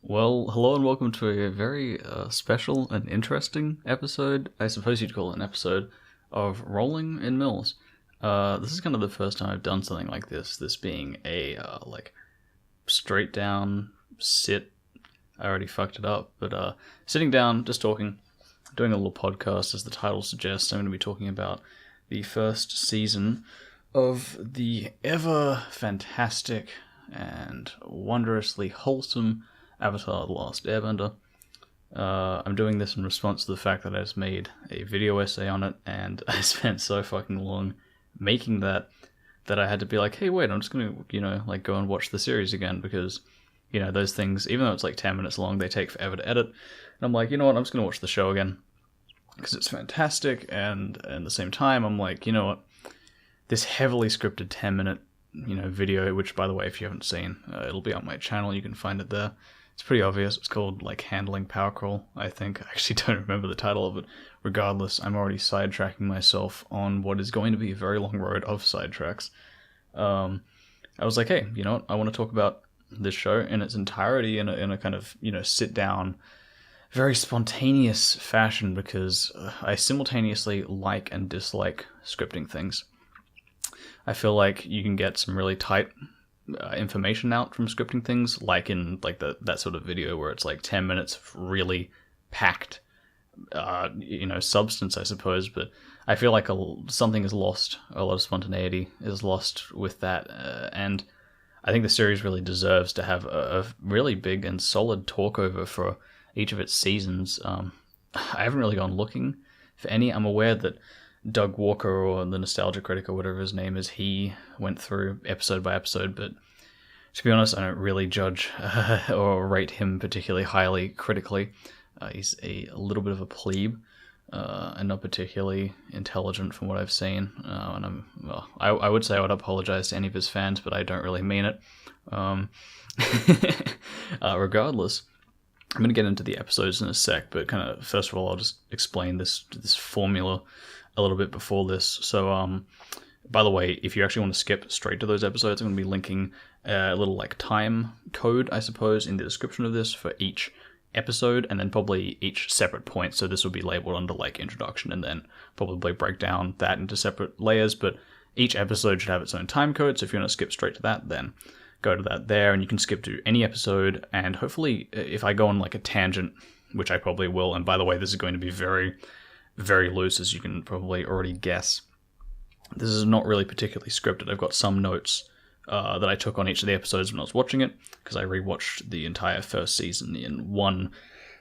Well, hello and welcome to a very special and interesting episode. I suppose you'd call it an episode of Rolling in Mills. This is kind of the first time I've done something like this. This being a straight down sit. I already fucked it up, but sitting down, just talking, doing a little podcast, as the title suggests. I'm going to be talking about the first season of the ever fantastic and wondrously wholesome Avatar: The Last Airbender. I'm doing this in response to the fact that I just made a video essay on it, and I spent so fucking long making that I had to be like, hey, wait, I'm just gonna, go and watch the series again, because, those things, even though it's like 10 minutes long, they take forever to edit. And I'm like, you know what, I'm just gonna watch the show again, because it's fantastic, and at the same time, I'm like, you know what, this heavily scripted 10-minute, video, which, by the way, if you haven't seen, it'll be on my channel, you can find it there. It's pretty obvious. It's called, Handling Power Crawl, I think. I actually don't remember the title of it. Regardless, I'm already sidetracking myself on what is going to be a very long road of sidetracks. I was like, hey, you know what? I want to talk about this show in its entirety in a kind of, sit-down, very spontaneous fashion, because I simultaneously like and dislike scripting things. I feel like you can get some really tight information out from scripting things, like in that sort of video where it's like 10 minutes of really packed substance, I suppose. But I feel like something is lost, a lot of spontaneity is lost with that, and I think the series really deserves to have a really big and solid talkover for each of its seasons. I haven't really gone looking for any. I'm aware that Doug Walker, or the Nostalgia Critic, or whatever his name is, he went through episode by episode, but to be honest, I don't really judge or rate him particularly highly critically. He's a little bit of a plebe, and not particularly intelligent from what I've seen. And I would say I would apologize to any of his fans, but I don't really mean it. Regardless, I'm going to get into the episodes in a sec, but kind of first of all, I'll just explain this formula a little bit before this. So, by the way, if you actually want to skip straight to those episodes, I'm going to be linking a little time code, I suppose, in the description of this for each episode, and then probably each separate point. So this will be labeled under introduction, and then probably break down that into separate layers. But each episode should have its own time code. So if you want to skip straight to that, then go to that there, and you can skip to any episode. And hopefully, if I go on a tangent, which I probably will, and by the way, this is going to be very, very loose, as you can probably already guess. This is not really particularly scripted. I've got some notes that I took on each of the episodes when I was watching it, because I rewatched the entire first season in one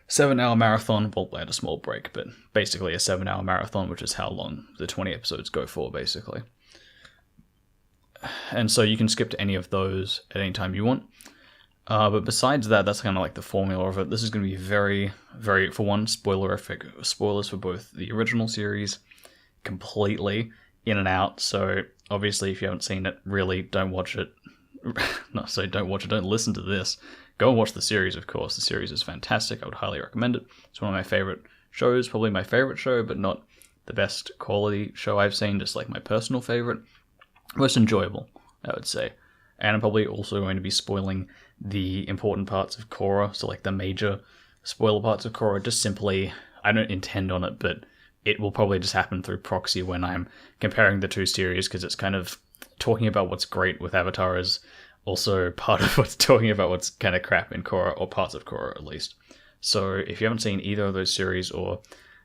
7-hour marathon. Well, I had a small break, but basically a 7-hour marathon, which is how long the 20 episodes go for, basically. And so you can skip to any of those at any time you want. But besides that, that's kind of the formula of it. This is going to be very, very, for one, spoilerific. Spoilers for both the original series, completely in and out. So obviously, if you haven't seen it, really don't watch it. Don't watch it. Don't listen to this. Go and watch the series, of course. The series is fantastic. I would highly recommend it. It's one of my favorite shows, probably my favorite show, but not the best quality show I've seen, just my personal favorite. Most enjoyable, I would say. And I'm probably also going to be spoiling the important parts of Korra, so the major spoiler parts of Korra, just simply, I don't intend on it, but it will probably just happen through proxy when I'm comparing the two series, because it's kind of talking about what's great with Avatar is also part of what's talking about what's kind of crap in Korra, or parts of Korra at least. So if you haven't seen either of those series, or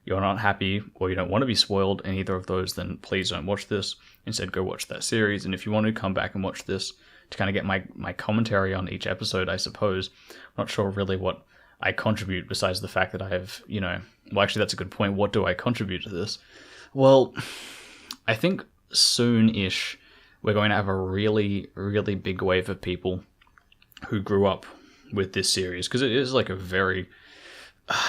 you're not happy, or you don't want to be spoiled in either of those, then please don't watch this. Instead, go watch that series. And if you want to come back and watch this to kind of get my commentary on each episode, I suppose, I'm not sure really what I contribute besides the fact that I have, well, actually, that's a good point. What do I contribute to this? Well, I think soon-ish we're going to have a really, really big wave of people who grew up with this series, because it is a very,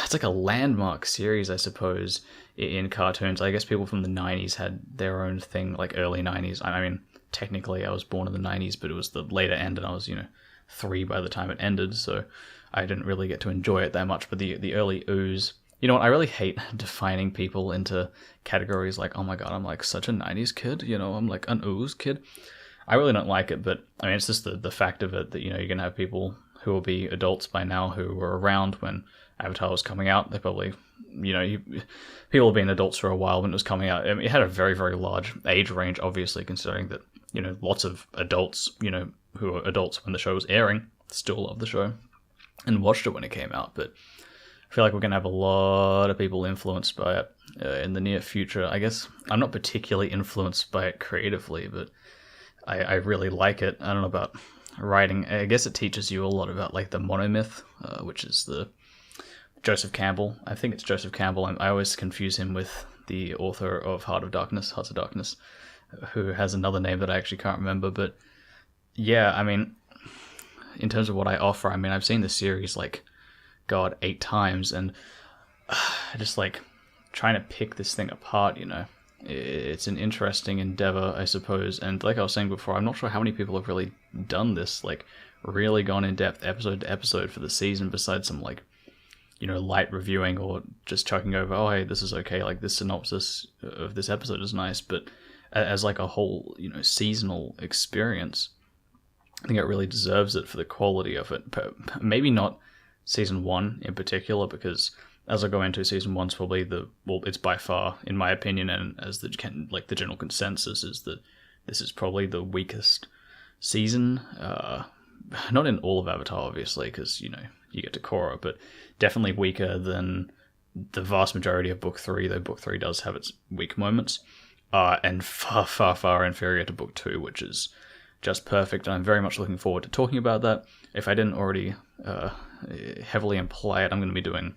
it's a landmark series, I suppose, in cartoons. I guess people from the 90s had their own thing, early 90s. I mean, technically I was born in the 90s, but it was the later end, and I was, 3 by the time it ended, so I didn't really get to enjoy it that much. But the early ooze, you know what, I really hate defining people into categories oh my god, I'm such a 90s kid, I'm an ooze kid. I really don't like it, but I mean, it's just the fact of it that, you're going to have people who will be adults by now who were around when Avatar was coming out. They probably, people have been adults for a while when it was coming out. I mean, it had a very, very large age range, obviously, considering that, lots of adults, who were adults when the show was airing, still love the show and watched it when it came out. But I feel like we're going to have a lot of people influenced by it in the near future. I guess I'm not particularly influenced by it creatively, but I really like it. I don't know about writing. I guess it teaches you a lot about like the monomyth, which is the Joseph Campbell. I think it's Joseph Campbell. I always confuse him with the author of Hearts of Darkness, who has another name that I actually can't remember. But yeah, I mean, in terms of what I offer, I mean, I've seen the series 8 times, and just like trying to pick this thing apart, it's an interesting endeavor, I suppose. And like I was saying before, I'm not sure how many people have really done this, really gone in depth episode to episode for the season, besides some light reviewing or just chucking over, oh, hey, this is okay, this synopsis of this episode is nice. But as a whole, seasonal experience, I think it really deserves it for the quality of it. Maybe not season 1 in particular, because as I go into season 1's probably it's by far, in my opinion, and as the general consensus is that this is probably the weakest season. Not in all of Avatar, obviously, because you get to Korra, but definitely weaker than the vast majority of Book 3, though Book 3 does have its weak moments, and far, far, far inferior to Book 2, which is just perfect, and I'm very much looking forward to talking about that. If I didn't already heavily imply it, I'm going to be doing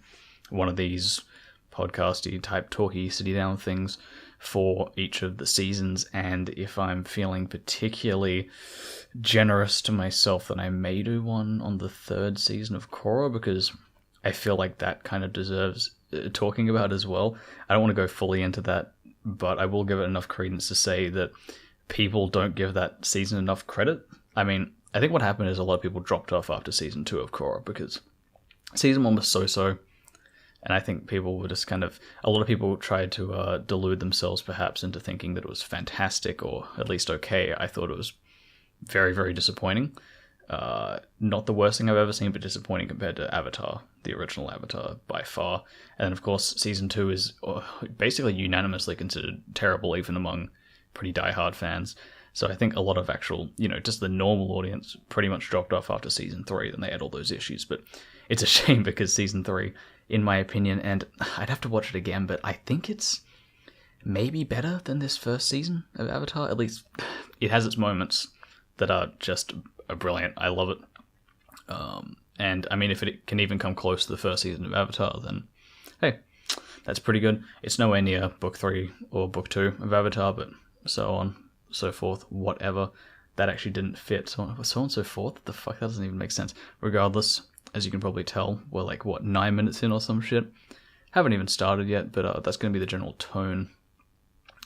one of these podcasty type talky city down things for each of the seasons, and if I'm feeling particularly generous to myself, then I may do one on the 3rd season of Korra, because I feel like that kind of deserves talking about as well. I don't want to go fully into that, but I will give it enough credence to say that people don't give that season enough credit. I mean, I think what happened is a lot of people dropped off after season 2 of Korra, because season 1 was so-so, and I think people were just a lot of people tried to delude themselves perhaps into thinking that it was fantastic, or at least okay. I thought it was very, very disappointing. Not the worst thing I've ever seen, but disappointing compared to Avatar, the original Avatar, by far. And then, of course, season 2 is basically unanimously considered terrible, even among pretty diehard fans. So I think a lot of actual, just the normal audience pretty much dropped off after season 3, then they had all those issues. But it's a shame, because season 3, in my opinion, and I'd have to watch it again, but I think it's maybe better than this first season of Avatar. At least it has its moments that are just brilliant. I love it. And I mean, if it can even come close to the first season of Avatar, then hey, that's pretty good. It's nowhere near Book 3 or Book 2 of Avatar, but so on, so forth, whatever. That actually didn't fit. So on and so forth? What the fuck? That doesn't even make sense. Regardless, as you can probably tell, we're 9 minutes in or some shit. Haven't even started yet, but that's going to be the general tone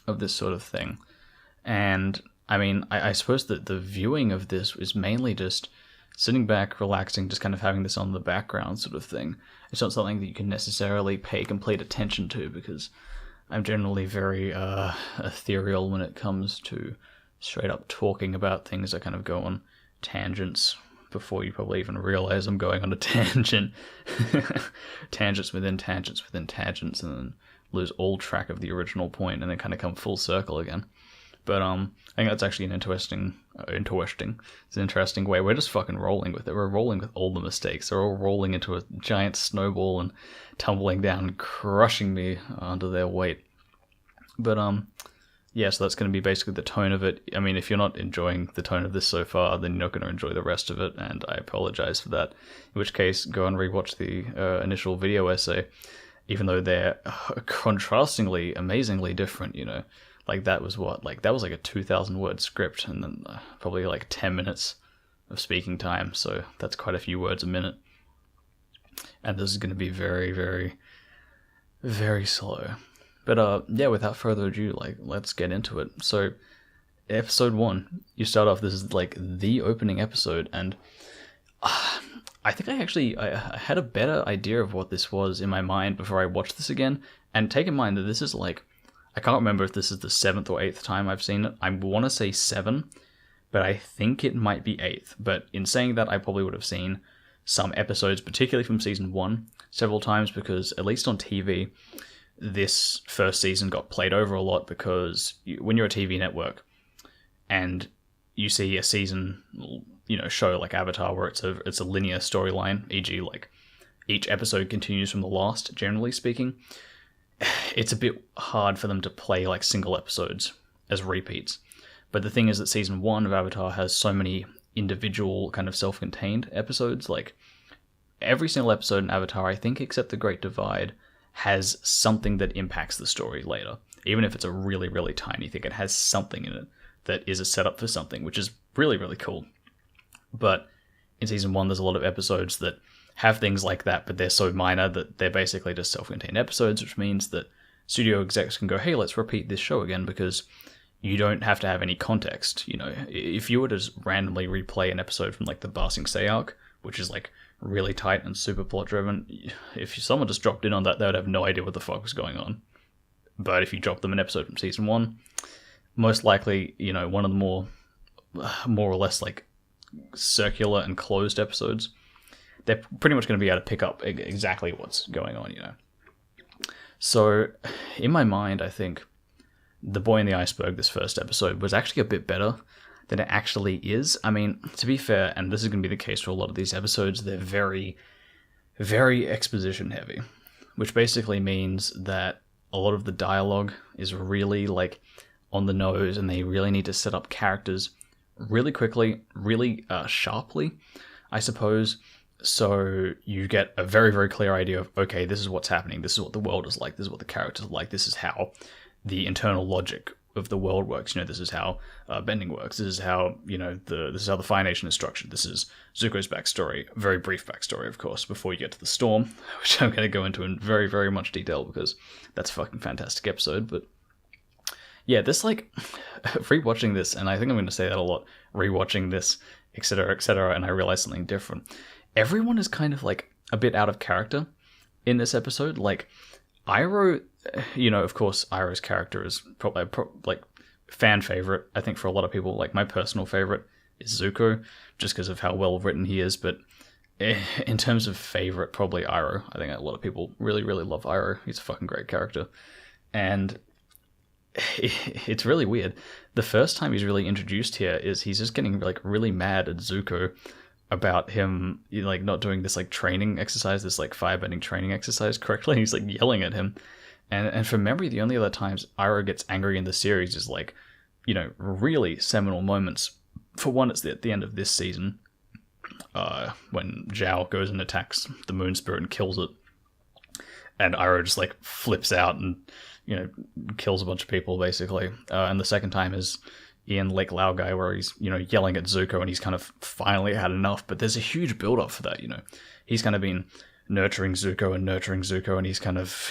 of this sort of thing. And I mean, I suppose that the viewing of this is mainly just sitting back, relaxing, just kind of having this on the background sort of thing. It's not something that you can necessarily pay complete attention to, because I'm generally very ethereal when it comes to straight up talking about things. I kind of go on tangents before you probably even realize I'm going on a tangent. Tangents within tangents within tangents, and then lose all track of the original point, and then kind of come full circle again. But I think that's actually an interesting way. We're just fucking rolling with it. We're rolling with all the mistakes. They're all rolling into a giant snowball and tumbling down, crushing me under their weight. But yeah, so that's going to be basically the tone of it. I mean, if you're not enjoying the tone of this so far, then you're not going to enjoy the rest of it, and I apologize for that. In which case, go and rewatch the initial video essay, even though they're contrastingly, amazingly different, that was a 2,000 word script, and then probably 10 minutes of speaking time, so that's quite a few words a minute. And this is going to be very, very, very slow. But yeah, without further ado, let's get into it. So, episode 1, you start off, this is the opening episode, and I think I had a better idea of what this was in my mind before I watched this again. And take in mind that this is I can't remember if this is the 7th or 8th time I've seen it. I want to say 7, but I think it might be 8th. But in saying that, I probably would have seen some episodes, particularly from season 1, several times, because at least on TV, this first season got played over a lot, because when you're a TV network and you see a season, show like Avatar, where it's a linear storyline, e.g. like each episode continues from the last, generally speaking, it's a bit hard for them to play like single episodes as repeats. But the thing is that season 1 of Avatar has so many individual kind of self-contained episodes. Like every single episode in Avatar, I think, except The Great Divide, has something that impacts the story later. Even if it's a really, really tiny thing, it has something in it that is a setup for something, which is really, really cool. But in season 1, there's a lot of episodes that have things like that, but they're so minor that they're basically just self-contained episodes, which means that studio execs can go, hey, let's repeat this show again, because you don't have to have any context. If you were to just randomly replay an episode from like the Ba Sing Se arc, which is like really tight and super plot driven, if someone just dropped in on that, they would have no idea what the fuck was going on. But if you drop them an episode from season 1, most likely, one of the more or less like circular and closed episodes, they're pretty much going to be able to pick up exactly what's going on, So in my mind, I think The Boy in the Iceberg, this first episode, was actually a bit better than it actually is. I mean, to be fair, and this is going to be the case for a lot of these episodes, they're very, very exposition heavy, which basically means that a lot of the dialogue is really like on the nose, and they really need to set up characters really quickly, really sharply, I suppose. So you get a very, very clear idea of, okay, this is what's happening, this is what the world is like, this is what the characters are like, this is how the internal logic of the world works. This is how bending works. This is how this is how the Fire Nation is structured. This is Zuko's backstory, a very brief backstory, of course, before you get to the storm, which I'm going to go into in very, very much detail because that's a fucking fantastic episode. But yeah, this like rewatching this, and I think I'm going to say that a lot, rewatching this, etc., and I realize something different. Everyone is kind of like a bit out of character in this episode. Like Iroh, of course, Iroh's character is probably like fan favorite. I think for a lot of people, like my personal favorite is Zuko, just because of how well written he is. But in terms of favorite, probably Iroh. I think a lot of people really, really love Iroh. He's a fucking great character, and it's really weird. The first time he's really introduced here is he's just getting like really mad at Zuko about him like not doing this like training exercise, this like firebending training exercise correctly. He's like yelling at him. And from memory, the only other times Iroh gets angry in the series is like, really seminal moments. For one, it's at the end of this season, when Zhao goes and attacks the Moon Spirit and kills it. And Iroh just like flips out and, kills a bunch of people basically. And the second time is in Lake Laogai, where he's, yelling at Zuko and he's kind of finally had enough. But there's a huge build up for that, He's kind of been nurturing Zuko, and he's kind of,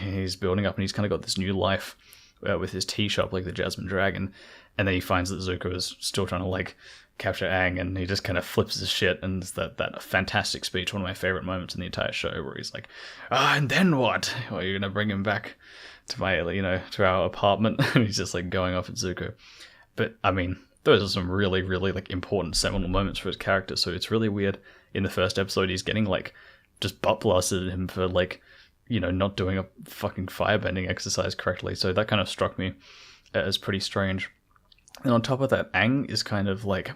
he's building up, and he's kind of got this new life with his tea shop, like the Jasmine Dragon, and then he finds that Zuko is still trying to, like, capture Aang, and he just kind of flips his shit, and it's that fantastic speech, one of my favorite moments in the entire show, where he's like, and then what? Well, you're going to bring him back to my, to our apartment, and he's just, like, going off at Zuko. But, I mean, those are some really, really, like, important seminal moments for his character, so it's really weird. In the first episode, he's getting, like, just butt blasted at him for, like, not doing a fucking firebending exercise correctly. So that kind of struck me as pretty strange. And on top of that, Aang is kind of like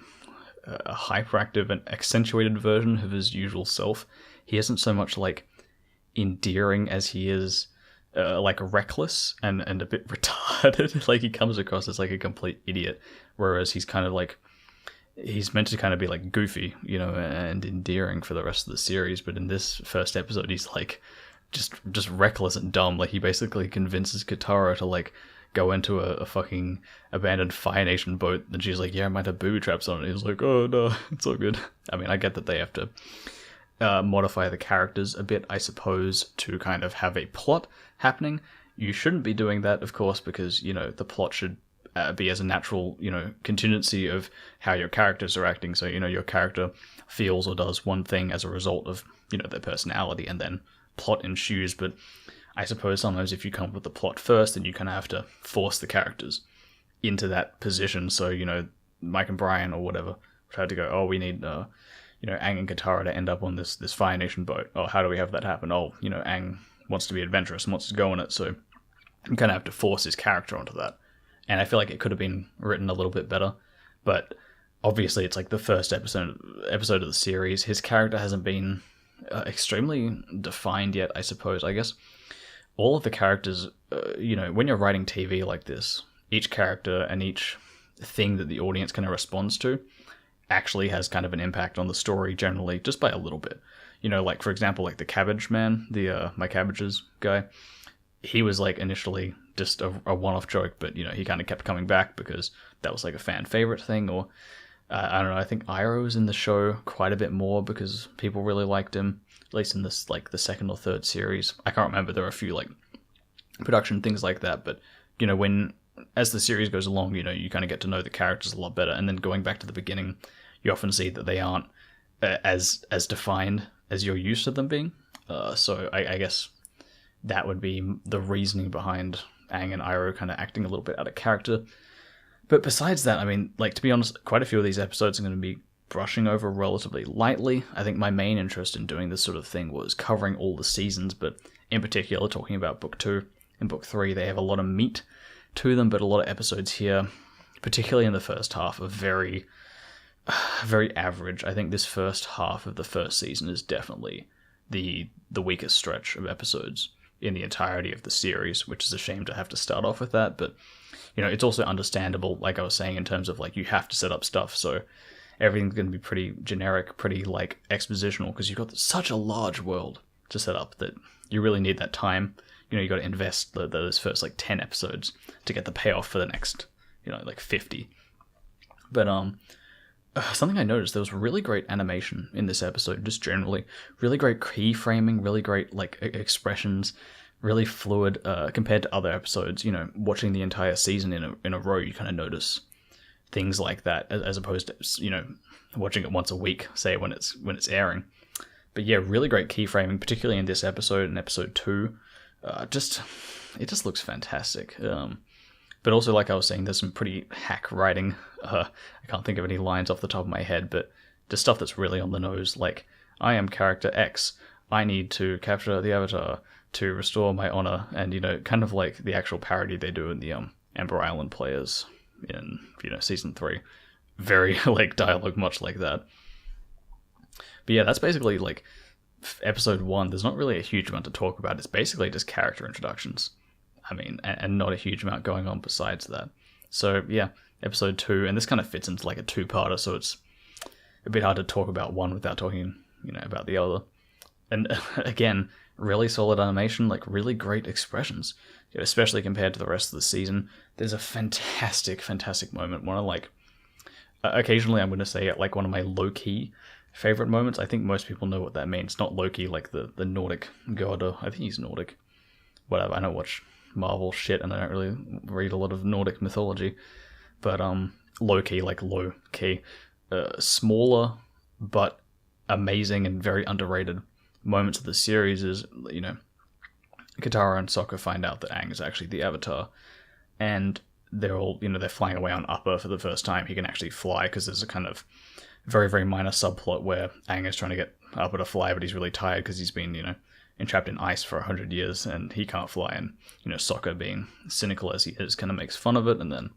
a hyperactive and accentuated version of his usual self. He isn't so much like endearing as he is like reckless and a bit retarded. Like he comes across as like a complete idiot, whereas he's kind of like, he's meant to kind of be like goofy, and endearing for the rest of the series. But in this first episode, he's like just reckless and dumb. Like he basically convinces Katara to like go into a fucking abandoned Fire Nation boat, and she's like, yeah, I might have booby traps on it. He's like, oh no, it's all good. I mean, I get that they have to modify the characters a bit, I suppose, to kind of have a plot happening. You shouldn't be doing that, of course, because the plot should be as a natural, contingency of how your characters are acting. So, your character feels or does one thing as a result of, their personality, and then plot ensues. But I suppose sometimes if you come up with the plot first, then you kind of have to force the characters into that position. So, Mike and Brian or whatever tried to go, oh, we need, Aang and Katara to end up on this Fire Nation boat. Oh, how do we have that happen? Oh, Aang wants to be adventurous and wants to go on it, so you kind of have to force his character onto that. And I feel like it could have been written a little bit better, but obviously it's like the first episode of the series. His character hasn't been extremely defined yet, I suppose. I guess all of the characters, when you're writing TV like this, each character and each thing that the audience kind of responds to actually has kind of an impact on the story generally, just by a little bit. Like for example, like the Cabbage Man, the My Cabbages guy, he was like initially just a one-off joke, but he kind of kept coming back because that was like a fan favorite thing. Or I don't know, I think Iroh's in the show quite a bit more because people really liked him, at least in this like the second or third series. I can't remember, there are a few like production things like that, but when as the series goes along, you kind of get to know the characters a lot better, and then going back to the beginning, you often see that they aren't as defined as you're used to them being. So I guess that would be the reasoning behind Aang and Iroh kind of acting a little bit out of character. But besides that, I mean, like, to be honest, quite a few of these episodes I'm going to be brushing over relatively lightly. I think my main interest in doing this sort of thing was covering all the seasons, but in particular talking about Book 2 and Book 3. They have a lot of meat to them, but a lot of episodes here, particularly in the first half, are very, very average. I think this first half of the first season is definitely the weakest stretch of episodes in the entirety of the series, which is a shame to have to start off with that, but it's also understandable, like I was saying, in terms of like you have to set up stuff, so everything's going to be pretty generic, pretty like expositional, because you've got such a large world to set up that you really need that time. You got to invest those first like 10 episodes to get the payoff for the next like 50. But something I noticed, there was really great animation in this episode, just generally. Really great keyframing, really great like expressions, really fluid compared to other episodes. Watching the entire season in a row, you kind of notice things like that, as opposed to watching it once a week, say when it's airing. But yeah, really great keyframing, particularly in this episode and episode 2. It just looks fantastic. But also, like I was saying, there's some pretty hack writing. I can't think of any lines off the top of my head, but just stuff that's really on the nose, like, I am character X, I need to capture the Avatar to restore my honor, and, kind of like the actual parody they do in the Amber Island Players in, Season 3. Very, like, dialogue much like that. But yeah, that's basically, like, episode 1. There's not really a huge amount to talk about. It's basically just character introductions. I mean, and not a huge amount going on besides that. So yeah, episode 2, and this kind of fits into like a two-parter, so it's a bit hard to talk about one without talking, about the other. And again, really solid animation, like really great expressions, especially compared to the rest of the season. There's a fantastic, fantastic moment. One of like, occasionally I'm going to say it like one of my low-key favorite moments. I think most people know what that means. Not Loki, like the Nordic god, or I think he's Nordic. Whatever, I don't watch Marvel shit, and I don't really read a lot of Nordic mythology, but low-key, like low-key, smaller but amazing and very underrated moments of the series is, Katara and Sokka find out that Aang is actually the Avatar, and they're all, they're flying away on Appa for the first time. He can actually fly, because there's a kind of very, very minor subplot where Aang is trying to get Appa to fly, but he's really tired because he's been, entrapped in ice for 100 years, and he can't fly, and, Sokka, being cynical as he is, kind of makes fun of it, and then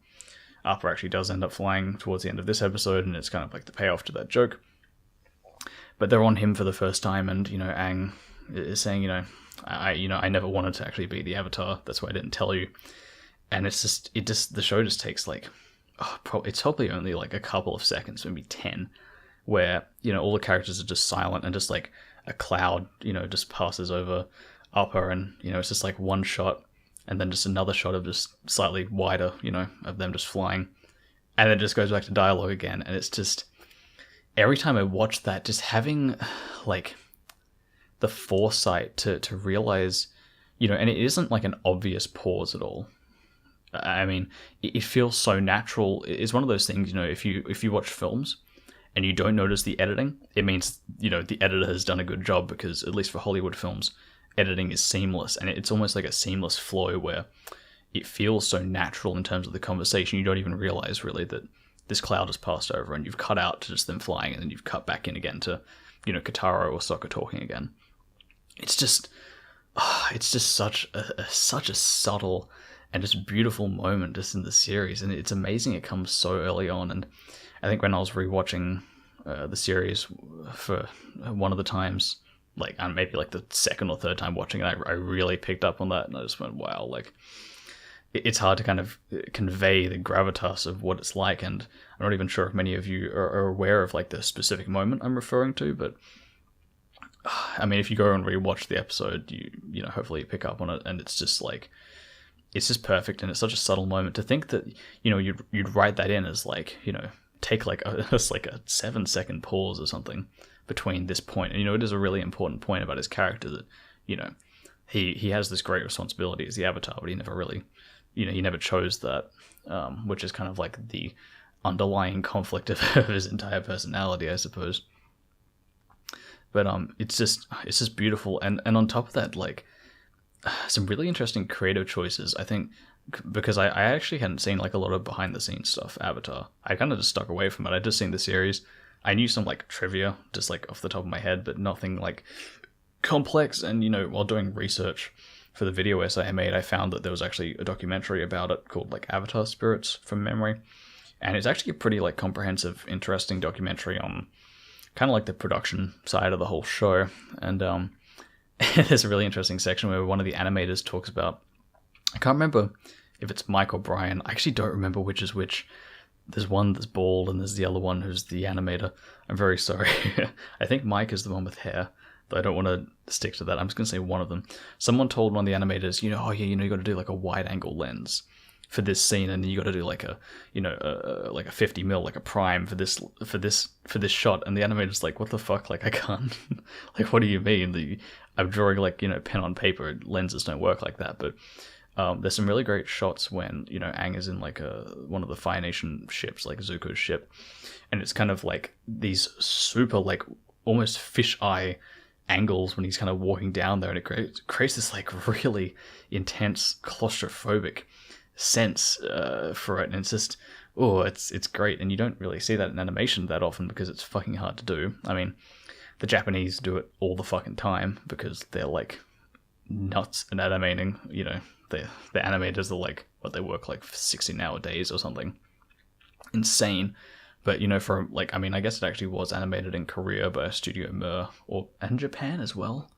Appa actually does end up flying towards the end of this episode, and it's kind of like the payoff to that joke. But they're on him for the first time, and, Aang is saying, I never wanted to actually be the Avatar, that's why I didn't tell you. And the show just takes like, it's probably only like a couple of seconds, maybe 10, where, all the characters are just silent, and just like a cloud, just passes over Appa, and, it's just like one shot, and then just another shot of just slightly wider, of them just flying. And then it just goes back to dialogue again, and it's just, every time I watch that, just having, like, the foresight to realize, and it isn't like an obvious pause at all. I mean, it feels so natural. It's one of those things, if you watch films, and you don't notice the editing, it means, the editor has done a good job, because at least for Hollywood films, editing is seamless, and it's almost like a seamless flow where it feels so natural in terms of the conversation. You don't even realize really that this cloud has passed over, and you've cut out to just them flying, and then you've cut back in again to, Katara or Sokka talking again. It's just such a subtle and just beautiful moment just in the series, and it's amazing it comes so early on. And I think when I was rewatching the series for one of the times, like maybe like the second or third time watching it, I really picked up on that, and I just went, wow, like it's hard to kind of convey the gravitas of what it's like. And I'm not even sure if many of you are aware of like the specific moment I'm referring to, but I mean, if you go and rewatch the episode, you know, hopefully you pick up on it, and it's just like, it's just perfect, and it's such a subtle moment. To think that, you know, you'd write that in as like, you know, take like a 7-second pause or something between this point. And, you know, it is a really important point about his character that, you know, he has this great responsibility as the Avatar, but he never really, you know, he never chose that, which is kind of like the underlying conflict of his entire personality, I suppose. But it's just beautiful, and on top of that, like, some really interesting creative choices, I think, because I actually hadn't seen like a lot of behind the scenes stuff Avatar. I kind of just stuck away from it. I'd just seen the series. I knew some like trivia just like off the top of my head, but nothing like complex. And, you know, while doing research for the video essay I made, I found that there was actually a documentary about it called like Avatar Spirits from Memory, and it's actually a pretty like comprehensive, interesting documentary on kind of like the production side of the whole show. And there's a really interesting section where one of the animators talks about, I can't remember if it's Mike or Brian, I actually don't remember which is which. There's one that's bald and there's the other one who's the animator. I'm very sorry. I think Mike is the one with hair, but I don't want to stick to that. I'm just going to say one of them. Someone told one of the animators, you know, oh yeah, you know, you got to do like a wide angle lens for this scene, and you got to do like a, you know, like a 50 mil, like a prime for this shot. And the animator's like, what the fuck? Like, I can't. Like, what do you mean? I'm drawing like, you know, pen on paper. Lenses don't work like that. But there's some really great shots when, you know, Aang is in like one of the Fire Nation ships, like Zuko's ship, and it's kind of like these super like almost fisheye angles when he's kind of walking down there, and it creates this like really intense claustrophobic sense for it. And it's just, oh, it's great. And you don't really see that in animation that often because it's fucking hard to do. I mean, the Japanese do it all the fucking time because they're like nuts at animating. You know, the animators are like, what, they work like 16-hour days or something insane. But, you know, for like, I mean, I guess it actually was animated in Korea by Studio Mir, and Japan as well,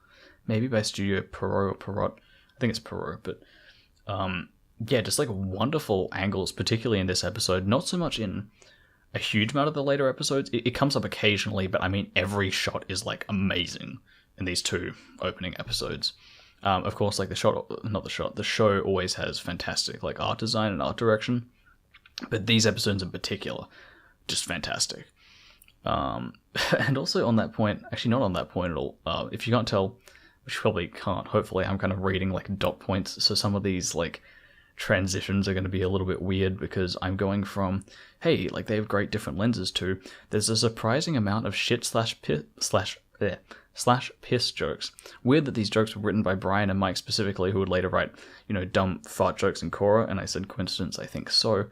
maybe by Studio Perot or Perot. I think it's Perot. But yeah, just like wonderful angles, particularly in this episode. Not so much in a huge amount of the later episodes. It comes up occasionally, but I mean, every shot is like amazing in these two opening episodes. Of course, like the show always has fantastic like art design and art direction, but these episodes in particular, just fantastic. And also on that point, actually not on that point at all, if you can't tell, which you probably can't, hopefully I'm kind of reading like dot points, so some of these like transitions are going to be a little bit weird because I'm going from, hey, like they have great different lenses, to there's a surprising amount of shit slash piss jokes. Weird that these jokes were written by Brian and Mike specifically, who would later write, you know, dumb fart jokes in Korra. And I said coincidence, I think so,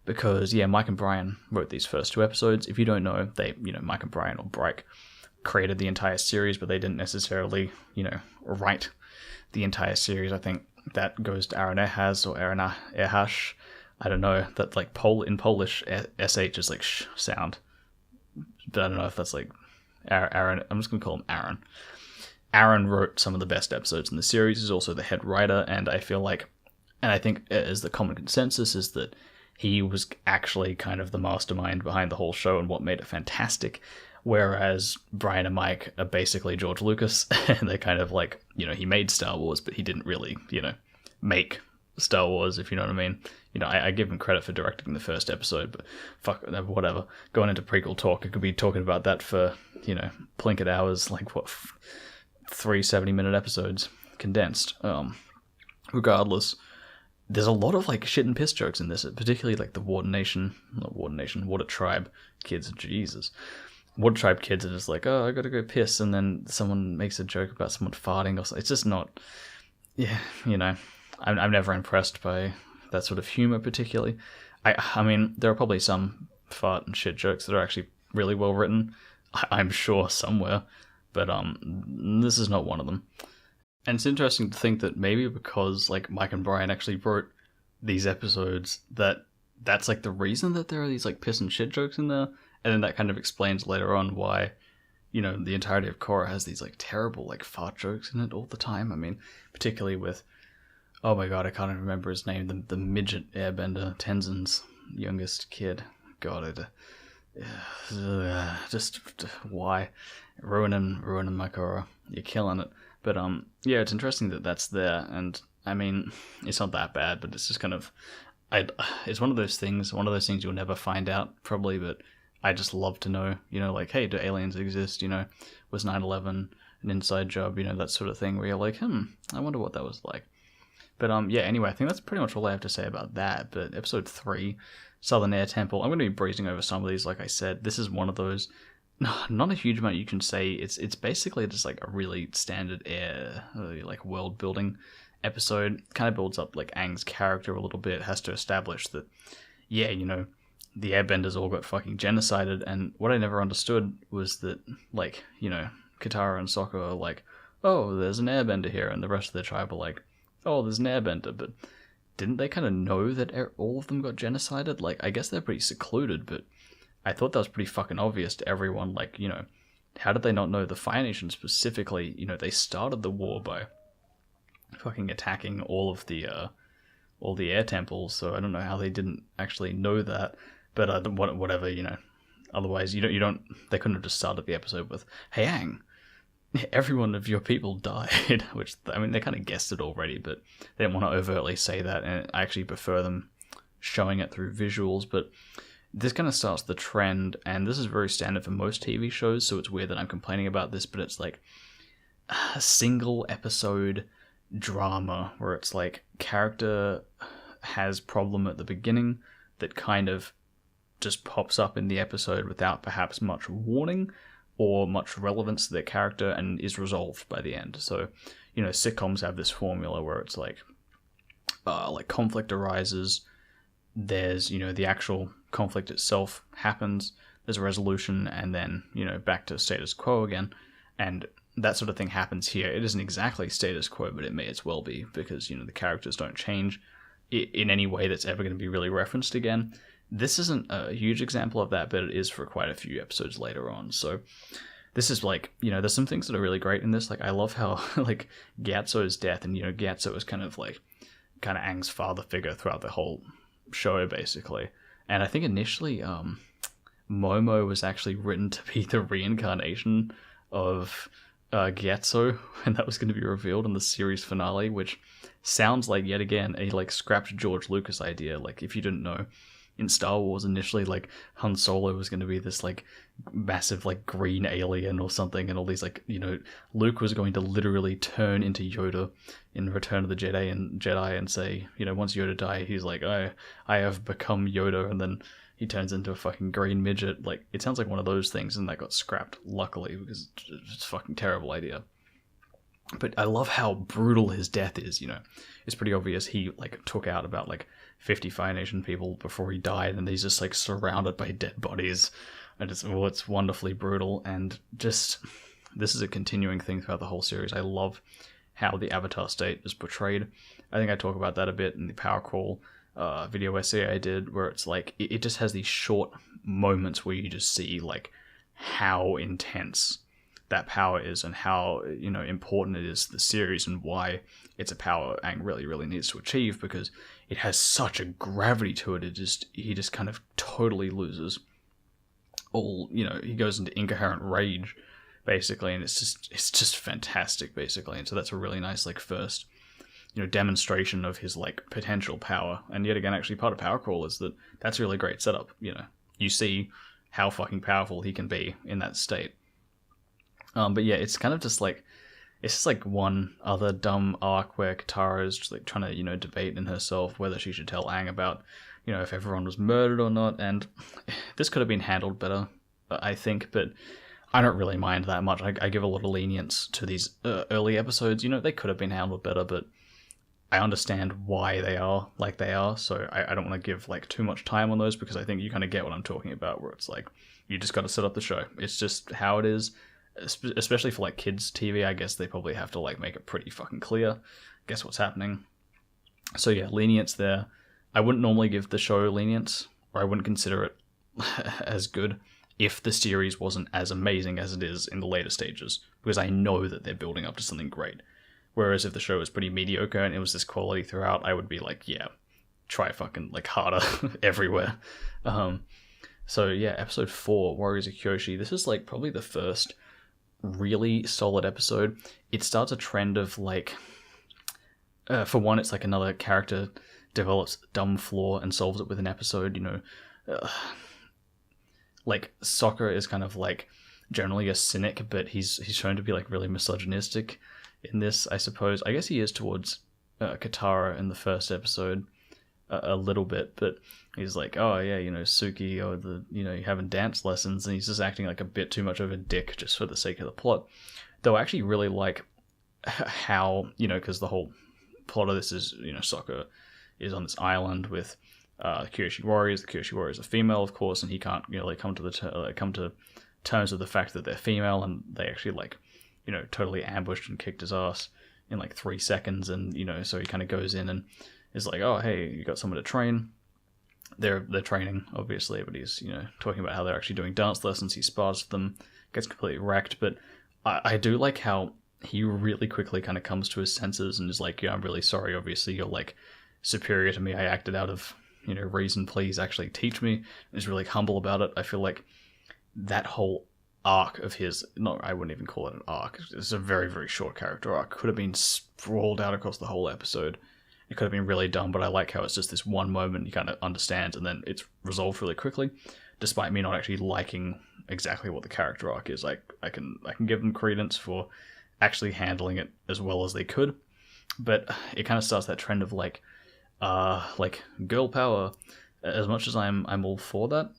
because yeah, Mike and Brian wrote these first two episodes. If you don't know, they, you know, Mike and Brian, or Bryke, created the entire series, but they didn't necessarily, you know, write the entire series. I think that goes to Aaron Ehas or Aaron Ehash. I don't know, that like in Polish, SH is like sh sound. But I don't know if that's like Aaron. I'm just going to call him Aaron. Aaron wrote some of the best episodes in the series. He's also the head writer, and I feel like, and I think as the common consensus is that he was actually kind of the mastermind behind the whole show and what made it fantastic. Whereas Brian and Mike are basically George Lucas, and they're kind of like, you know, he made Star Wars, but he didn't really, you know, make Star Wars, if you know what I mean. You know, I give him credit for directing the first episode, but fuck, whatever. Going into prequel talk, I could be talking about that for, you know, Plinkett hours, like what, 3 70-minute episodes condensed. Regardless, there's a lot of like shit and piss jokes in this, particularly like the Water Tribe kids, Jesus. Water Tribe kids are just like, oh, I gotta go piss, and then someone makes a joke about someone farting or something. It's just not, yeah, you know, I'm never impressed by that sort of humor particularly. I mean, there are probably some fart and shit jokes that are actually really well written. I'm sure somewhere, but this is not one of them. And it's interesting to think that maybe because like Mike and Brian actually wrote these episodes, that's like the reason that there are these like piss and shit jokes in there, and then that kind of explains later on why, you know, the entirety of Korra has these like terrible like fart jokes in it all the time. I mean, particularly with, oh my god, I can't even remember his name, the midget airbender, Tenzin's youngest kid. God, just why ruining my Korra? You're killing it. But yeah, it's interesting that that's there, and I mean, it's not that bad, but it's just kind of, it's one of those things you'll never find out probably, but I just love to know, you know, like, hey, do aliens exist? You know, was 9/11 an inside job? You know, that sort of thing where you're like, I wonder what that was like. But yeah, anyway, I think that's pretty much all I have to say about that. But episode 3, Southern Air Temple, I'm going to be breezing over some of these. Like I said, this is one of those, not a huge amount you can say. It's basically just like a really standard air, like world building episode. Kind of builds up like Aang's character a little bit, has to establish that, yeah, you know, the airbenders all got fucking genocided, and what I never understood was that, like, you know, Katara and Sokka are like, oh, there's an airbender here, and the rest of the tribe are like, oh, there's an airbender, but didn't they kind of know that all of them got genocided? Like, I guess they're pretty secluded, but I thought that was pretty fucking obvious to everyone. Like, you know, how did they not know? The Fire Nation specifically, you know, they started the war by fucking attacking all the air temples, so I don't know how they didn't actually know that. But whatever, you know. Otherwise, you don't. They couldn't have just started the episode with, "Hey, Aang, every one of your people died," which, I mean, they kind of guessed it already, but they didn't want to overtly say that, and I actually prefer them showing it through visuals. But this kind of starts the trend, and this is very standard for most TV shows, so it's weird that I'm complaining about this, but it's like a single episode drama where it's like character has problem at the beginning that kind of just pops up in the episode without perhaps much warning or much relevance to their character and is resolved by the end. So, you know, sitcoms have this formula where it's like conflict arises, there's, you know, the actual conflict itself happens, there's a resolution, and then, you know, back to status quo again. And that sort of thing happens here. It isn't exactly status quo, but it may as well be, because, you know, the characters don't change in any way that's ever going to be really referenced again. This isn't a huge example of that, but it is for quite a few episodes later on. So this is like, you know, there's some things that are really great in this. Like, I love how, like, Gyatso's death, and, you know, Gyatso is kind of Aang's father figure throughout the whole show, basically. And I think initially, Momo was actually written to be the reincarnation of Gyatso, and that was going to be revealed in the series finale, which sounds like, yet again, a, like, scrapped George Lucas idea. Like, if you didn't know, in Star Wars, initially, like, Han Solo was going to be this, like, massive, like, green alien or something, and all these, like, you know, Luke was going to literally turn into Yoda in Return of the Jedi and say, you know, once Yoda died, he's like, I have become Yoda, and then he turns into a fucking green midget. Like, it sounds like one of those things, and that got scrapped, luckily, because it's a fucking terrible idea. But I love how brutal his death is, you know. It's pretty obvious he, like, took out about, like, 50 Fire Nation people before he died, and he's just, like, surrounded by dead bodies. And it's wonderfully brutal, and just, this is a continuing thing throughout the whole series. I love how the Avatar state is portrayed. I think I talk about that a bit in the Power Crawl video essay I did, where it's like, it just has these short moments where you just see, like, how intense that power is, and how, you know, important it is to the series, and why it's a power Aang really, really needs to achieve, because it has such a gravity to it. He just kind of totally loses all, you know, he goes into incoherent rage, basically, and it's just fantastic, basically. And so that's a really nice, like, first, you know, demonstration of his, like, potential power. And yet again, actually, part of Power Crawl is that's a really great setup. You know, you see how fucking powerful he can be in that state. But yeah, it's kind of just like, it's just like one other dumb arc where Katara is just, like, trying to, you know, debate in herself whether she should tell Aang about, you know, if everyone was murdered or not. And this could have been handled better, I think, but I don't really mind that much. I give a lot of lenience to these early episodes. You know, they could have been handled better, but I understand why they are like they are, so I don't want to give like too much time on those, because I think you kind of get what I'm talking about, where it's like you just got to set up the show. It's just how it is, especially for like kids TV. I guess they probably have to like make it pretty fucking clear, guess what's happening. So yeah, lenience there. I wouldn't normally give the show lenience, or I wouldn't consider it as good if the series wasn't as amazing as it is in the later stages, because I know that they're building up to something great. Whereas if the show was pretty mediocre and it was this quality throughout, I would be like, yeah, try fucking like harder everywhere. So yeah, episode 4, Warriors of Kyoshi. This is like probably the first really solid episode. It starts a trend of like, for one, it's like another character develops a dumb flaw and solves it with an episode. You know, like Sokka is kind of like generally a cynic, but he's shown to be like really misogynistic in this, I suppose. I guess he is towards Katara in the first episode a little bit, but he's like, oh yeah, you know, Suki, or you're having dance lessons, and he's just acting like a bit too much of a dick just for the sake of the plot. Though I actually really like how, you know, because the whole plot of this is, you know, Sokka is on this island with the Kyoshi Warriors. The Kyoshi Warriors are female, of course, and he can't, you know, like come to terms with the fact that they're female, and they actually like, you know, totally ambushed and kicked his ass in like 3 seconds. And, you know, so he kind of goes in and is like, oh, hey, you got someone to train. They're training, obviously, but he's, you know, talking about how they're actually doing dance lessons. He spars with them, gets completely wrecked. But I do like how he really quickly kind of comes to his senses and is like, yeah, I'm really sorry. Obviously, you're like superior to me. I acted out of, you know, reason. Please actually teach me. And he's really humble about it. I feel like that whole arc of his, I wouldn't even call it an arc. It's a very, very short character arc. Could have been sprawled out across the whole episode. It could have been really dumb, but I like how it's just this one moment you kind of understand, and then it's resolved really quickly, despite me not actually liking exactly what the character arc is. Like, I can give them credence for actually handling it as well as they could, but it kind of starts that trend of like girl power. As much as I'm all for that,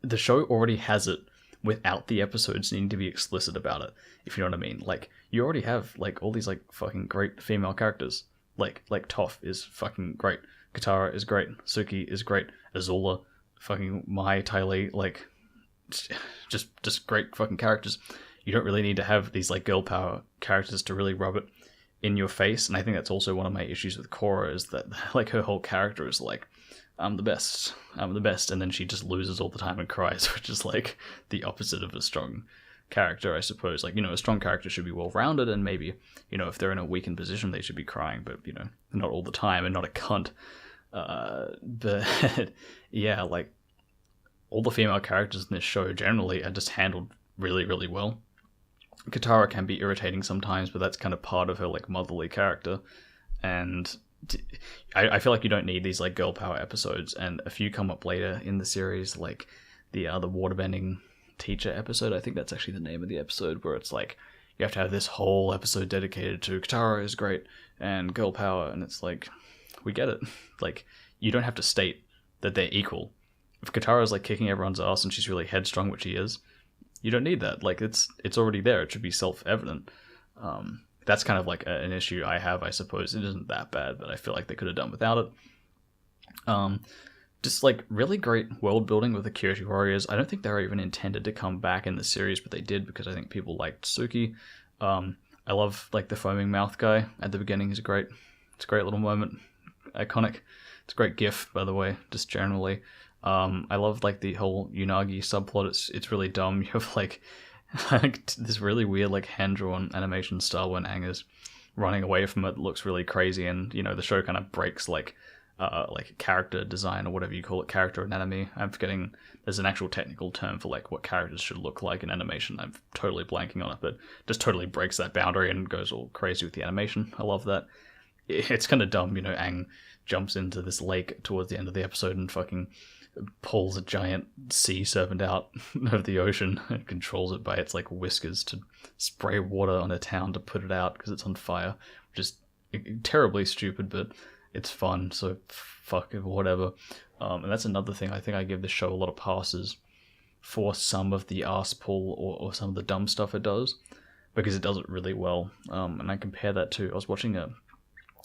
the show already has it without the episodes needing to be explicit about it, if you know what I mean. Like, you already have like all these like fucking great female characters. Like Toph is fucking great. Katara is great. Suki is great. Azula, fucking Mai Tai Li, like just great fucking characters. You don't really need to have these like girl power characters to really rub it in your face. And I think that's also one of my issues with Korra, is that like her whole character is like, I'm the best, and then she just loses all the time and cries, which is like the opposite of a strong character, I suppose. Like, you know, a strong character should be well-rounded, and maybe, you know, if they're in a weakened position, they should be crying, but, you know, not all the time, and not a cunt. But yeah, like, all the female characters in this show generally are just handled really, really well. Katara can be irritating sometimes, but that's kind of part of her like motherly character, and I feel like you don't need these like girl power episodes, and a few come up later in the series, like the waterbending teacher episode. I think that's actually the name of the episode, where it's like you have to have this whole episode dedicated to Katara is great and girl power, and it's like, we get it. Like, you don't have to state that they're equal. If Katara's like kicking everyone's ass and she's really headstrong, which she is, you don't need that. Like, it's already there. It should be self-evident. That's kind of like an issue I have, I suppose. It isn't that bad, but I feel like they could have done without it. Just like really great world building with the Kyoshi Warriors. I don't think they were even intended to come back in the series, but they did, because I think people liked Suki. I love like the foaming mouth guy at the beginning. It's a great little moment. Iconic. It's a great gif, by the way, just generally. I love like the whole Unagi subplot. It's really dumb. You have like this really weird like hand-drawn animation style when Aang is running away from it. Looks really crazy, and you know, the show kind of breaks like character design, or whatever you call it, character anatomy. I'm forgetting, there's an actual technical term for like what characters should look like in animation. I'm totally blanking on it, but just totally breaks that boundary and goes all crazy with the animation. I love that. It's kind of dumb, you know, Aang jumps into this lake towards the end of the episode and fucking pulls a giant sea serpent out of the ocean and controls it by its like whiskers to spray water on a town to put it out because it's on fire, which is terribly stupid, but it's fun, so fuck it, whatever. And that's another thing. I think I give this show a lot of passes for some of the arse pull or some of the dumb stuff it does, because it does it really well. And I compare that to, I was watching a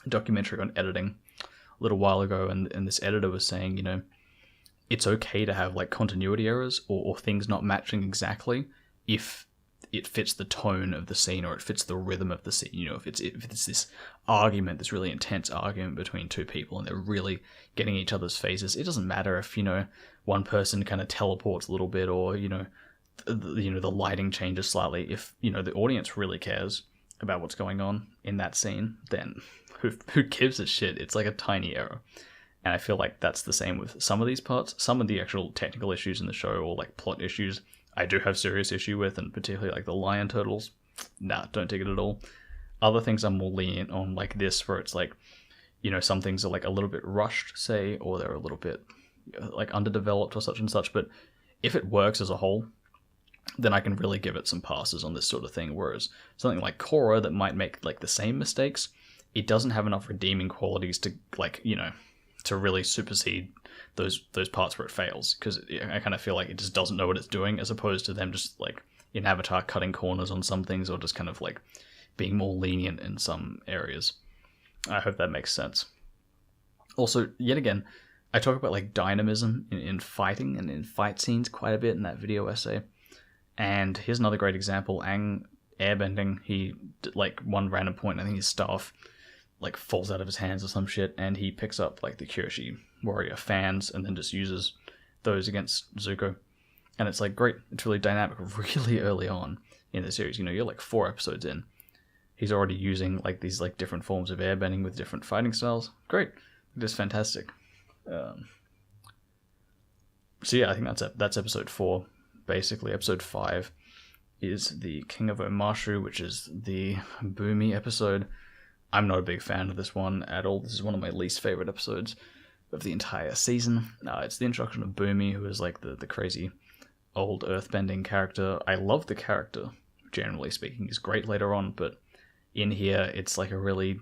documentary on editing a little while ago, and this editor was saying, it's okay to have like continuity errors or things not matching exactly if it fits the tone of the scene or it fits the rhythm of the scene. If it's this argument, this really intense argument between two people and they're really getting each other's faces, it doesn't matter if one person kind of teleports a little bit or the lighting changes slightly. If the audience really cares about what's going on in that scene, then who gives a shit? It's like a tiny error. And I feel like that's the same with some of these parts. Some of the actual technical issues in the show or like plot issues I do have serious issue with, and particularly like the lion turtles. Nah, don't take it at all. Other things I'm more lenient on, like this, where it's like, some things are like a little bit rushed, say, or they're a little bit like underdeveloped or such and such. But if it works as a whole, then I can really give it some passes on this sort of thing. Whereas something like Korra that might make like the same mistakes, it doesn't have enough redeeming qualities to like, to really supersede those parts where it fails, because I kind of feel like it just doesn't know what it's doing, as opposed to them just like in Avatar cutting corners on some things or just kind of like being more lenient in some areas. I hope that makes sense. Also, yet again, I talk about like dynamism in fighting and in fight scenes quite a bit in that video essay. And here's another great example. Aang airbending, he like one random point, I think his staff like falls out of his hands or some shit, and he picks up like the Kyoshi warrior fans and then just uses those against Zuko. And it's like great, it's really dynamic really early on in the series. You're like 4 episodes in, he's already using like these like different forms of airbending with different fighting styles. Great, just fantastic. So yeah, I think that's episode 4. Basically, episode 5 is the King of Omashu, which is the Boomy episode. I'm not a big fan of this one at all. This is one of my least favorite episodes of the entire season. It's the introduction of Boomy, who is like the crazy old earthbending character. I love the character, generally speaking. He's great later on, but in here, it's like a really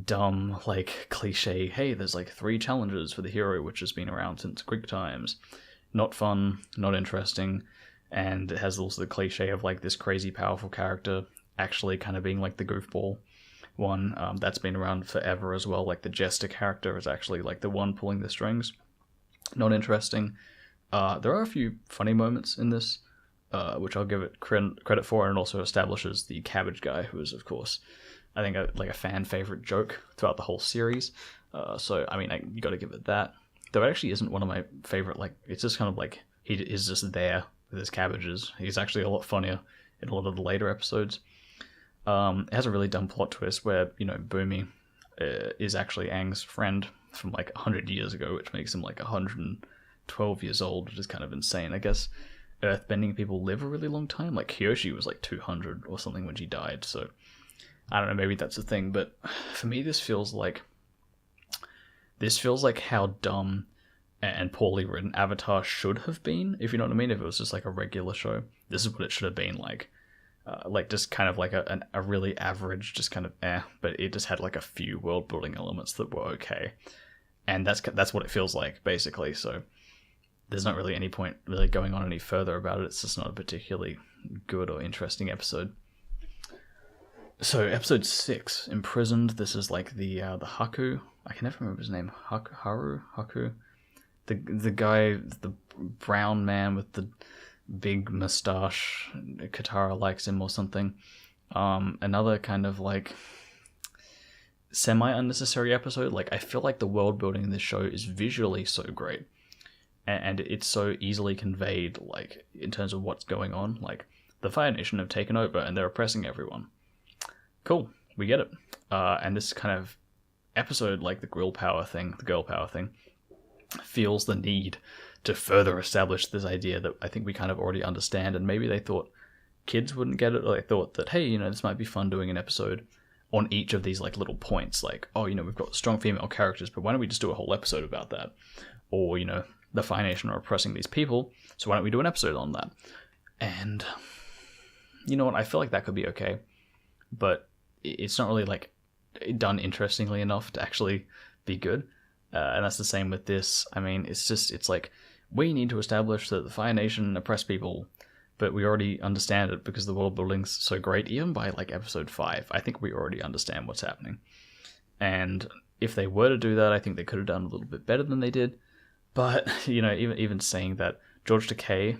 dumb, like cliche, hey, there's like 3 challenges for the hero, which has been around since Greek times. Not fun, not interesting, and it has also the cliche of like this crazy powerful character actually kind of being like the goofball one. That's been around forever as well. Like the jester character is actually like the one pulling the strings. Not interesting. There are a few funny moments in this, which I'll give it credit for, and it also establishes the cabbage guy, who is of course, I think, a fan favorite joke throughout the whole series. So I mean, you got to give it that. Though it actually isn't one of my favorite. Like, it's just kind of like he is just there with his cabbages. He's actually a lot funnier in a lot of the later episodes. It has a really dumb plot twist where, Boomy is actually Aang's friend from like 100 years ago, which makes him like 112 years old, which is kind of insane. I guess earthbending people live a really long time. Like Kyoshi was like 200 or something when she died, so I don't know, maybe that's a thing. But for me, this feels like how dumb and poorly written Avatar should have been, if you know what I mean. If it was just like a regular show, this is what it should have been like. Like just kind of like a really average, just kind of but it just had like a few world building elements that were okay, and that's what it feels like basically. So there's not really any point really going on any further about it. It's just not a particularly good or interesting episode. So episode 6, Imprisoned. This is like the Haku. I can never remember his name. Haku. The guy, the brown man with the big mustache. Katara likes him or something. Another kind of like semi-unnecessary episode. Like, I feel like the world building in this show is visually so great, and it's so easily conveyed, like, in terms of what's going on. Like, the Fire Nation have taken over and they're oppressing everyone. Cool, we get it. And this kind of episode, like the girl power thing, feels the need to further establish this idea that I think we kind of already understand, and maybe they thought kids wouldn't get it, or they thought that, hey, this might be fun doing an episode on each of these like little points, like, oh, we've got strong female characters, but why don't we just do a whole episode about that? Or, the Fire Nation are oppressing these people, so why don't we do an episode on that? And you know what, I feel like that could be okay, but it's not really like done interestingly enough to actually be good. And that's the same with this. I mean, it's like, we need to establish that the Fire Nation oppress people, but we already understand it because the world building's so great. Even by like episode 5, I think we already understand what's happening. And if they were to do that, I think they could have done a little bit better than they did. But, even saying that George Takei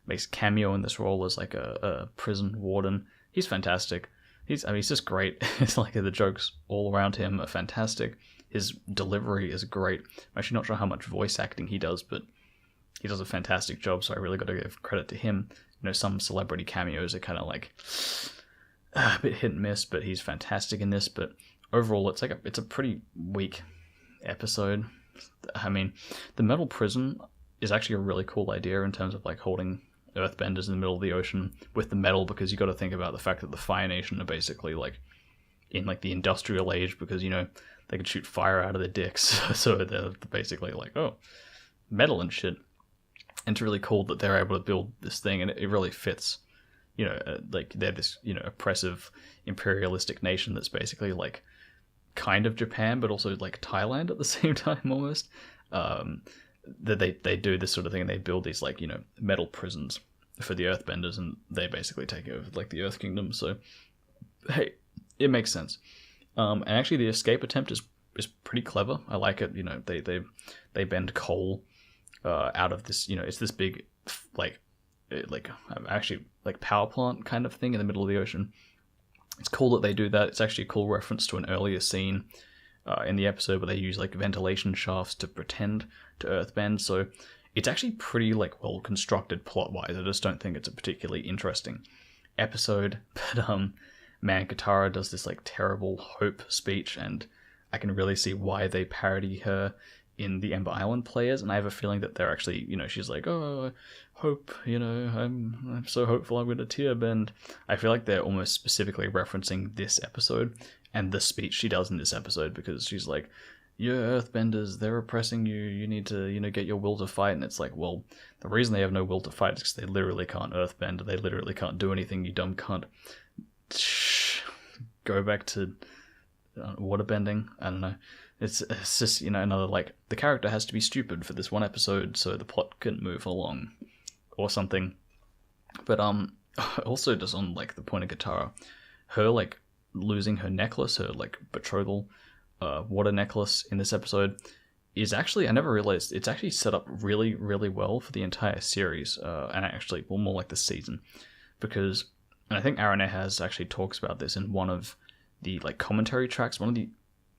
makes a cameo in this role as like a prison warden, he's fantastic. He's just great. It's like the jokes all around him are fantastic. His delivery is great. I'm actually not sure how much voice acting he does, but he does a fantastic job, so I really got to give credit to him. Some celebrity cameos are kind of like a bit hit and miss, but he's fantastic in this. But overall, it's a pretty weak episode. I mean, the metal prison is actually a really cool idea in terms of like holding earthbenders in the middle of the ocean with the metal, because you got to think about the fact that the Fire Nation are basically like in like the industrial age, because they could shoot fire out of their dicks, so they're basically like, oh, metal and shit. And it's really cool that they're able to build this thing, and it really fits. Like they're this oppressive imperialistic nation that's basically like kind of Japan, but also like Thailand at the same time almost. That they do this sort of thing, and they build these like metal prisons for the Earthbenders, and they basically take over like the Earth Kingdom. So hey, it makes sense. And actually, the escape attempt is pretty clever. I like it. They bend coal out of this. It's this big actually like power plant kind of thing in the middle of the ocean. It's cool that they do that. It's actually a cool reference to an earlier scene in the episode where they use like ventilation shafts to pretend to earthbend. So it's actually pretty like well constructed plot wise. I just don't think it's a particularly interesting episode. But man, Katara does this like terrible Hope speech, and I can really see why they parody her in the Ember Island players. And I have a feeling that they're actually, she's like, oh, Hope, I'm so hopeful I'm going to tear bend. I feel like they're almost specifically referencing this episode and the speech she does in this episode, because she's like, yeah, earthbenders, they're oppressing you, you need to, get your will to fight. And it's like, well, the reason they have no will to fight is because they literally can't earthbend, they literally can't do anything, you dumb cunt. Go back to waterbending. I don't know. It's just another like the character has to be stupid for this one episode so the plot can move along or something. But also just on like the point of Katara, her like losing her necklace, her like betrothal water necklace in this episode is actually, I never realized, it's actually set up really, really well for the entire series, and actually, well, more like the season, because, and I think Aaron has actually talks about this in one of the like commentary tracks, one of the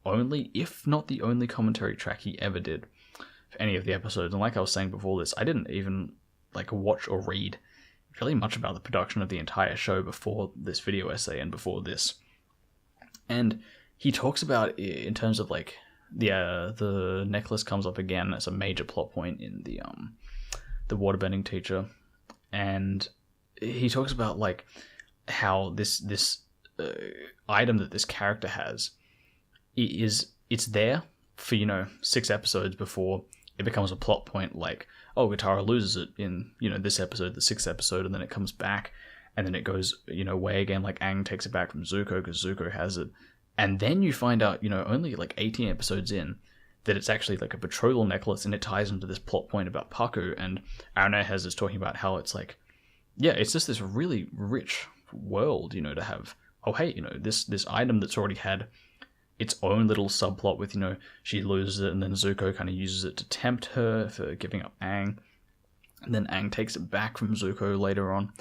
only, if not the only commentary track he ever did for any of the episodes. And like I was saying before this, I didn't even like watch or read really much about the production of the entire show before this video essay and before this. And he talks about, in terms of like the necklace comes up again as a major plot point in the waterbending teacher, and he talks about like how this item that this character has it's there for 6 episodes before it becomes a plot point, like, oh, Katara loses it in this episode, the 6th episode, and then it comes back, and then it goes away again, like Aang takes it back from Zuko because Zuko has it. And then you find out, only like 18 episodes in, that it's actually like a betrothal necklace, and it ties into this plot point about Paku. And Aranez is talking about how it's like, yeah, it's just this really rich world, to have, oh, hey, this item that's already had its own little subplot with, she loses it, and then Zuko kind of uses it to tempt her for giving up Aang. And then Aang takes it back from Zuko later on.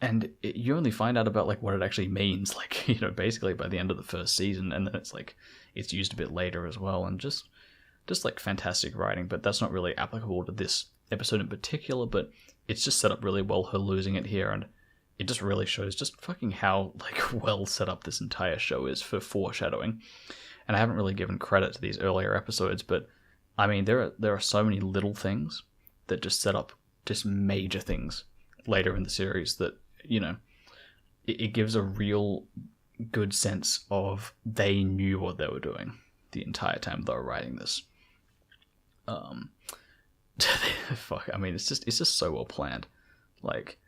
And you only find out about like what it actually means, like, basically by the end of the first season, and then it's like it's used a bit later as well, and just like fantastic writing. But that's not really applicable to this episode in particular, but it's just set up really well, her losing it here, and it just really shows just fucking how like well set up this entire show is for foreshadowing. And I haven't really given credit to these earlier episodes, but I mean there are so many little things that just set up just major things later in the series that it gives a real good sense of they knew what they were doing the entire time they were writing this. Fuck, I mean, it's just so well planned. Like,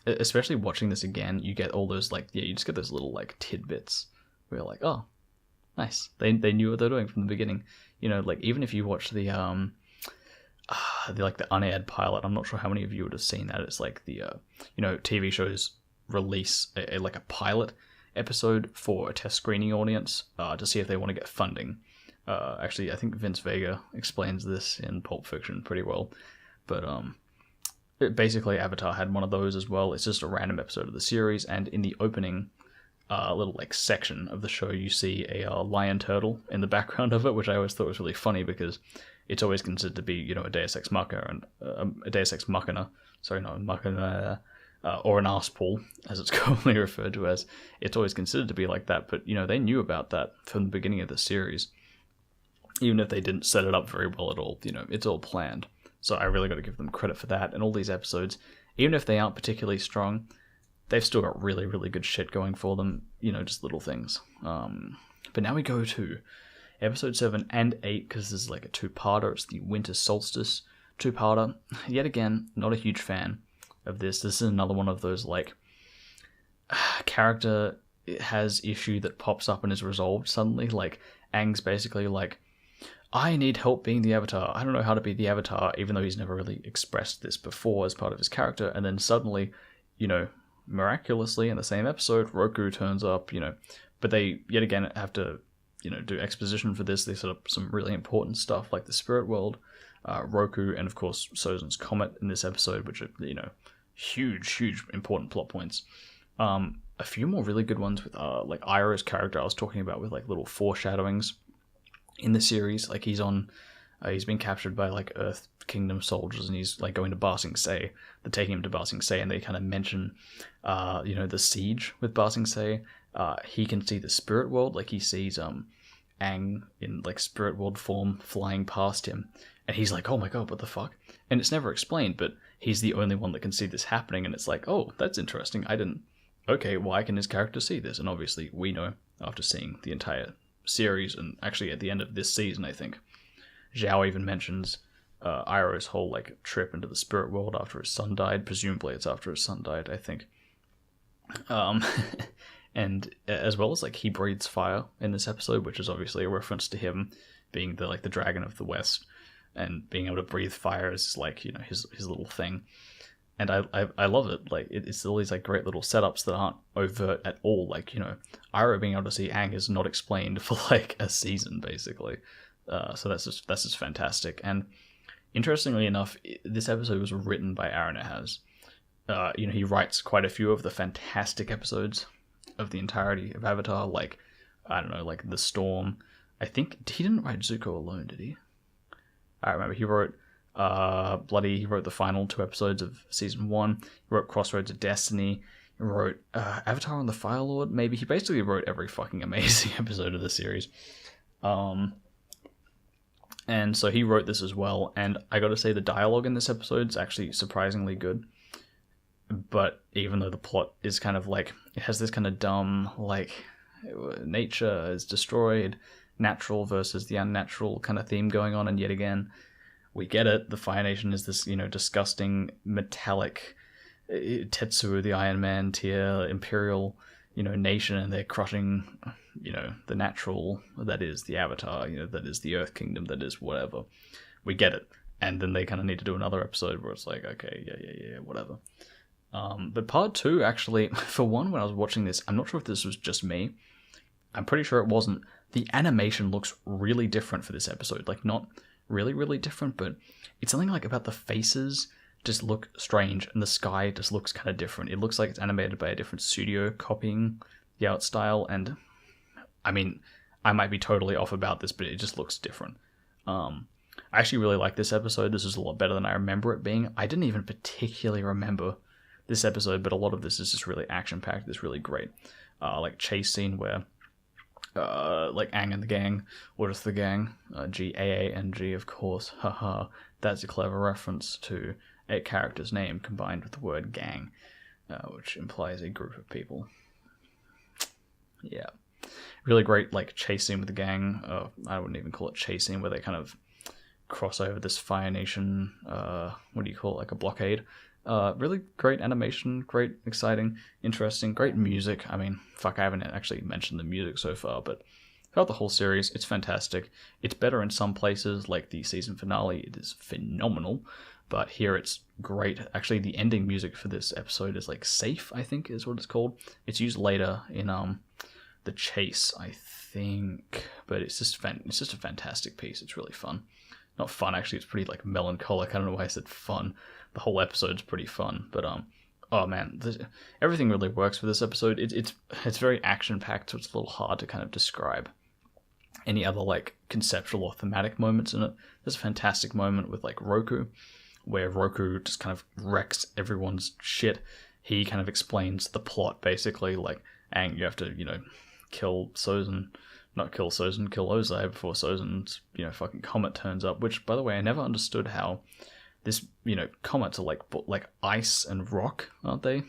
especially watching this again, you get all those like, you just get those little like tidbits where you're like, oh, nice. They knew what they're doing from the beginning. Like even if you watch the unaired pilot, I'm not sure how many of you would have seen that. It's like the TV shows release a pilot episode for a test screening audience to see if they want to get funding. Actually, I think Vince Vega explains this in Pulp Fiction pretty well. But basically, Avatar had one of those as well. It's just a random episode of the series, and in the opening little like section of the show, you see a lion turtle in the background of it, which I always thought was really funny because it's always considered to be, a Deus Ex Machina, and a Deus Ex Machina. Sorry, not Machina. Or an arse pool, as it's commonly referred to as. It's always considered to be like that, but they knew about that from the beginning of the series. Even if they didn't set it up very well at all, it's all planned. So I really got to give them credit for that. And all these episodes, even if they aren't particularly strong, they've still got really, really good shit going for them. Just little things. But now we go to episode 7 and 8, because this is like a two-parter. It's the Winter Solstice two-parter. Yet again, not a huge fan of this. This is another one of those like character has issue that pops up and is resolved suddenly. Like Aang's basically like, I need help being the Avatar. I don't know how to be the Avatar, even though he's never really expressed this before as part of his character. And then suddenly, miraculously in the same episode, Roku turns up, but they yet again have to, do exposition for this. They set up some really important stuff like the spirit world, Roku, and of course Sozin's Comet in this episode, which are, huge important plot points. A few more really good ones with like Iroh's character I was talking about, with like little foreshadowings in the series. Like he's been captured by like Earth Kingdom soldiers, and he's like going to Ba Sing Se. They're taking him to Ba Sing Se, and they kind of mention the siege with Ba Sing Se. He can see the spirit world, like he sees Aang in like spirit world form flying past him, and he's like, oh my god, what the fuck? And it's never explained, but he's the only one that can see this happening, and it's like, oh, that's interesting. Okay, why can his character see this? And obviously we know after seeing the entire series, and actually at the end of this season, I think, Zhao even mentions Iroh's whole like trip into the spirit world after his son died. Presumably it's after his son died, I think. And as well as like he breathes fire in this episode, which is obviously a reference to him being the dragon of the West, and being able to breathe fire is like his little thing. And I love it. Like it's all these like great little setups that aren't overt at all. Like Iroh being able to see Aang is not explained for like a season basically. So that's just fantastic. And interestingly enough, this episode was written by Aaron Ahaz. He writes quite a few of the fantastic episodes of the entirety of Avatar. Like I don't know, like The Storm. I think he didn't write Zuko alone, did he? I remember he wrote he wrote the final 2 episodes of season 1. He wrote Crossroads of Destiny. He wrote Avatar and the Fire Lord. Maybe he basically wrote every fucking amazing episode of the series. And so he wrote this as well. And I got to say, the dialogue in this episode is actually surprisingly good. But even though the plot is kind of like, it has this kind of dumb like nature is destroyed, natural versus the unnatural kind of theme going on, and yet again, we get it. The Fire Nation is this, disgusting, metallic, Tetsuo, the Iron Man tier, imperial, nation, and they're crushing, the natural, that is the Avatar, that is the Earth Kingdom, that is whatever. We get it. And then they kind of need to do another episode where it's like, okay, yeah, whatever. But part 2, actually, for one, when I was watching this, I'm not sure if this was just me. I'm pretty sure it wasn't. The animation looks really different for this episode. Like, not really, really different, but it's something like about the faces just look strange, and the sky just looks kind of different. It looks like it's animated by a different studio copying the art style, and I mean, I might be totally off about this, but it just looks different. I actually really like this episode. This is a lot better than I remember it being. I didn't even particularly remember this episode, but a lot of this is just really action-packed. It's really great. Like chase scene where like Aang and the gang, or just the gang, G-A-A-N-G, of course, haha, that's a clever reference to a character's name combined with the word gang, which implies a group of people. Yeah. Really great, like, chase scene with the gang. I wouldn't even call it chase scene, where they kind of cross over this Fire Nation, what do you call it, like a blockade. Really great animation, great, exciting, interesting, great music. I mean, fuck, I haven't actually mentioned the music so far, but throughout the whole series, it's fantastic. It's better in some places, like the season finale, it is phenomenal. but here it's great. Actually, the ending music for this episode is like Safe, I think is what it's called. It's used later in The Chase, I think, but it's just a fantastic piece. It's really fun. Not fun, actually, it's pretty like melancholic. I don't know why I said fun. The whole episode's pretty fun, but oh man, everything really works for this episode. It's very action-packed, so it's a little hard to kind of describe any other like conceptual or thematic moments in it. There's a fantastic moment with like Roku, where Roku just kind of wrecks everyone's shit. He kind of explains the plot, basically, like, Aang, you have to, kill Sozin, not kill Sozin, kill Ozai before Sozin's, fucking comet turns up, which, by the way, I never understood how this, comets are like ice and rock, aren't they?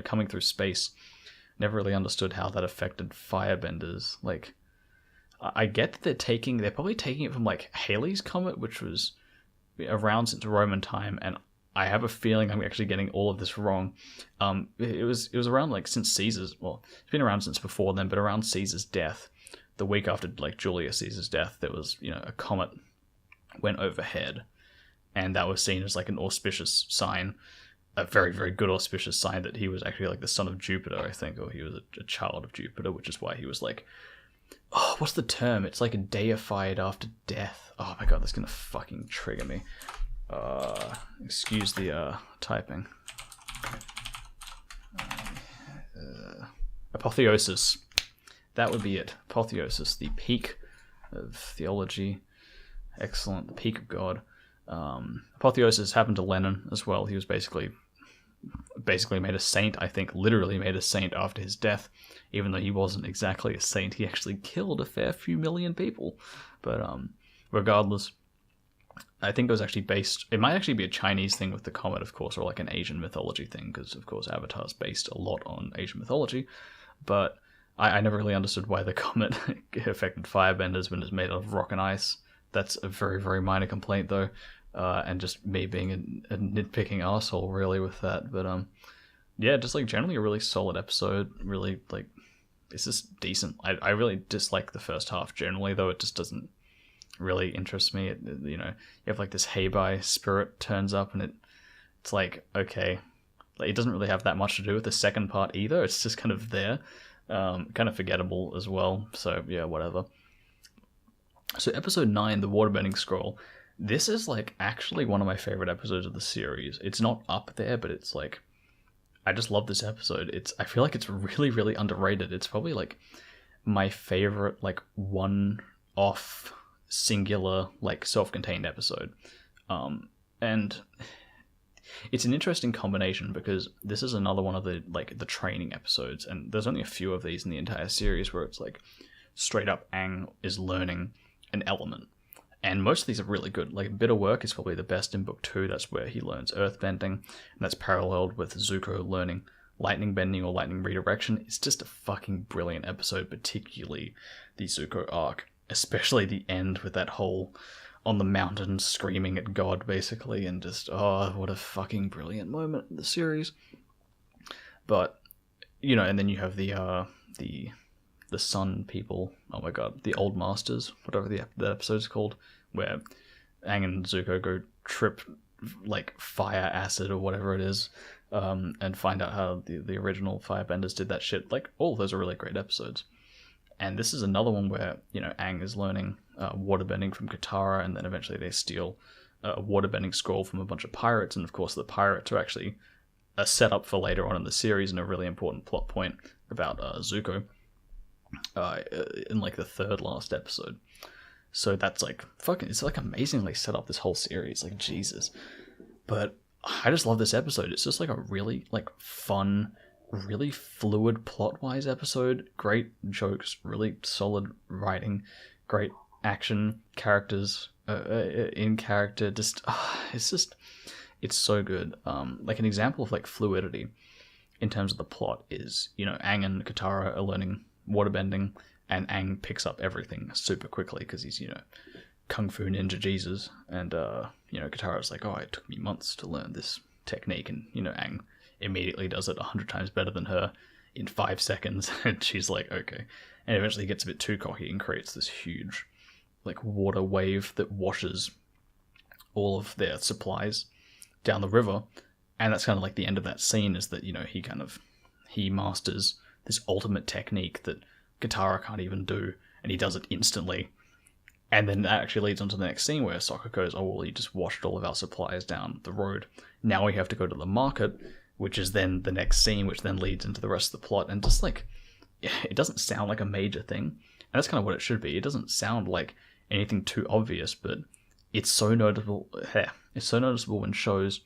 Coming through space. Never really understood how that affected firebenders. Like, I get that they're probably taking it from like Halley's Comet, which was around since Roman time, and I have a feeling I'm actually getting all of this wrong. It was around like since Caesar's, well, it's been around since before then, but around Caesar's death, the week after like Julius Caesar's death, there was, a comet went overhead, and that was seen as like an auspicious sign, a very, very good auspicious sign that he was actually like the son of Jupiter, I think, or he was a child of Jupiter, which is why he was like, oh, what's the term? It's like a deified after death. Oh my god, that's gonna fucking trigger me. Excuse the typing. Apotheosis. That would be it. Apotheosis, the peak of theology. Excellent. The peak of God. Apotheosis happened to Lenin as well. He was basically made a saint, I think, literally made a saint after his death, even though he wasn't exactly a saint. He actually killed a fair few million people. But regardless, I think it was actually it might actually be a Chinese thing with the comet, of course, or like an Asian mythology thing, because, of course, Avatar's based a lot on Asian mythology. But I never really understood why the comet affected firebenders when it's made out of rock and ice. That's a very, very minor complaint, though. And just me being a nitpicking asshole, really, with that. But yeah, just like generally a really solid episode. Really, like, it's just decent. I really dislike the first half generally, though. It just doesn't really interest me. You have like this Heibai spirit turns up, and it's like, okay, like, it doesn't really have that much to do with the second part either. It's just kind of there, kind of forgettable as well. So yeah, whatever. So episode 9, the waterbending scroll. This is like actually one of my favorite episodes of the series. It's not up there, but it's like, I just love this episode. I feel like it's really, really underrated. It's probably like my favorite like one-off singular like self-contained episode. And it's an interesting combination because this is another one of the training episodes, and there's only a few of these in the entire series where it's like straight up Aang is learning an element. And most of these are really good. Like, Bitter Work is probably the best in Book 2. That's where he learns earthbending. And that's paralleled with Zuko learning lightning bending or lightning redirection. It's just a fucking brilliant episode, particularly the Zuko arc. Especially the end with that whole on the mountain screaming at God, basically. And just, oh, what a fucking brilliant moment in the series. But, and then you have the Sun people, oh my god, the Old Masters, whatever that episode's called, where Aang and Zuko go trip like fire acid or whatever it is, and find out how the original firebenders did that shit. Like, all of those are really great episodes. And this is another one where, Aang is learning waterbending from Katara, and then eventually they steal a waterbending scroll from a bunch of pirates, and of course the pirates are actually a setup for later on in the series and a really important plot point about Zuko. In like the third last episode. So that's like fucking, it's like amazingly set up, this whole series, like Jesus. But I just love this episode. It's just like a really like fun, really fluid plot-wise episode. Great jokes, really solid writing, great action, characters in character. It's so good. Like an example of like fluidity in terms of the plot is, Aang and Katara are learning waterbending, and Aang picks up everything super quickly because he's, Kung Fu Ninja Jesus, and, Katara's like, oh, it took me months to learn this technique, and, Aang immediately does it 100 times better than her in 5 seconds, and she's like, okay, and eventually he gets a bit too cocky and creates this huge, like, water wave that washes all of their supplies down the river, and that's kind of like the end of that scene, is that, you know, he masters this ultimate technique that Katara can't even do, and he does it instantly. And then that actually leads on to the next scene where Sokka goes, oh, well, he just washed all of our supplies down the road. Now we have to go to the market, which is then the next scene, which then leads into the rest of the plot. And just like, it doesn't sound like a major thing. And that's kind of what it should be. It doesn't sound like anything too obvious, but it's so noticeable. It's so noticeable when shows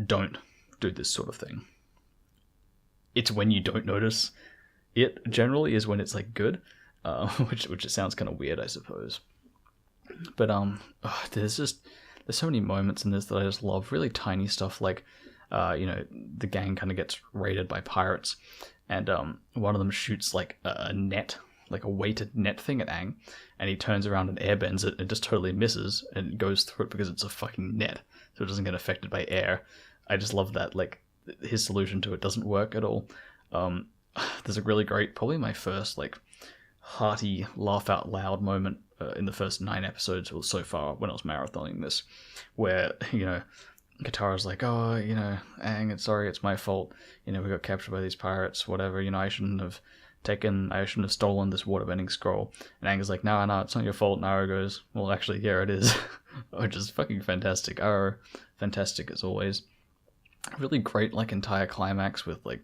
don't do this sort of thing. It's when you don't notice it generally is when it's like good, which it sounds kind of weird, I suppose. But there's so many moments in this that I just love. Really tiny stuff like, you know, the gang kind of gets raided by pirates, and one of them shoots like a net, like a weighted net thing at Aang, and he turns around and airbends it and just totally misses and goes through it because it's a fucking net, so it doesn't get affected by air. I just love that, like, his solution to it doesn't work at all. There's a really great, probably my first like hearty laugh out loud moment in the first 9 episodes or so far when I was marathoning this, where, you know, Katara's like, oh, you know, Aang, sorry, it's my fault, you know, we got captured by these pirates, whatever, you know, I shouldn't have stolen this waterbending scroll. And Aang is like, no, it's not your fault. And Arrow goes, well, actually, yeah, it is. Which is fucking fantastic. Arrow, fantastic as always. Really great, like, entire climax with, like,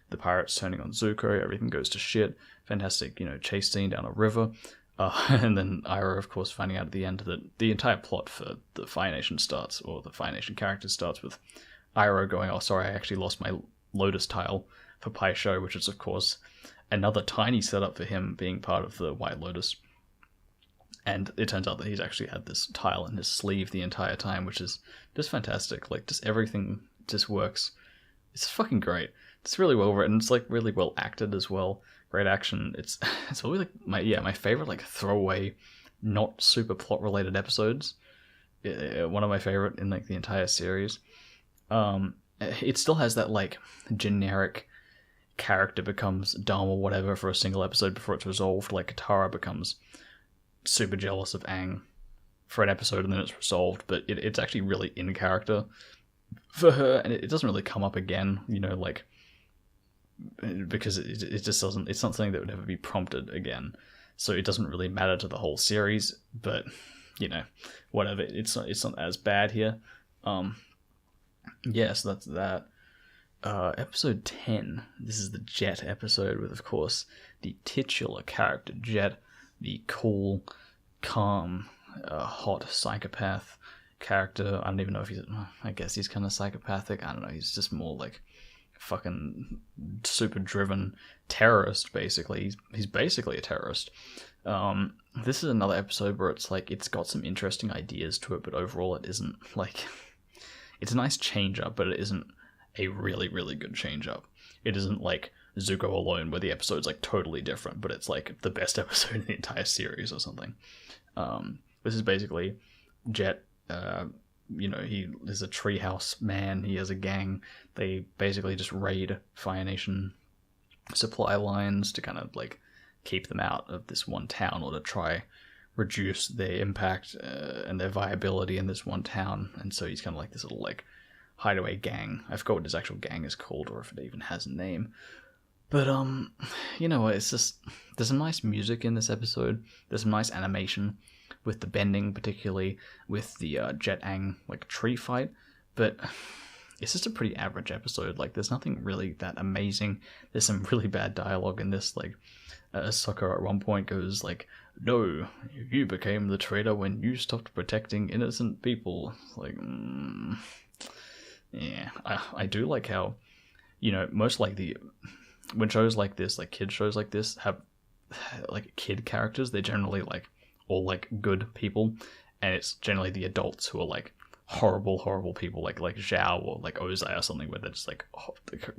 the pirates turning on Zuko, everything goes to shit. Fantastic, you know, chase scene down a river. And then Iroh, of course, finding out at the end that the entire plot for the Fire Nation starts, or the Fire Nation characters starts with Iroh going, oh, sorry, I actually lost my Lotus tile for Pai Sho, which is, of course, another tiny setup for him being part of the White Lotus. And it turns out that he's actually had this tile in his sleeve the entire time, which is just fantastic. Like, just everything just works. It's fucking great. It's really well written. It's, like, really well acted as well. Great action. It's probably, like, my favorite, like, throwaway, not super plot-related episodes. One of my favorite in, like, the entire series. It still has that, like, generic character becomes dumb or whatever for a single episode before it's resolved. Like, Katara becomes super jealous of Aang for an episode and then it's resolved, but it's actually really in character for her, and it doesn't really come up again, you know, like, because it just doesn't, it's not something that would ever be prompted again, so it doesn't really matter to the whole series, but, you know, whatever, it's not as bad here. Yeah, so that's that. Episode 10, this is the Jet episode with, of course, the titular character Jet, the cool, calm, hot psychopath character. I don't even know if I guess he's kind of psychopathic, I don't know, he's just more like fucking super driven terrorist, basically. He's basically a terrorist. This is another episode where it's like, it's got some interesting ideas to it, but overall it isn't, like, it's a nice change up, but it isn't a really, really good change up. It isn't like Zuko Alone, where the episode's like totally different, but it's like the best episode in the entire series or something. This is basically Jet, you know, he is a treehouse man, he has a gang, they basically just raid Fire Nation supply lines to kind of like keep them out of this one town, or to try reduce their impact and their viability in this one town. And so he's kind of like this little like hideaway gang. I forgot what his actual gang is called, or if it even has a name. But you know, it's just, there's some nice music in this episode. There's some nice animation with the bending, particularly with the Jet Aang like tree fight. But it's just a pretty average episode. Like, there's nothing really that amazing. There's some really bad dialogue in this. Like, Sokka at one point goes like, "No, you became the traitor when you stopped protecting innocent people." Like, yeah, I do like how, you know, most like when shows like this, like kid shows like this, have like kid characters, they're generally like all like good people, and it's generally the adults who are like horrible people, like Zhao or like Ozai or something, where they're just like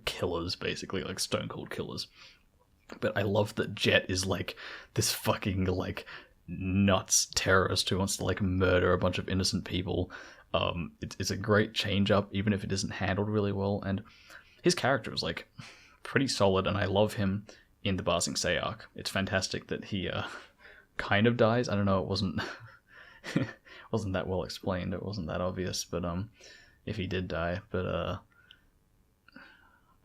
killers, basically, like stone cold killers. But I love that Jet is like this fucking like nuts terrorist who wants to like murder a bunch of innocent people. It's a great change up, even if it isn't handled really well, and his character is like pretty solid, and I love him in the Ba Sing Se arc. It's fantastic that he kind of dies. I don't know, it wasn't wasn't that well explained. It wasn't that obvious, but if he did die, but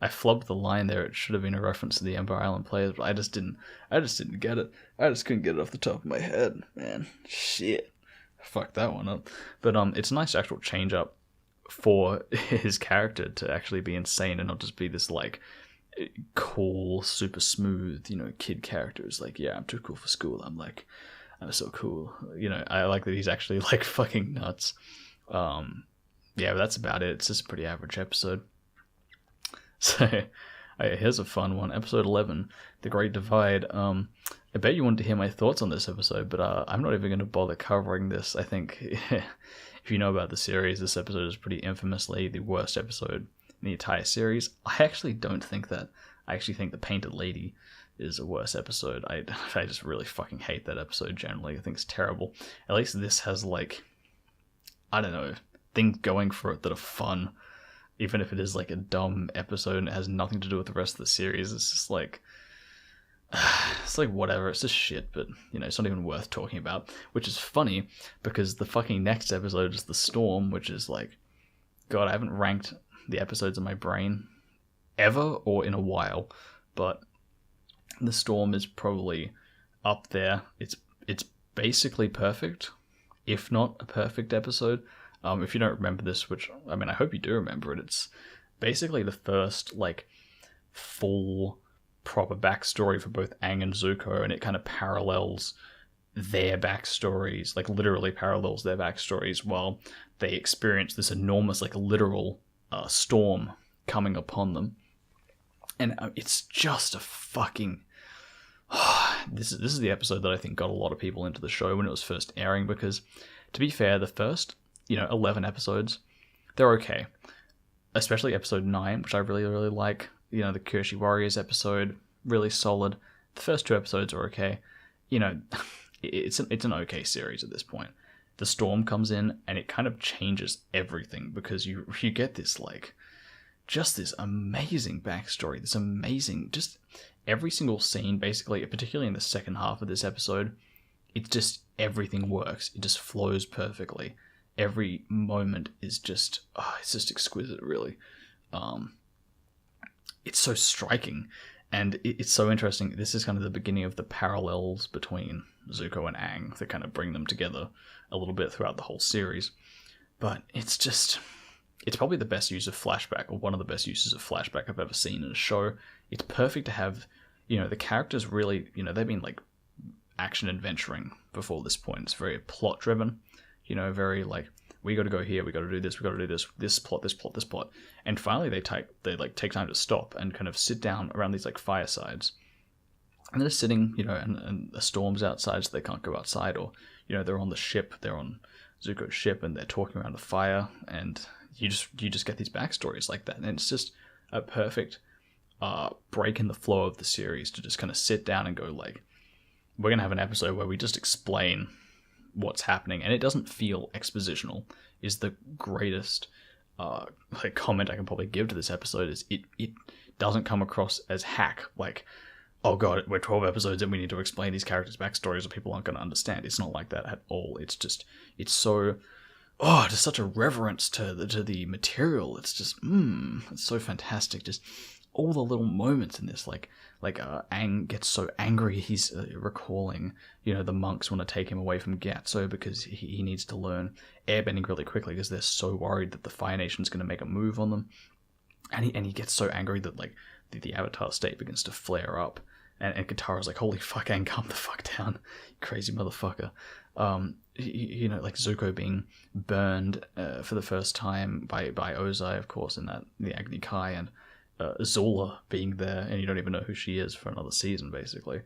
I flubbed the line there. It should have been a reference to the Ember Island players, but I just didn't get it. I just couldn't get it off the top of my head, man. Shit. Fuck that one up. But it's a nice actual change up for his character to actually be insane and not just be this like cool, super smooth, kid characters. Like, yeah, I'm too cool for school. I'm so cool. I like that he's actually like fucking nuts. Yeah, but that's about it. It's just a pretty average episode. So, here's a fun one. Episode 11, The Great Divide. I bet you wanted to hear my thoughts on this episode, but I'm not even going to bother covering this. I think, if you know about the series, this episode is pretty infamously the worst episode in the entire series. I actually don't think that. I actually think The Painted Lady is a worse episode. I just really fucking hate that episode generally. I think it's terrible. At least this has, like, I don't know, things going for it that are fun. Even if it is like a dumb episode and it has nothing to do with the rest of the series, it's just like, it's like whatever, it's just shit, but it's not even worth talking about. Which is funny because the fucking next episode is The Storm, which is like, God, I haven't ranked the episodes in my brain ever or in a while, but The Storm is probably up there. It's basically perfect, if not a perfect episode. If you don't remember this, which, I mean, I hope you do remember it, it's basically the first, like, full, proper backstory for both Aang and Zuko, and it kind of parallels their backstories, like, literally parallels their backstories while they experience this enormous, like, literal storm coming upon them. And it's just a fucking... This is the episode that I think got a lot of people into the show when it was first airing, because, to be fair, the first... 11 episodes, they're okay. Especially episode 9, which I really, really like. The Kyoshi Warriors episode, really solid. The first 2 episodes are okay. It's an okay series at this point. The Storm comes in, and it kind of changes everything, because you get this, like, just this amazing backstory, this amazing, just every single scene, basically, particularly in the second half of this episode, it's just, everything works. It just flows perfectly. Every moment is just, it's just exquisite, really. It's so striking, and it's so interesting. This is kind of the beginning of the parallels between Zuko and Aang that kind of bring them together a little bit throughout the whole series. But it's probably the best use of flashback, or one of the best uses of flashback I've ever seen in a show. It's perfect to have, the characters really, they've been like action adventuring before this point. It's very plot driven. Very like, we got to go here, we got to do this, this plot. And finally they take time to stop and kind of sit down around these like firesides. And they're sitting, and a storm's outside, so they can't go outside, or, they're on the ship, they're on Zuko's ship, and they're talking around the fire, and you just get these backstories like that. And it's just a perfect break in the flow of the series to just kind of sit down and go like, we're going to have an episode where we just explain what's happening, and it doesn't feel expositional, is the greatest comment I can probably give to this episode. Is it doesn't come across as hack, like, oh god, we're 12 episodes and we need to explain these characters' backstories or people aren't going to understand. It's not like that at all. It's just, it's so, just such a reverence to the material. It's just, it's so fantastic. Just all the little moments in this, like Aang gets so angry, he's recalling, the monks want to take him away from Gyatso because he needs to learn airbending really quickly because they're so worried that the Fire Nation's going to make a move on them. And he gets so angry that, like, the Avatar state begins to flare up. And Katara's like, holy fuck, Aang, calm the fuck down, you crazy motherfucker. Like Zuko being burned for the first time by Ozai, of course, in the Agni Kai, and Zola being there, and you don't even know who she is for another season, basically.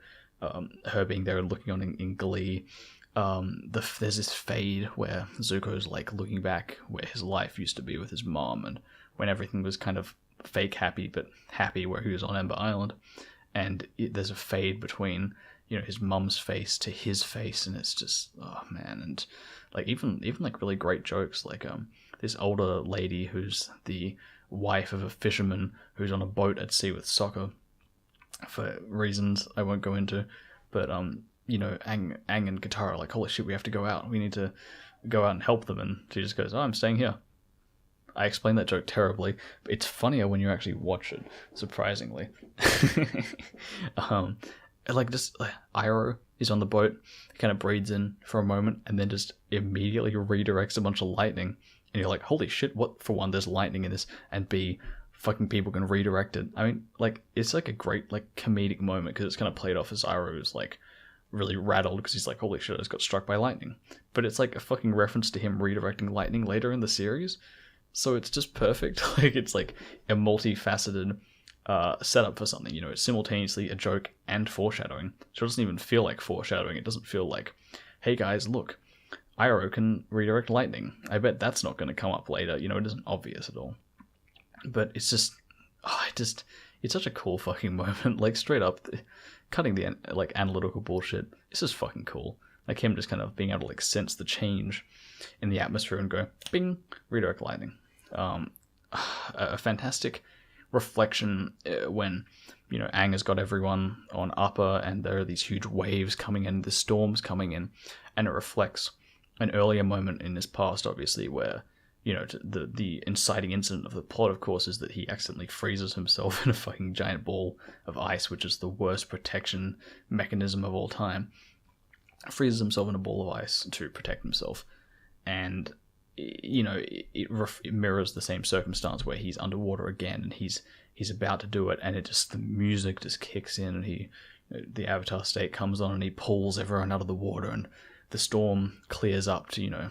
Her being there and looking on in glee. There's this fade where Zuko's like looking back where his life used to be with his mom, and when everything was kind of fake happy, but happy where he was on Ember Island. And there's a fade between, his mum's face to his face, and it's just, oh man. And like even like really great jokes, like this older lady who's the wife of a fisherman who's on a boat at sea with Sokka for reasons I won't go into, but Aang and Katara are like, holy shit, we have to go out. We need to go out and help them, and she just goes, "Oh, I'm staying here." I explained that joke terribly, but it's funnier when you actually watch it, surprisingly. Iroh is on the boat, he kind of breathes in for a moment, and then just immediately redirects a bunch of lightning, and you're like, holy shit, what? For one, there's lightning in this, and B, fucking people can redirect it. I mean, like, it's like a great, like, comedic moment, because it's kind of played off as Iroh is, like, really rattled, because he's like, holy shit, I just got struck by lightning. But it's like a fucking reference to him redirecting lightning later in the series, so it's just perfect. Like, it's like a multifaceted setup for something, you know, it's simultaneously a joke and foreshadowing. So it doesn't even feel like foreshadowing. It doesn't feel like, hey guys, look, Iroh can redirect lightning. I bet that's not going to come up later. You know, it isn't obvious at all. But it's just, it's such a cool fucking moment. Like, straight up, cutting the, like, analytical bullshit, it's just fucking cool. Like, him just kind of being able to, like, sense the change in the atmosphere and go, bing, redirect lightning. A fantastic reflection when, you know, Aang has got everyone on Appa and there are these huge waves coming in, the storms coming in, and it reflects an earlier moment in his past, obviously, where, you know, the inciting incident of the plot, of course, is that he accidentally freezes himself in a fucking giant ball of ice, which is the worst protection mechanism of all time. Freezes himself in a ball of ice to protect himself, and, you know, it mirrors the same circumstance where he's underwater again, and he's about to do it, and the music just kicks in, and the Avatar state comes on, and he pulls everyone out of the water, and the storm clears up to, you know,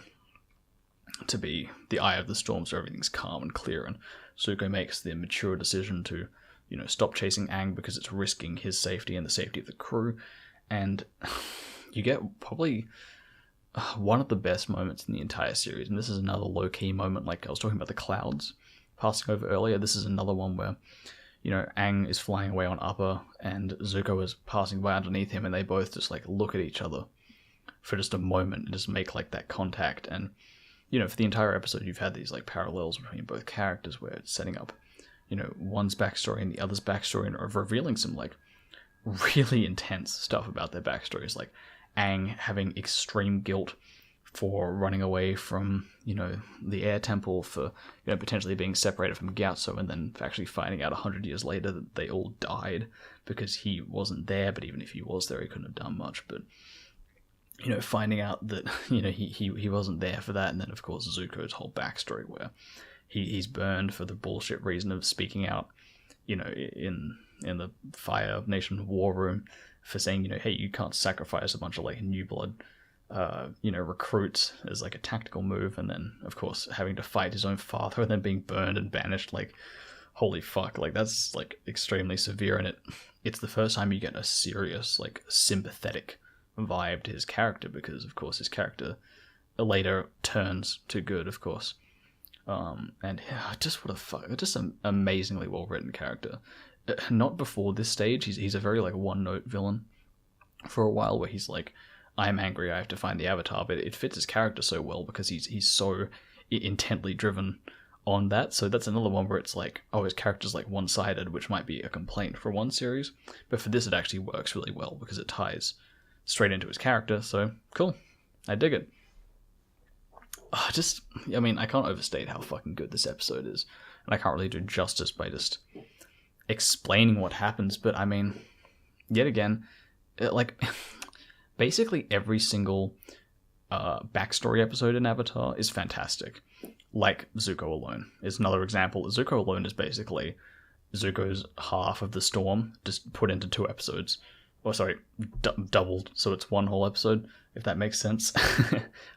to be the eye of the storm, so everything's calm and clear, and Zuko makes the mature decision to, you know, stop chasing Aang because it's risking his safety and the safety of the crew, and you get probably one of the best moments in the entire series, and this is another low-key moment, like I was talking about the clouds passing over earlier. This is another one where, you know, Aang is flying away on Appa, and Zuko is passing by underneath him, and they both just, like, look at each other for just a moment and just make, like, that contact. And, you know, for the entire episode, you've had these, like, parallels between both characters where it's setting up, you know, one's backstory and the other's backstory, and revealing some, like, really intense stuff about their backstories, like Aang having extreme guilt for running away from, you know, the air temple, for, you know, potentially being separated from Gyatso, and then actually finding out 100 years later that they all died because he wasn't there. But even if he was there, he couldn't have done much. But, you know, finding out that, you know, he wasn't there for that. And then, of course, Zuko's whole backstory where he's burned for the bullshit reason of speaking out, you know, in the Fire Nation war room, for saying, you know, hey, you can't sacrifice a bunch of, like, new blood, you know, recruits as, like, a tactical move, and then, of course, having to fight his own father and then being burned and banished. Like, holy fuck, like, that's, like, extremely severe, and it's the first time you get a serious, like, sympathetic vibe to his character, because, of course, his character later turns to good, of course. And yeah, just an amazingly well written character. Not before this stage, he's a very, like, one-note villain for a while, where he's like, I'm angry, I have to find the Avatar, but it fits his character so well because he's so intently driven on that. So that's another one where it's like, oh, his character's, like, one-sided, which might be a complaint for one series, but for this it actually works really well because it ties straight into his character. So cool, I dig it. I mean, I can't overstate how fucking good this episode is, and I can't really do justice by just explaining what happens, but I mean, yet again, like, basically every single backstory episode in Avatar is fantastic. Like, Zuko Alone is another example. Zuko Alone is basically Zuko's half of the storm just put into 2 episodes. Or sorry, doubled, so it's 1 whole episode, if that makes sense.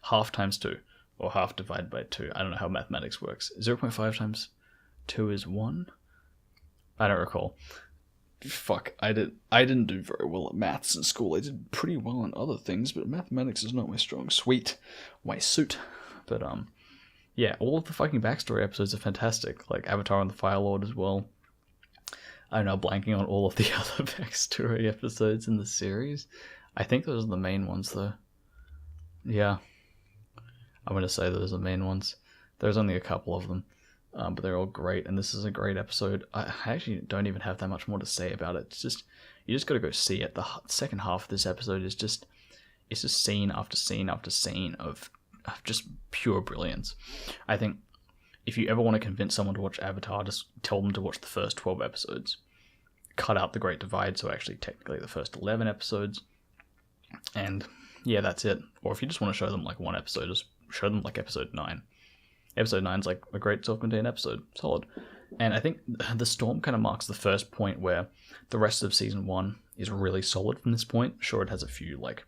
Half times 2, or half divided by 2. I don't know how mathematics works. 0.5 times 2 is 1? I don't recall. Fuck, I didn't do very well at maths in school. I did pretty well on other things, but mathematics is not my strong suite. My suit. But, yeah, all of the fucking backstory episodes are fantastic. Like, Avatar and the Fire Lord as well. I'm now blanking on all of the other backstory episodes in the series. I think those are the main ones, though. Yeah. I'm going to say those are the main ones. There's only a couple of them. But they're all great, and this is a great episode. I actually don't even have that much more to say about it. It's just, you just gotta go see it. The second half of this episode is just, it's just scene after scene after scene of just pure brilliance. I think if you ever want to convince someone to watch Avatar, just tell them to watch the first 12 episodes. Cut out the Great Divide, so actually technically the first 11 episodes. And yeah, that's it. Or if you just want to show them like one episode, just show them like episode 9. Episode 9 is like a great self-contained episode. Solid. And I think The Storm kind of marks the first point where the rest of season 1 is really solid from this point. Sure, it has a few like,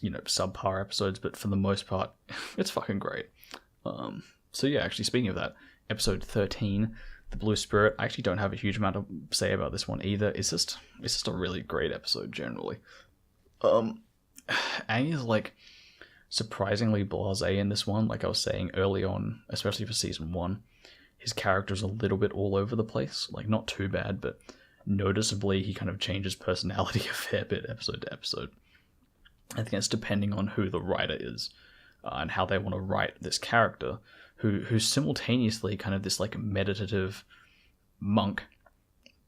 subpar episodes, but for the most part, it's fucking great. So yeah, actually speaking of that, episode 13, The Blue Spirit, I actually don't have a huge amount to say about this one either. It's just a really great episode generally. Aang is like surprisingly blasé in this one. Like I was saying early on, especially for season 1, his character's a little bit all over the place. Like not too bad, but noticeably he kind of changes personality a fair bit episode to episode. I think it's depending on who the writer is and how they want to write this character, who's simultaneously kind of this like meditative monk,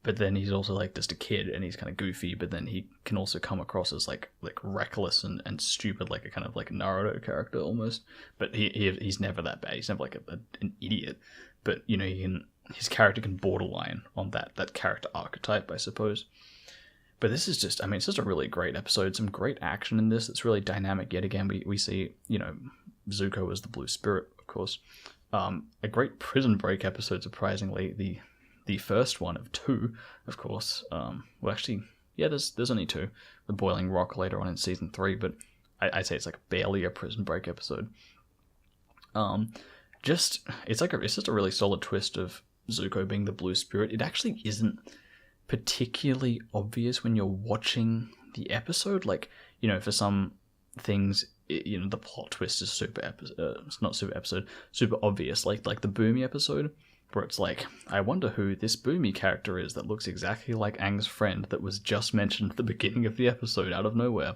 but then he's also like just a kid and he's kind of goofy, but then he can also come across as like reckless and stupid, like a kind of like a Naruto character almost. But he's never that bad. He's never like an idiot. But his character can borderline on that character archetype, I suppose. But this is just, it's just a really great episode. Some great action in this. It's really dynamic. Yet again, we see, Zuko as the Blue Spirit, of course. A great prison break episode, surprisingly. The first one of 2, of course. Well, actually, yeah, there's only 2. The Boiling Rock later on in season 3, but I'd say it's like barely a prison break episode. It's just a really solid twist of Zuko being the Blue Spirit. It actually isn't particularly obvious when you're watching the episode. Like, for some things, the plot twist is super obvious. Like the Boomy episode, where it's like, I wonder who this Boomy character is that looks exactly like Aang's friend that was just mentioned at the beginning of the episode out of nowhere.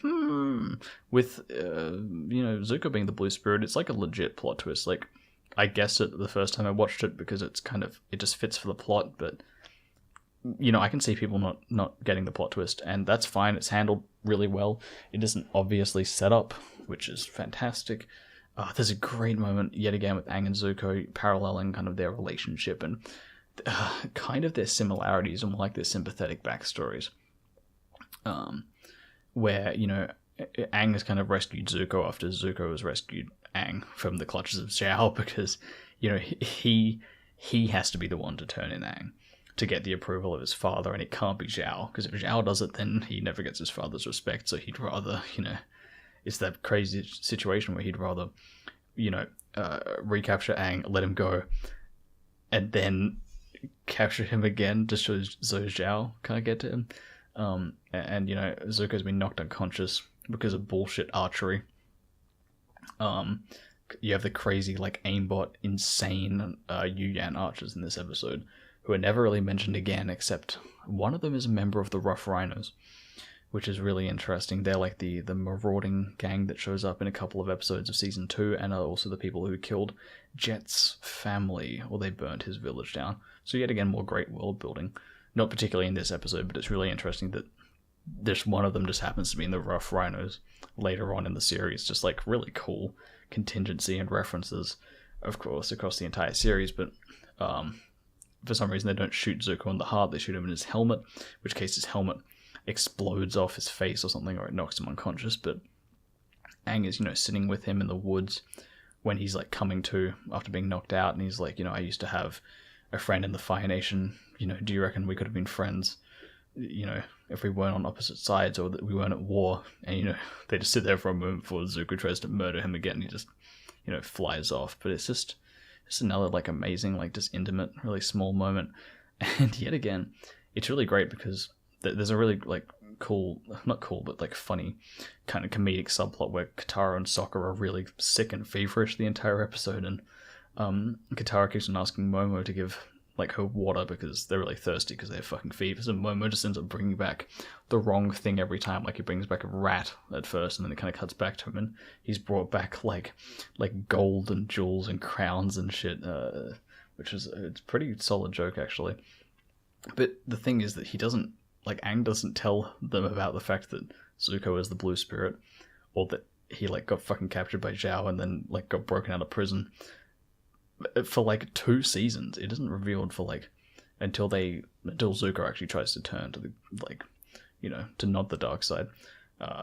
With, Zuko being the Blue Spirit, it's like a legit plot twist. Like, I guessed it the first time I watched it because it just fits for the plot, but I can see people not getting the plot twist, and that's fine. It's handled really well. It isn't obviously set up, which is fantastic. There's a great moment, yet again, with Aang and Zuko paralleling kind of their relationship and kind of their similarities and more like their sympathetic backstories. Where, Aang has kind of rescued Zuko after Zuko has rescued Aang from the clutches of Zhao because, he has to be the one to turn in Aang to get the approval of his father, and it can't be Zhao, because if Zhao does it, then he never gets his father's respect, so he'd rather, it's that crazy situation where he'd rather, recapture Aang, let him go, and then capture him again just so Zhao can't get to him. And Zuko's been knocked unconscious because of bullshit archery. You have the crazy, like, aimbot, insane Yu-Yan archers in this episode, who are never really mentioned again, except one of them is a member of the Rough Rhinos, which is really interesting. They're like the marauding gang that shows up in a couple of episodes of season 2, and are also the people who killed Jet's family, or they burnt his village down. So yet again, more great world building. Not particularly in this episode, but it's really interesting that this one of them just happens to be in the Rough Rhinos later on in the series. Just like really cool contingency and references, of course, across the entire series, but for some reason they don't shoot Zuko in the heart, they shoot him in his helmet, in which case his helmet explodes off his face or something, or it knocks him unconscious. But Aang is, sitting with him in the woods when he's like coming to after being knocked out, and he's like, I used to have a friend in the Fire Nation, do you reckon we could have been friends, if we weren't on opposite sides, or that we weren't at war? And, they just sit there for a moment before Zuko tries to murder him again, and he just, flies off. But it's just another, like, amazing, like, just intimate, really small moment. And yet again, it's really great because there's a really, like, not cool, but, like, funny kind of comedic subplot where Katara and Sokka are really sick and feverish the entire episode, and Katara keeps on asking Momo to give, like, her water because they're really thirsty because they have fucking fevers, and Momo just ends up bringing back the wrong thing every time. Like, he brings back a rat at first, and then it kind of cuts back to him, and he's brought back like gold and jewels and crowns and shit, which is it's a pretty solid joke actually. But the thing is that Aang doesn't tell them about the fact that Zuko is the Blue Spirit, or that he like got fucking captured by Zhao and then like got broken out of prison for like 2 seasons. It isn't revealed for like until Zuko actually tries to turn to the like, you know, to not the dark side,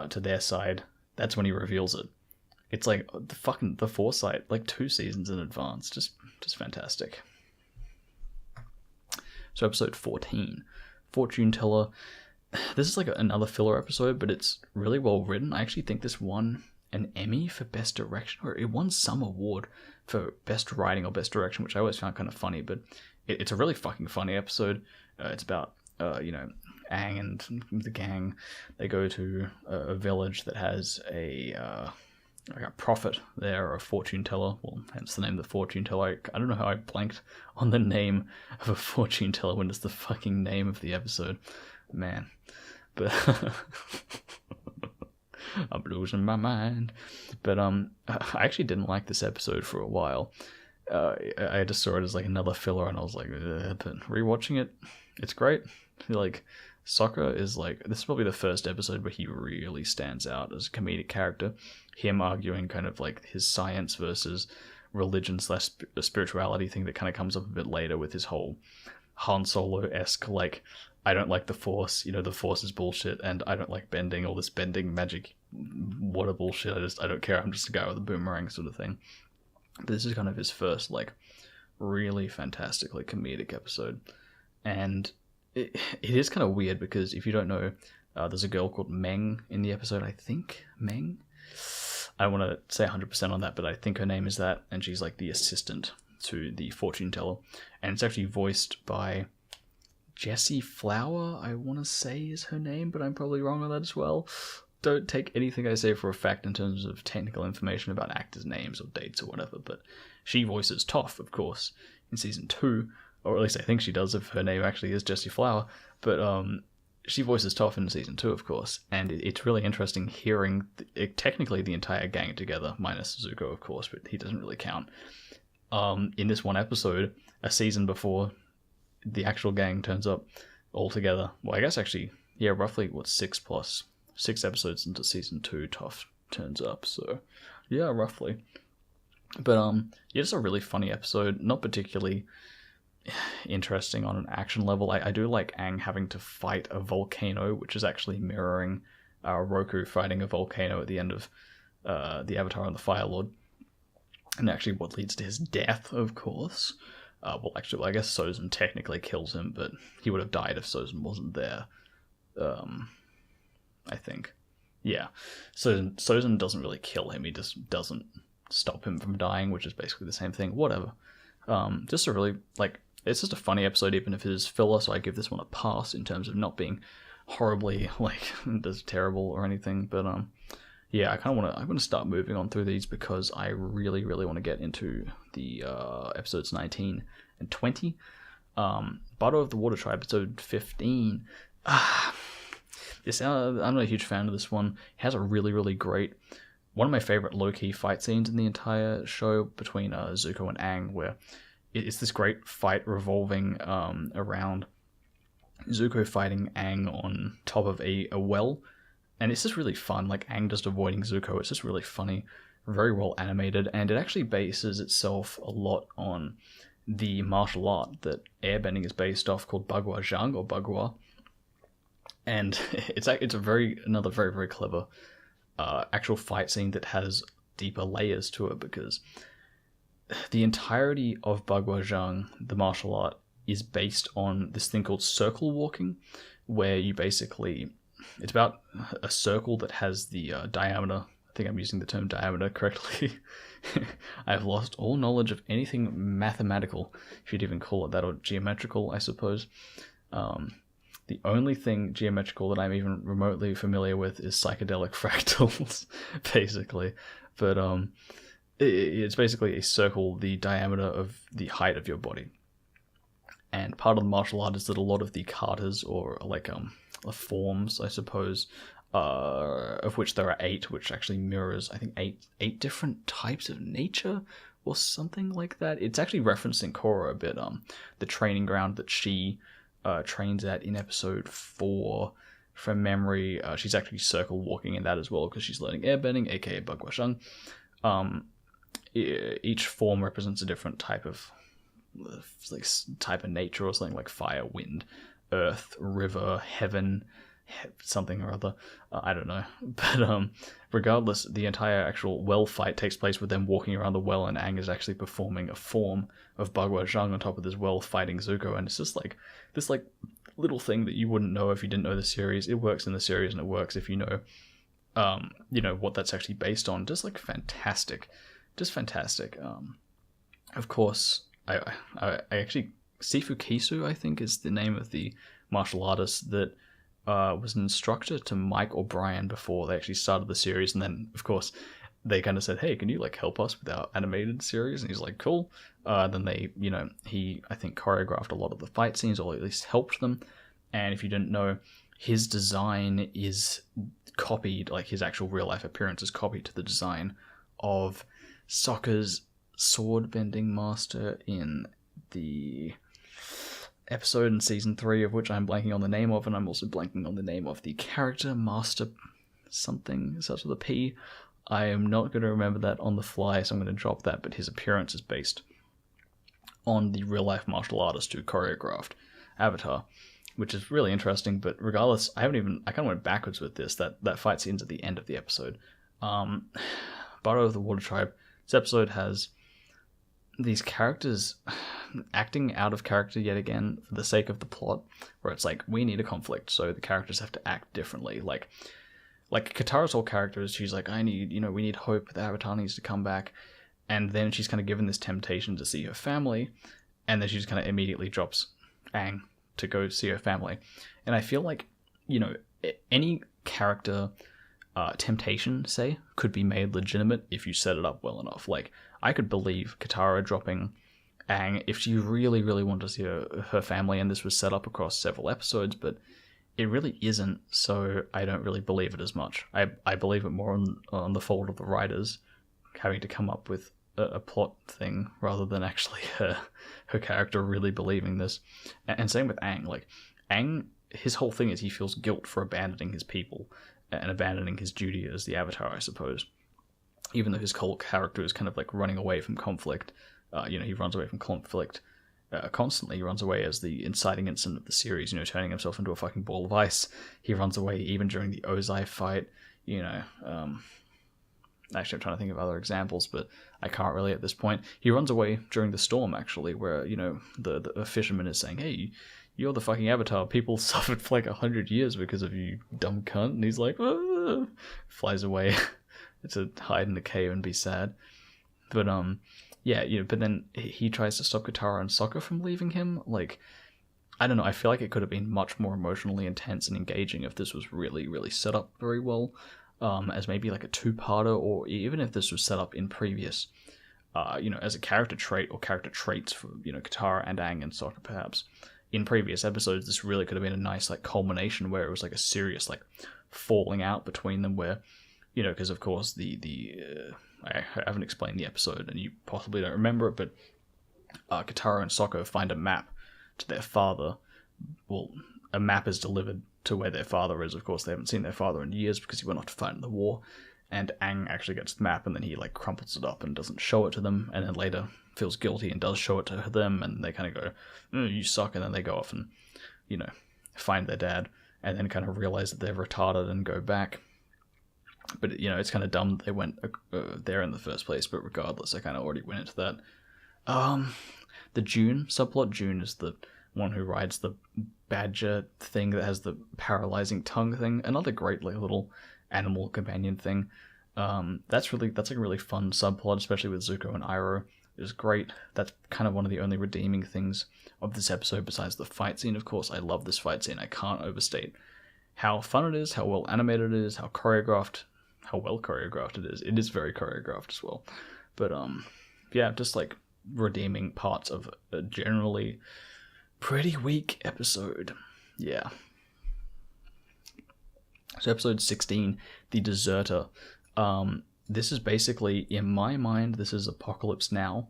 to their side. That's when he reveals it. It's like the foresight, like 2 seasons in advance. Just fantastic. So episode 14, Fortune Teller. This is like another filler episode, but it's really well written. I actually think this won an Emmy for Best Direction, or it won some award for Best Writing or Best Direction, which I always found kind of funny, but it's a really fucking funny episode. It's about, you know, Aang and the gang. They go to a village that has a prophet there, or a fortune teller. Well, hence the name the fortune teller. I don't know how I blanked on the name of a fortune teller when it's the fucking name of the episode. Man. But I'm losing my mind. But I actually didn't like this episode for a while. I just saw it as like another filler, and I was like, but rewatching it, it's great. Like, Sokka is like, this is probably the first episode where he really stands out as a comedic character. Him arguing kind of like his science versus religion / spirituality thing that kind of comes up a bit later with his whole Han Solo-esque, like, I don't like the Force, you know, the Force is bullshit, and I don't like bending, all this bending magic, what a bullshit, I don't care, I'm just a guy with a boomerang sort of thing. But this is kind of his first, like, really fantastically comedic episode. And it is kind of weird because if you don't know, there's a girl called Meng in the episode, I think. Meng? I don't want to say 100% on that, but I think her name is that, and she's like the assistant to the fortune teller. And it's actually voiced by Jessie Flower, I want to say is her name, but I'm probably wrong on that as well. Don't take anything I say for a fact in terms of technical information about actors' names or dates or whatever, but she voices Toph, of course, in season 2, or at least I think she does if her name actually is Jessie Flower, but she voices Toph in season 2, of course, and it's really interesting hearing technically the entire gang together, minus Zuko, of course, but he doesn't really count, in this one episode, a season before the actual gang turns up all together. Well, I guess actually, yeah, roughly, 6 episodes into season 2, Toph turns up, so yeah, roughly. But yeah, it's a really funny episode, not particularly interesting on an action level. I do like Aang having to fight a volcano, which is actually mirroring Roku fighting a volcano at the end of the Avatar and the Fire Lord, and actually what leads to his death, of course. Well, actually, I guess Sozin technically kills him, but he would have died if Sozin wasn't there. I think. Yeah. Sozin doesn't really kill him, he just doesn't stop him from dying, which is basically the same thing. Whatever. Just a really, like, it's just a funny episode, even if it is filler, so I give this one a pass in terms of not being horribly, like, just terrible or anything, but, yeah, I want to start moving on through these because I really, really want to get into the episodes 19 and 20. Butter of the Water Tribe, episode 15. I'm not a huge fan of this one. It has a really, really great, one of my favorite low-key fight scenes in the entire show between Zuko and Aang, where it's this great fight revolving around Zuko fighting Aang on top of a well. And it's just really fun, like Aang just avoiding Zuko. It's just really funny, very well animated, and it actually bases itself a lot on the martial art that airbending is based off, called Bagua Zhang, or Bagua. And it's another very, very clever actual fight scene that has deeper layers to it, because the entirety of Bagua Zhang, the martial art, is based on this thing called circle walking, where you basically... It's about a circle that has the diameter. I think I'm using the term diameter correctly. I've lost all knowledge of anything mathematical, if you'd even call it that, or geometrical, I suppose. The only thing geometrical that I'm even remotely familiar with is psychedelic fractals, basically. But it's basically a circle, the diameter of the height of your body. And part of the martial art is that a lot of the katas, or like forms, I suppose, of which there are 8, which actually mirrors, I think, eight different types of nature, or something like that. It's actually referenced in Korra a bit, the training ground that she trains at in episode 4 from memory, she's actually circle walking in that as well because she's learning airbending, aka Bagua Shang. Each form represents a different type of nature or something, like fire, wind, earth, river, heaven, something or other. I don't know. But regardless, the entire actual well fight takes place with them walking around the well, and Aang is actually performing a form of Bagua Zhang on top of this well fighting Zuko, and it's just like this little thing that you wouldn't know if you didn't know the series. It works in the series, and it works if you know what that's actually based on. Just fantastic. Of course, I actually, Sifu Kisu, I think, is the name of the martial artist that was an instructor to Mike O'Brien before they actually started the series, and then of course they kind of said, hey, can you help us with our animated series? And he's like, cool. Then they, he, I think, choreographed a lot of the fight scenes, or at least helped them. And if you didn't know, his design is copied, his actual real life appearance is copied to the design of Sokka's sword bending master in the episode in season 3 of which I'm blanking on the name of, and I'm also blanking on the name of the character, Master something, starts with a P. I am not going to remember that on the fly, so I'm going to drop that, but his appearance is based on the real life martial artist who choreographed Avatar, which is really interesting. But regardless, I kind of went backwards with this. That fight scene's at the end of the episode. Bardo of the Water Tribe. This episode has these characters acting out of character yet again for the sake of the plot, where it's we need a conflict, so the characters have to act differently. Like Katara's whole character is, she's we need hope, the Avatar needs to come back, and then she's kind of given this temptation to see her family, and then she just kind of immediately drops Aang to go see her family. And I feel any character temptation, say, could be made legitimate if you set it up well enough. I could believe Katara dropping Aang if she really, really wanted to see her family, and this was set up across several episodes, but it really isn't, so I don't really believe it as much. I believe it more on the fault of the writers having to come up with a plot thing rather than actually her character really believing this. And same with Aang. Aang, his whole thing is he feels guilt for abandoning his people and abandoning his duty as the Avatar, I suppose. Even though his whole character is kind of running away from conflict. He runs away from conflict constantly. He runs away as the inciting incident of the series, turning himself into a fucking ball of ice. He runs away even during the Ozai fight, Actually, I'm trying to think of other examples, but I can't really at this point. He runs away during the storm, actually, where, the fisherman is saying, hey, you're the fucking Avatar. People suffered for 100 years because of you, dumb cunt. And he's like, ah! Flies away to hide in the cave and be sad. But, but then he tries to stop Katara and Sokka from leaving him. I don't know, I feel like it could have been much more emotionally intense and engaging if this was really, really set up very well. As maybe a two-parter, or even if this was set up in previous, as a character trait or character traits for, Katara and Aang and Sokka perhaps. In previous episodes, this really could have been a nice, culmination where it was a serious, falling out between them where, because of course I haven't explained the episode and you possibly don't remember it, but Katara and Sokka find a map to their father. Well, a map is delivered to where their father is. Of course, they haven't seen their father in years because he went off to fight in the war. And Aang actually gets the map, and then he crumples it up and doesn't show it to them, and then later feels guilty and does show it to them, and they kind of go, you suck, and then they go off and, find their dad, and then kind of realize that they're retarded and go back. But, it's kind of dumb that they went there in the first place, but regardless, I kind of already went into that. The June subplot. June is the one who rides the badger thing that has the paralyzing tongue thing. Another great little animal companion thing. That's a really fun subplot, especially with Zuko and Iroh. It was great. That's kind of one of the only redeeming things of this episode besides the fight scene. Of course, I love this fight scene. I can't overstate how fun it is, how well animated it is, how well choreographed it is. It is very choreographed as well. But just redeeming parts of a generally pretty weak episode. Yeah. So episode 16, The Deserter. This is basically, in my mind, this is Apocalypse Now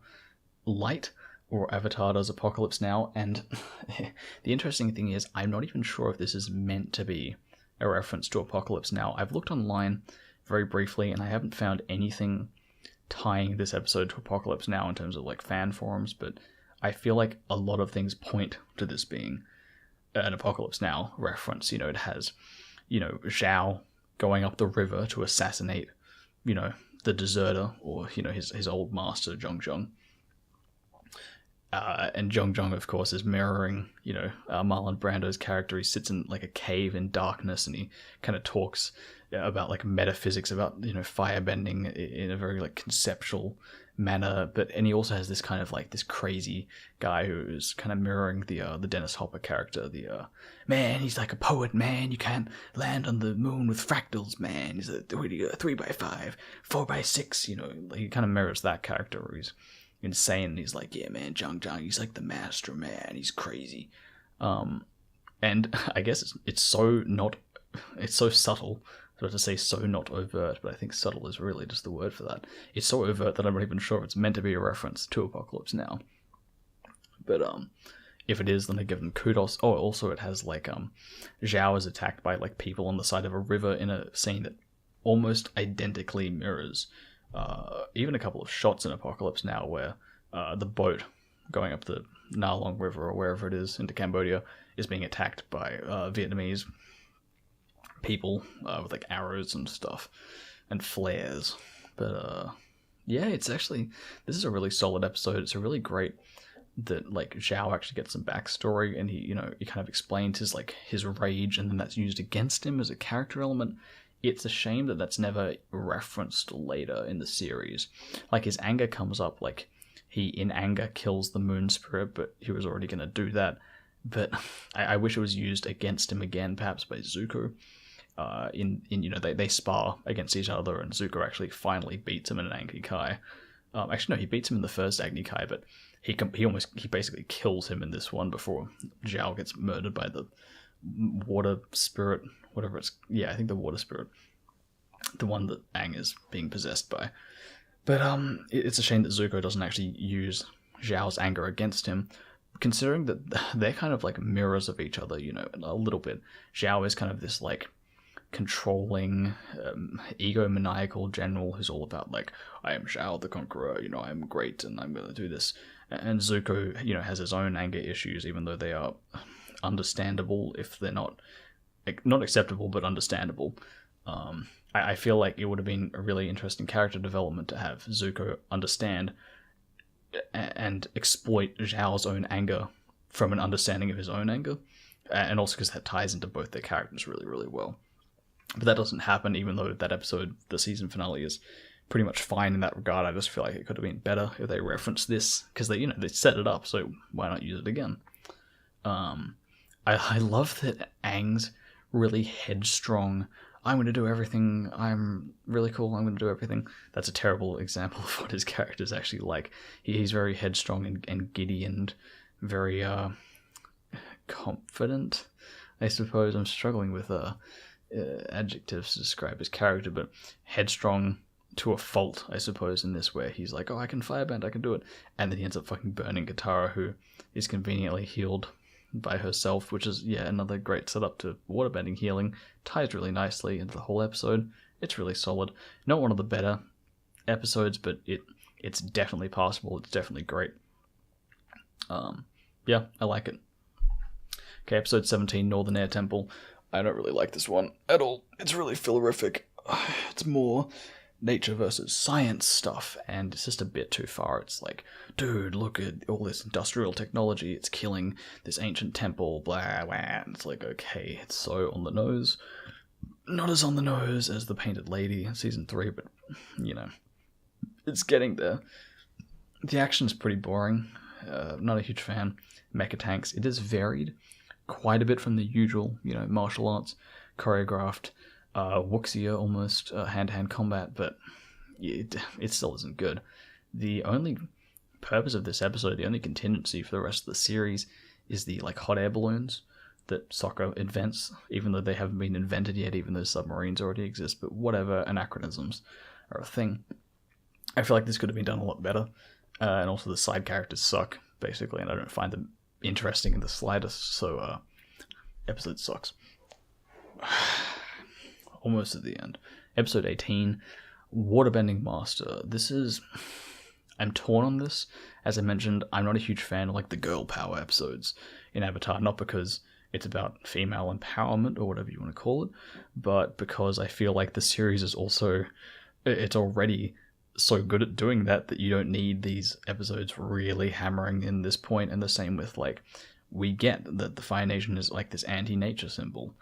light, or Avatar does Apocalypse Now, and the interesting thing is, I'm not even sure if this is meant to be a reference to Apocalypse Now. I've looked online very briefly, and I haven't found anything tying this episode to Apocalypse Now in terms of like fan forums, but I feel like a lot of things point to this being an Apocalypse Now reference. It has, Zhao going up the river to assassinate, the deserter, or, his old master, Zhong. And Zhong, of course, is mirroring, Marlon Brando's character. He sits in like a cave in darkness, and he kind of talks about like metaphysics, about firebending in a very like conceptual manner. And he also has this kind of like this crazy guy who's kind of mirroring the Dennis Hopper character. Man, he's like a poet, man. You can't land on the moon with fractals, man. He's a 3x5, 4x6. Like he kind of mirrors that character where he's insane. He's like, yeah, man, Zhang, he's like the master, man. He's crazy. And I guess it's so subtle. I was about to say so not overt, but I think subtle is really just the word for that. It's so overt that I'm not even sure if it's meant to be a reference to Apocalypse Now. But if it is, then I give them kudos. Oh, also it has like Zhao is attacked by like people on the side of a river in a scene that almost identically mirrors even a couple of shots in Apocalypse Now where the boat going up the Nalong River or wherever it is into Cambodia is being attacked by Vietnamese people with like arrows and stuff and flares. But yeah, this is a really solid episode. It's a really great that like Zhao actually gets some backstory, and he kind of explains his rage, and then that's used against him as a character element. It's a shame that that's never referenced later in the series. Like his anger comes up, like he in anger kills the moon spirit, but he was already going to do that. But I wish it was used against him again, perhaps by Zuko. They spar against each other, and Zuko actually finally beats him in an Agni Kai. Actually, no, he beats him in the first Agni Kai, but he basically kills him in this one before Zhao gets murdered by the water spirit, whatever it's. Yeah, I think the water spirit, the one that Aang is being possessed by. But it's a shame that Zuko doesn't actually use Zhao's anger against him, considering that they're kind of like mirrors of each other, a little bit. Zhao is kind of this like controlling, egomaniacal general who's all about like, I am Zhao the Conqueror, I'm great and I'm going to do this. And Zuko, has his own anger issues, even though they are understandable if they're not acceptable, but understandable. I feel like it would have been a really interesting character development to have Zuko understand and exploit Zhao's own anger from an understanding of his own anger, and also because that ties into both their characters really, really well. But that doesn't happen, even though that episode, the season finale, is pretty much fine in that regard. I just feel like it could have been better if they referenced this, because they set it up, so why not use it again? I love that Aang's really headstrong, I'm going to do everything, I'm really cool, I'm going to do everything. That's a terrible example of what his character's actually like. He's very headstrong and giddy and very confident, I suppose. I'm struggling with adjectives to describe his character, but headstrong to a fault, I suppose, in this, where he's like, oh, I can firebend, I can do it. And then he ends up fucking burning Katara, who is conveniently healed by herself, which is, yeah, another great setup to waterbending healing. Ties really nicely into the whole episode. It's really solid. Not one of the better episodes, but it's definitely passable. It's definitely great. Yeah, I like it. Okay, episode 17, Northern Air Temple. I don't really like this one at all. It's really fillerific. It's more nature versus science stuff, and it's just a bit too far. It's like, dude, look at all this industrial technology, it's killing this ancient temple, blah, blah. And it's like, okay, it's so on the nose. Not as on the nose as The Painted Lady in season 3, but, it's getting there. The action's pretty boring. Not a huge fan. Mecha tanks, it is varied quite a bit from the usual, martial arts, choreographed, wuxia almost, hand-to-hand combat, but it still isn't good. The only purpose of this episode, the only contingency for the rest of the series, is the hot air balloons that Sokka invents, even though they haven't been invented yet, even though submarines already exist, but whatever, anachronisms are a thing. I feel like this could have been done a lot better, and also the side characters suck, basically, and I don't find them interesting in the slightest, so episode sucks. almost at the end. Episode 18, Waterbending Master. I'm torn on this. As I mentioned, I'm not a huge fan of like the girl power episodes in Avatar, not because it's about female empowerment or whatever you want to call it, but because I feel like the series is also, it's already so good at doing that you don't need these episodes really hammering in this point. And the same with like, we get that the Fire Nation is like this anti-nature symbol,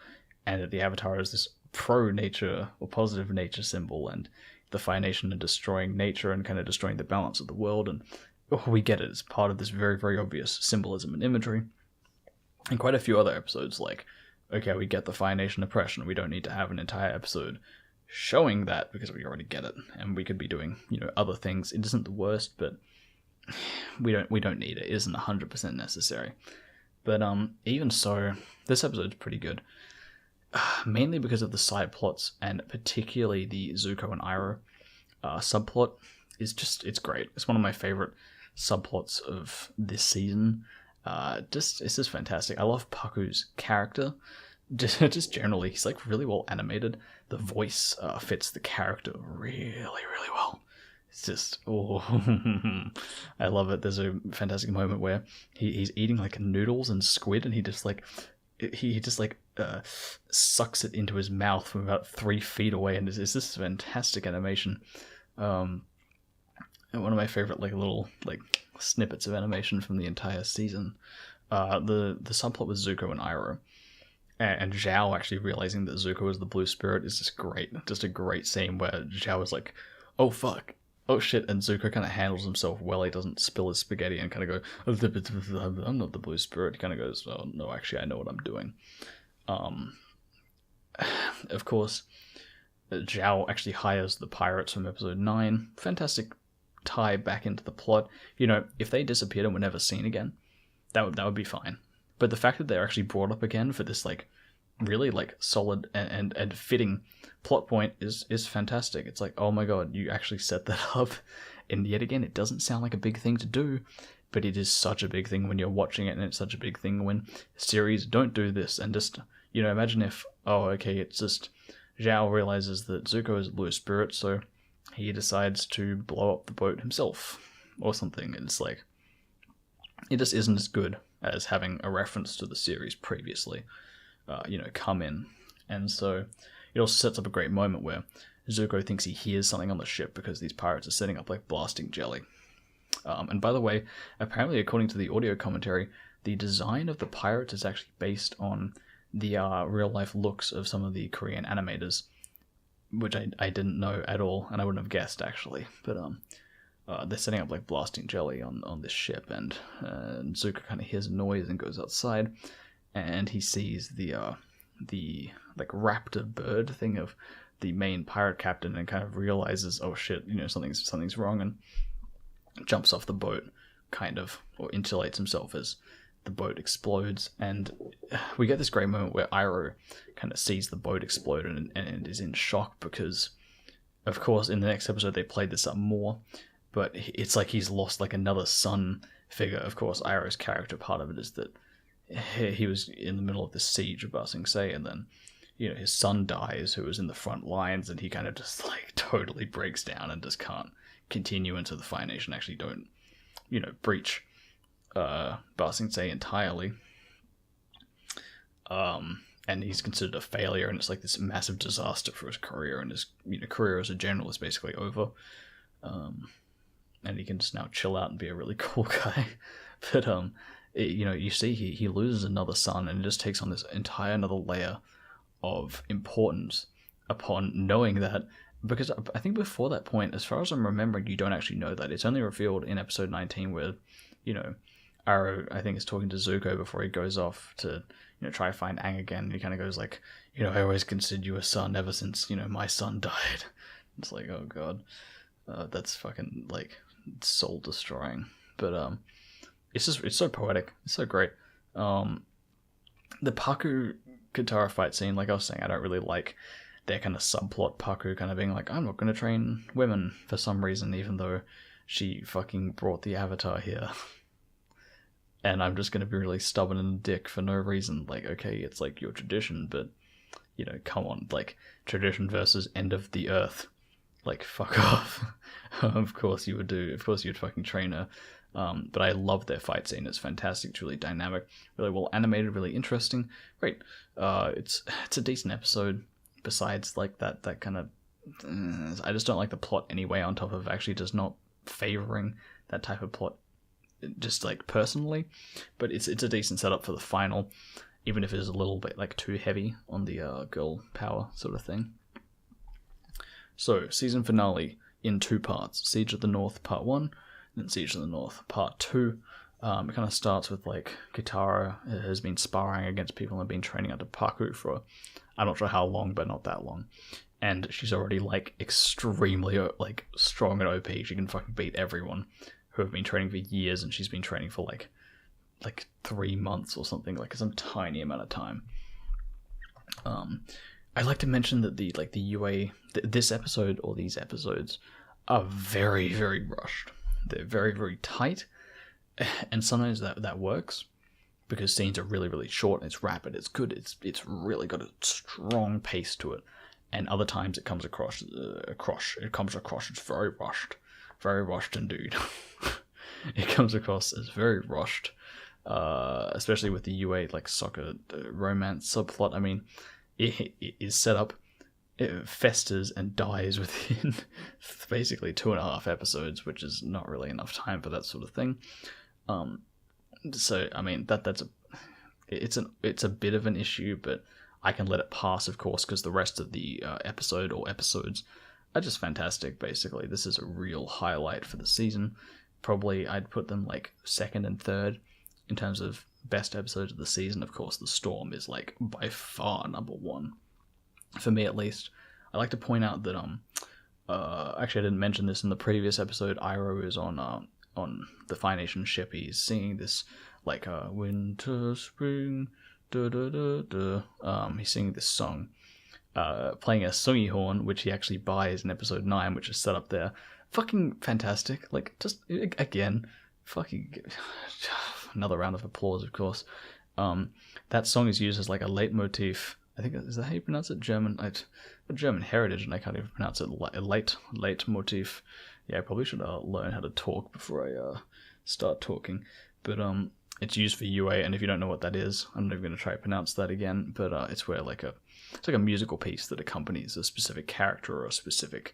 and that the Avatar is this pro-nature or positive nature symbol, and the Fire Nation are destroying nature and kind of destroying the balance of the world, and we get it as part of this very, very obvious symbolism and imagery. And quite a few other episodes, like, okay, we get the Fire Nation oppression, we don't need to have an entire episode showing that because we already get it, and we could be doing, other things. It isn't the worst, but we don't need it. It isn't 100% necessary. But even so, this episode's pretty good. Mainly because of the side plots, and particularly the Zuko and Iroh subplot it's great. It's one of my favorite subplots of this season. It's just fantastic. I love Paku's character. Just generally, he's like really well animated. The voice fits the character really, really well. It's just, I love it. There's a fantastic moment where he's eating like noodles and squid, and he just sucks it into his mouth from about 3 feet away, and it's this fantastic animation. One of my favorite little snippets of animation from the entire season. The subplot with Zuko and Iroh, and Zhao actually realizing that Zuko is the blue spirit is just a great scene where Zhao is like, oh fuck, oh shit, and Zuko kind of handles himself well. He doesn't spill his spaghetti and kind of go, I'm not the blue spirit. He kind of goes, oh no, actually I know what I'm doing. Of course, Zhao actually hires the pirates from episode 9. Fantastic tie back into the plot. If they disappeared and were never seen again, that would be fine. But the fact that they're actually brought up again for this really solid and fitting plot point is fantastic. It's like, oh my god, you actually set that up. And yet again, it doesn't sound like a big thing to do, but it is such a big thing when you're watching it, and it's such a big thing when series don't do this. And just, imagine if, it's just Zhao realizes that Zuko is a blue spirit, so he decides to blow up the boat himself or something. And it's like, it just isn't as good as having a reference to the series previously, come in. And so it also sets up a great moment where Zuko thinks he hears something on the ship because these pirates are setting up blasting jelly. And by the way, apparently according to the audio commentary, the design of the pirates is actually based on the real life looks of some of the Korean animators, which I didn't know at all, and I wouldn't have guessed actually. But they're setting up blasting jelly on this ship, and Zuko kind of hears a noise and goes outside, and he sees the raptor bird thing of the main pirate captain, and kind of realizes, oh shit, something's wrong, and jumps off the boat, or insulates himself as the boat explodes. And we get this great moment where Iroh kind of sees the boat explode and is in shock, because of course in the next episode they played this up more, but it's like he's lost another son figure. Of course, Iroh's character, part of it is that he was in the middle of the siege of Ba Sing Se, and then his son dies, who was in the front lines, and he kind of just totally breaks down and just can't continue until the Fire Nation actually don't breach Ba Sing Se entirely. And he's considered a failure, and it's this massive disaster for his career, and his career as a general is basically over. And he can just now chill out and be a really cool guy. But you see he loses another son, and it just takes on this entire another layer of importance upon knowing that, because I think before that point, as far as I'm remembering, you don't actually know that. It's only revealed in episode 19 where Iroh, I think, is talking to Zuko before he goes off to try to find Aang again. And he kind of goes I always considered you a son ever since my son died. It's oh god, that's fucking soul destroying. But it's so poetic. It's so great. The Paku Katara fight scene, like I was saying, I don't really like their kind of subplot. Paku kind of being I'm not going to train women for some reason, even though she fucking brought the Avatar here. And I'm just going to be really stubborn and a dick for no reason. Okay, it's your tradition, but come on, like, tradition versus end of the earth. Like, fuck off. Of course you would fucking train her. But I love their fight scene. It's fantastic. It's really dynamic, really well animated, really interesting. Great. It's a decent episode. Besides, like, that kind of, I just don't like the plot anyway. On top of actually just not favoring that type of plot, just like personally. But it's a decent setup for the final, even if it is a little bit like too heavy on the girl power sort of thing. So, season finale in 2 parts. Siege of the North Part 1, then Siege of the North Part 2. It kind of starts with, like, Kitara has been sparring against people and been training under Paku for, I'm not sure how long, but not that long. And she's already, like, extremely, like, strong and OP. She can fucking beat everyone who have been training for years, and she's been training for, like 3 months or something, like, some tiny amount of time. I'd like to mention that the UA, this episode or these episodes are very, very rushed. They're very, very tight, and sometimes that works because scenes are really, really short. It's rapid. It's good. It's really got a strong pace to it. And other times it comes across. It's very rushed indeed. It comes across as very rushed, especially with the UA like soccer romance subplot. I mean, it is set up, it festers and dies within basically 2.5 episodes, which is not really enough time for that sort of thing. So I mean it's a bit of an issue, but I can let it pass, of course, because the rest of the episode or episodes are just fantastic. Basically, this is a real highlight for the season. Probably I'd put them like second and third in terms of best episodes of the season. Of course, The Storm is like by far number 1 for me, at least. I like to point out that actually I didn't mention this in the previous episode. Iroh is on the Fire Nation ship. He's singing this like winter, spring, da da da da. He's singing this song, playing a sungi horn, which he actually buys in episode 9, which is set up there. Fucking fantastic. Like, just again, fucking another round of applause, of course. That song is used as like a leitmotif. I think, is that how you pronounce it? German heritage, and I can't even pronounce it. Leitmotif. Yeah, I probably should learn how to talk before I start talking. But it's used for UA, and if you don't know what that is, I'm not even going to try to pronounce that again. But it's where it's like a musical piece that accompanies a specific character or a specific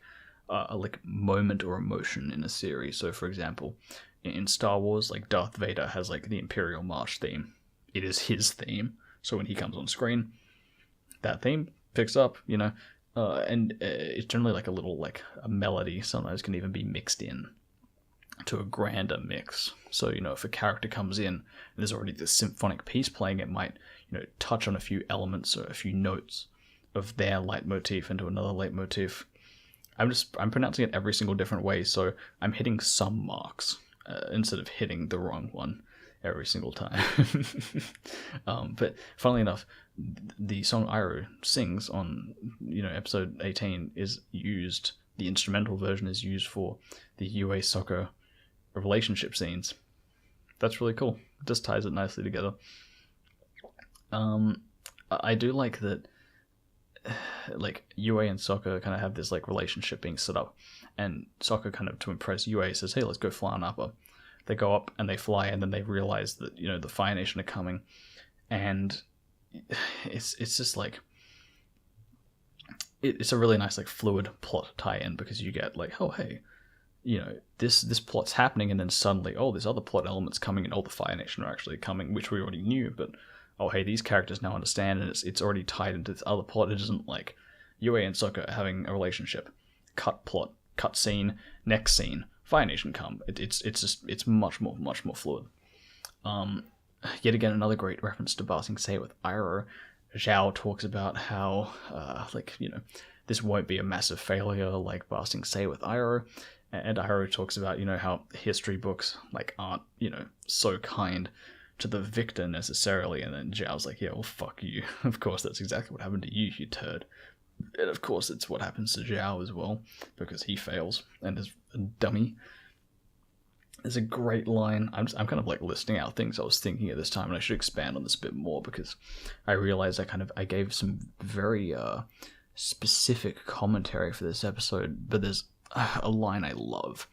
like moment or emotion in a series. So, for example, in Star Wars, like Darth Vader has like the Imperial March theme. It is his theme. So when he comes on screen, that theme picks up, and it's generally like a little like a melody. Sometimes can even be mixed in to a grander mix. So, if a character comes in and there's already this symphonic piece playing, it might, touch on a few elements or a few notes of their leitmotif into another leitmotif. I'm pronouncing it every single different way, so I'm hitting some marks instead of hitting the wrong one every single time. But funnily enough, the song Iroh sings on, episode 18 is used, the instrumental version is used for the UA soccer relationship scenes. That's really cool. It just ties it nicely together. I do like that, like, UA and Sokka kind of have this like relationship being set up, and Sokka kind of, to impress UA, says, hey, let's go fly on Appa. They go up and they fly, and then they realize that, the Fire Nation are coming, and it's just like, it's a really nice like fluid plot tie-in, because you get like, oh hey, this plot's happening, and then suddenly, oh, there's other plot elements coming, and all the Fire Nation are actually coming, which we already knew, but oh hey, these characters now understand, and it's already tied into this other plot. It isn't like UA and Sokka having a relationship, cut plot, cut scene, next scene, Fire Nation come. It's much more fluid. Yet again, another great reference to Ba Sing Se with Iroh. Zhao talks about how this won't be a massive failure like Ba Sing Se with Iroh, and Iroh talks about how history books like aren't so kind to the victor necessarily, and then Zhao's like, yeah, well, fuck you. Of course, that's exactly what happened to you, you turd. And of course, it's what happens to Zhao as well, because he fails and is a dummy. There's a great line. I'm kind of like listing out things I was thinking at this time, and I should expand on this a bit more because I realized I gave some very specific commentary for this episode, but there's a line I love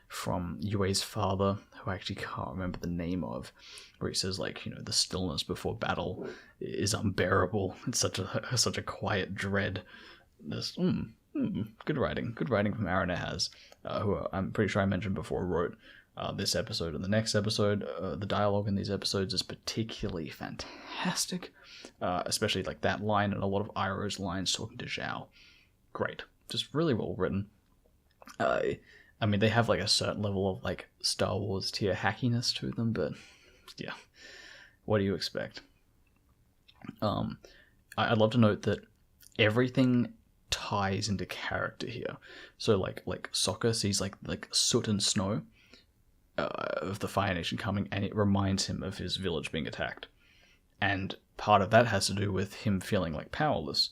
from Yue's father, who I actually can't remember the name of, where he says, like, you know, the stillness before battle is unbearable. It's such a quiet dread. This good writing from Aaron Ahaz, who I'm pretty sure I mentioned before wrote this episode and the next episode. The dialogue in these episodes is particularly fantastic, especially like that line and a lot of Iroh's lines talking to Zhao. Great, just really well written. I mean, they have like a certain level of like Star Wars tier hackiness to them, but yeah, what do you expect? I'd love to note that everything ties into character here. So like Sokka sees like soot and snow of the Fire Nation coming, and it reminds him of his village being attacked. And part of that has to do with him feeling like powerless,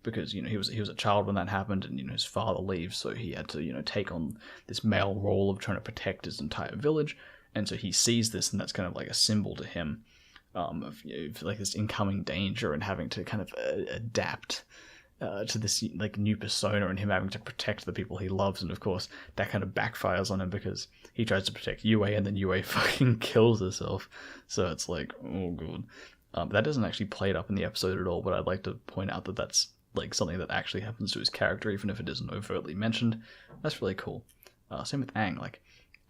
because, you know, he was a child when that happened, and, you know, his father leaves, so he had to, you know, take on this male role of trying to protect his entire village. And so he sees this, and that's kind of like a symbol to him of, you know, like this incoming danger and having to kind of adapt to this like new persona, and him having to protect the people he loves. And of course that kind of backfires on him because he tries to protect Yue, and then Yue fucking kills herself. So it's like, oh god. That doesn't actually play it up in the episode at all, but I'd like to point out that that's like something that actually happens to his character, even if it isn't overtly mentioned. That's really cool. Same with Aang. Like,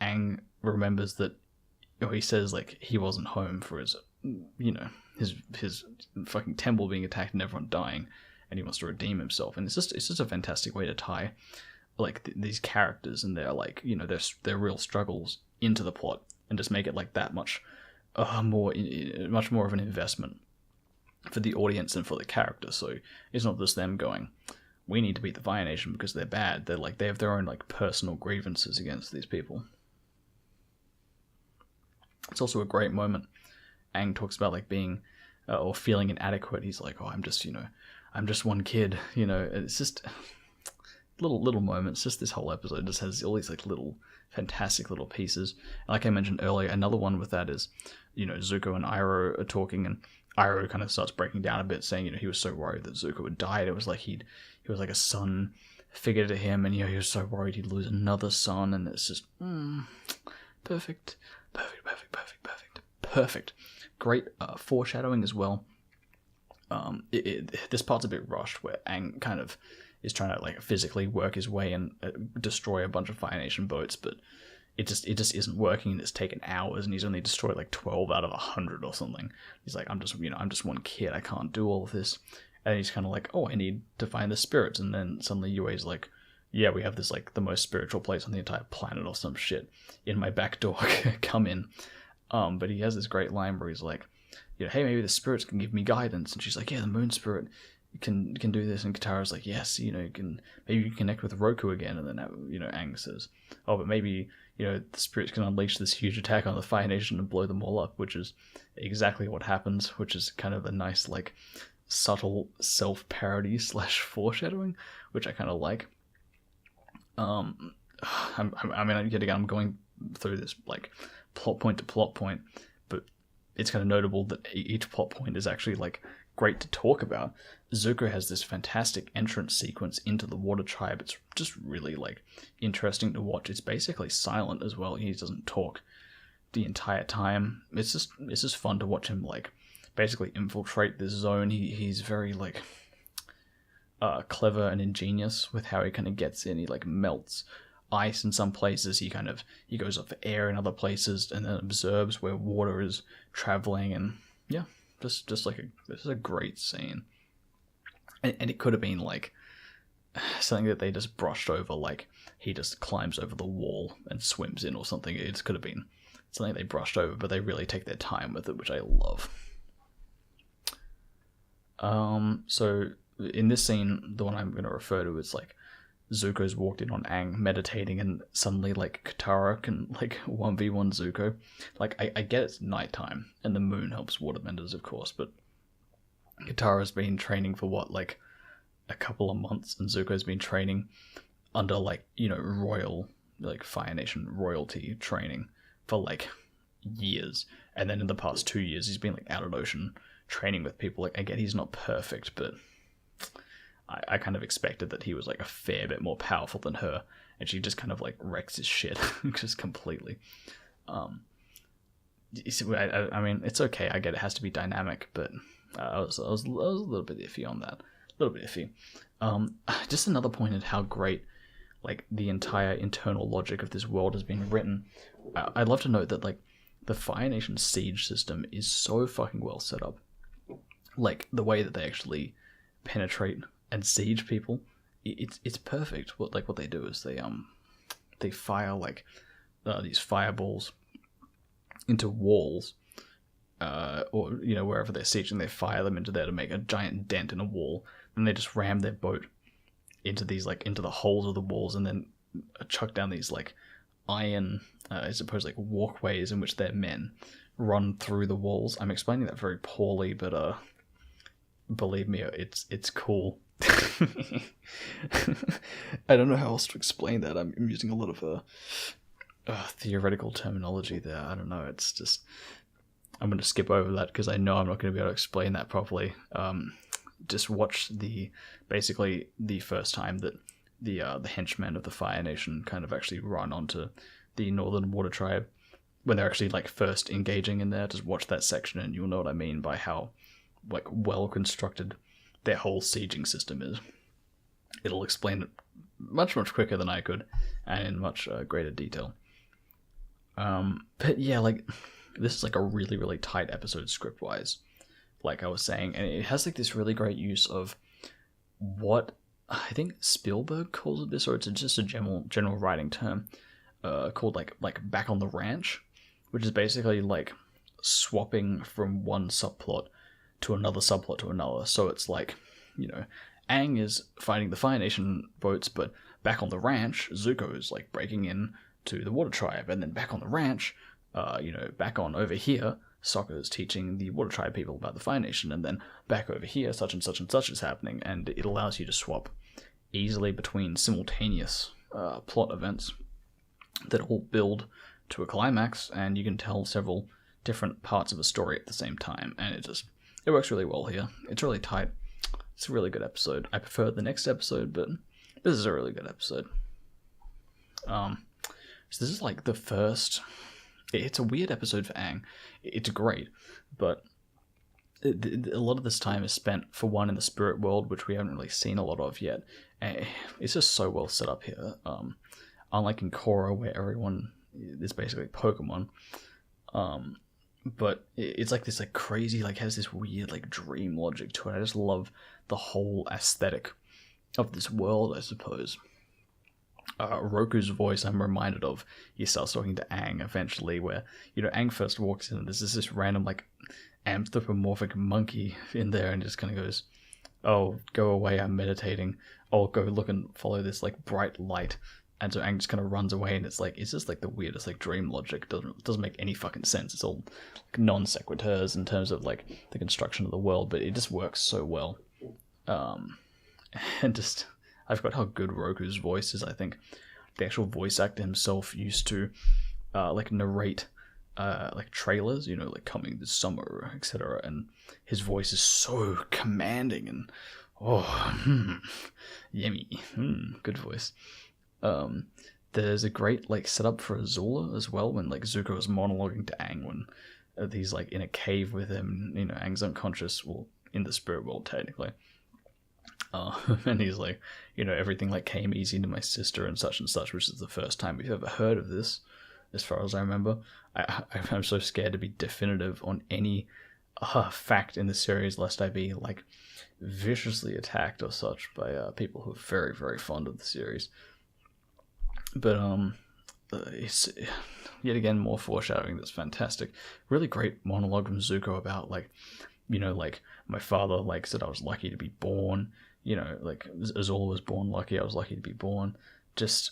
Aang remembers that, you know, he says like he wasn't home for his, you know, his fucking temple being attacked and everyone dying, and he wants to redeem himself. And it's just a fantastic way to tie like these characters and their, like, you know, their real struggles into the plot, and just make it like that much much more of an investment for the audience and for the characters. So it's not just them going, we need to beat the Fire Nation because they're bad. They're like, they have their own like personal grievances against these people. It's also a great moment. Aang talks about like being or feeling inadequate. He's like, oh, I'm just one kid, you know. It's just little moments. Just this whole episode just has all these like little fantastic little pieces. Like I mentioned earlier, another one with that is, you know, Zuko and Iroh are talking, and Iroh kind of starts breaking down a bit, saying, you know, he was so worried that Zuko would die. It was like he was like a son figure to him, and, you know, he was so worried he'd lose another son, and it's just perfect. Great foreshadowing as well. This part's a bit rushed, where Aang kind of is trying to like physically work his way and destroy a bunch of Fire Nation boats, but it just isn't working, and it's taken hours, and he's only destroyed like 12 out of 100 or something. He's like, I'm just one kid, I can't do all of this. And he's kind of like, oh, I need to find the spirits. And then suddenly Yue's like, yeah, we have this like the most spiritual place on the entire planet or some shit in my back door. Come in. But he has this great line where he's like, you know, hey, maybe the spirits can give me guidance. And she's like, yeah, the moon spirit can do this. And Katara's like, yes, you know, maybe you can connect with Roku again. And then, you know, Aang says, oh, but maybe, you know, the spirits can unleash this huge attack on the Fire Nation and blow them all up, which is exactly what happens, which is kind of a nice, like, subtle self-parody / foreshadowing, which I kind of like. I mean, yet again, I'm going through this, like, plot point to plot point, but it's kind of notable that each plot point is actually, like, great to talk about. Zuko has this fantastic entrance sequence into the Water Tribe. It's just really, like, interesting to watch. It's basically silent as well. He doesn't talk the entire time. It's just fun to watch him, like, basically infiltrate this zone. He's very, like, clever and ingenious with how he kind of gets in. He, like, melts ice in some places. He goes up for air in other places, and then observes where water is traveling. And yeah, just like this is a great scene. And it could have been like something that they just brushed over, like he just climbs over the wall and swims in or something. It could have been something they brushed over, but they really take their time with it, which I love. So in this scene, the one I'm going to refer to is like Zuko's walked in on Aang meditating, and suddenly like Katara can like 1v1 Zuko. Like I get it's nighttime and the moon helps waterbenders, of course, but Katara's been training for what, like a couple of months, and Zuko's been training under, like, you know, royal, like Fire Nation royalty training for like years, and then in the past 2 years he's been like out of ocean training with people. Like, again, he's not perfect, but I kind of expected that he was like a fair bit more powerful than her, and she just kind of like wrecks his shit just completely. I mean, it's okay. I get it has to be dynamic, but I was a little bit iffy on that. A little bit iffy. Just another point at how great like the entire internal logic of this world has been written. I'd love to note that like the Fire Nation siege system is so fucking well set up. Like the way that they actually penetrate and siege people, it's perfect. What they do is they fire like these fireballs into walls, or wherever they're sieging, they fire them into there to make a giant dent in a wall. And they just ram their boat into the holes of the walls, and then chuck down these like iron, I suppose like walkways in which their men run through the walls. I'm explaining that very poorly, but believe me, it's cool. I don't know how else to explain that. I'm using a lot of theoretical terminology there. I don't know. It's just I'm going to skip over that because I know I'm not going to be able to explain that properly. Just watch basically the first time that the henchmen of the Fire Nation kind of actually run onto the Northern Water Tribe when they're actually like first engaging in there. Just watch that section and you'll know what I mean by how like well constructed their whole sieging system is. It'll explain it much quicker than I could, and in much greater detail. But yeah, like this is like a really, really tight episode script wise, like I was saying, and it has like this really great use of what I think Spielberg calls it this, or it's just a general writing term, called like back on the ranch, which is basically like swapping from one subplot to another subplot to another. So it's like, Aang is fighting the Fire Nation boats, but back on the ranch, Zuko is like breaking in to the Water Tribe, and then back on the ranch, back on over here, Sokka is teaching the Water Tribe people about the Fire Nation, and then back over here, such and such and such is happening, and it allows you to swap easily between simultaneous plot events that all build to a climax, and you can tell several different parts of a story at the same time, and it works really well here. It's really tight. It's a really good episode. I prefer the next episode, but this is a really good episode. So this is like the first... It's a weird episode for Aang. It's great, but a lot of this time is spent, for one, in the spirit world, which we haven't really seen a lot of yet. It's just so well set up here. Unlike in Korra, where everyone is basically Pokemon. But it's like this like crazy, like has this weird like dream logic to it. I just love the whole aesthetic of this world, I suppose. Roku's voice I'm reminded of. He starts talking to Aang eventually, where Aang first walks in and there's this random like anthropomorphic monkey in there, and just kind of goes, "Oh, go away, I'm meditating. Oh, go look and follow this like bright light." And so Aang just kind of runs away, and it's just like the weirdest like dream logic. Doesn't make any fucking sense. It's all like non sequiturs in terms of like the construction of the world, but it just works so well. And just I forgot how good Roku's voice is. I think the actual voice actor himself used to like narrate like trailers, like coming this summer, etc. And his voice is so commanding and yummy, good voice. There's a great like setup for Azula as well, when like Zuko is monologuing to Aang when he's like in a cave with him. Aang's unconscious, well, in the spirit world technically. And he's like, everything like came easy to my sister and such, which is the first time we've ever heard of this, as far as I remember. I'm so scared to be definitive on any fact in the series, lest I be like viciously attacked or such by people who are very, very fond of the series. But it's yet again more foreshadowing that's fantastic. Really great monologue from Zuko about like, like my father like said I was lucky to be born. Like Azula was born lucky. I was lucky to be born. Just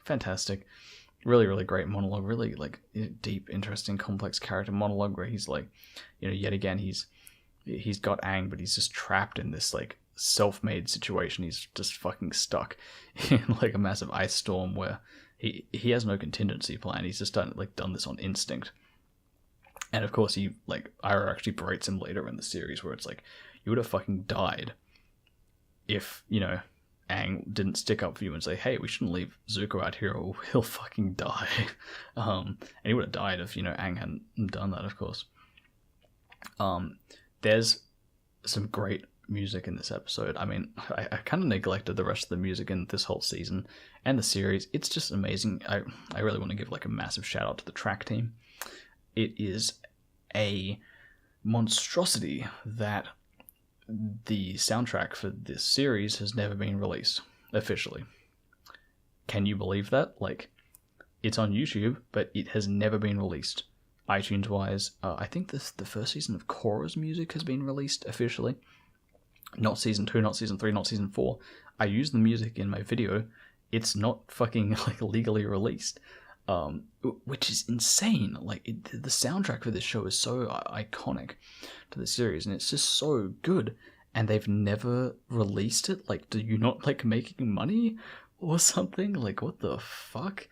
fantastic. Really, really great monologue. Really like deep, interesting, complex character monologue where he's like, yet again he's got Aang, but he's just trapped in this like self-made situation. He's just fucking stuck in like a massive ice storm where he has no contingency plan. He's just done this on instinct. And of course, Iroh actually berates him later in the series, where it's like, you would have fucking died if, Aang didn't stick up for you and say, hey, we shouldn't leave Zuko out here or he'll fucking die. And he would have died if, Aang hadn't done that, of course. There's some great music in this episode. I mean, I kind of neglected the rest of the music in this whole season and the series. It's just amazing. I really want to give a massive shout out to the track team. It is a monstrosity that the soundtrack for this series has never been released officially. Can you believe that? It's on YouTube, but it has never been released iTunes wise. I think the first season of Korra's music has been released officially. Not season 2, not season 3, not season 4. I use the music in my video. It's not fucking legally released. Which is insane. The soundtrack for this show is so iconic to the series, and it's just so good, and they've never released it. Do you not making money or something? What the fuck?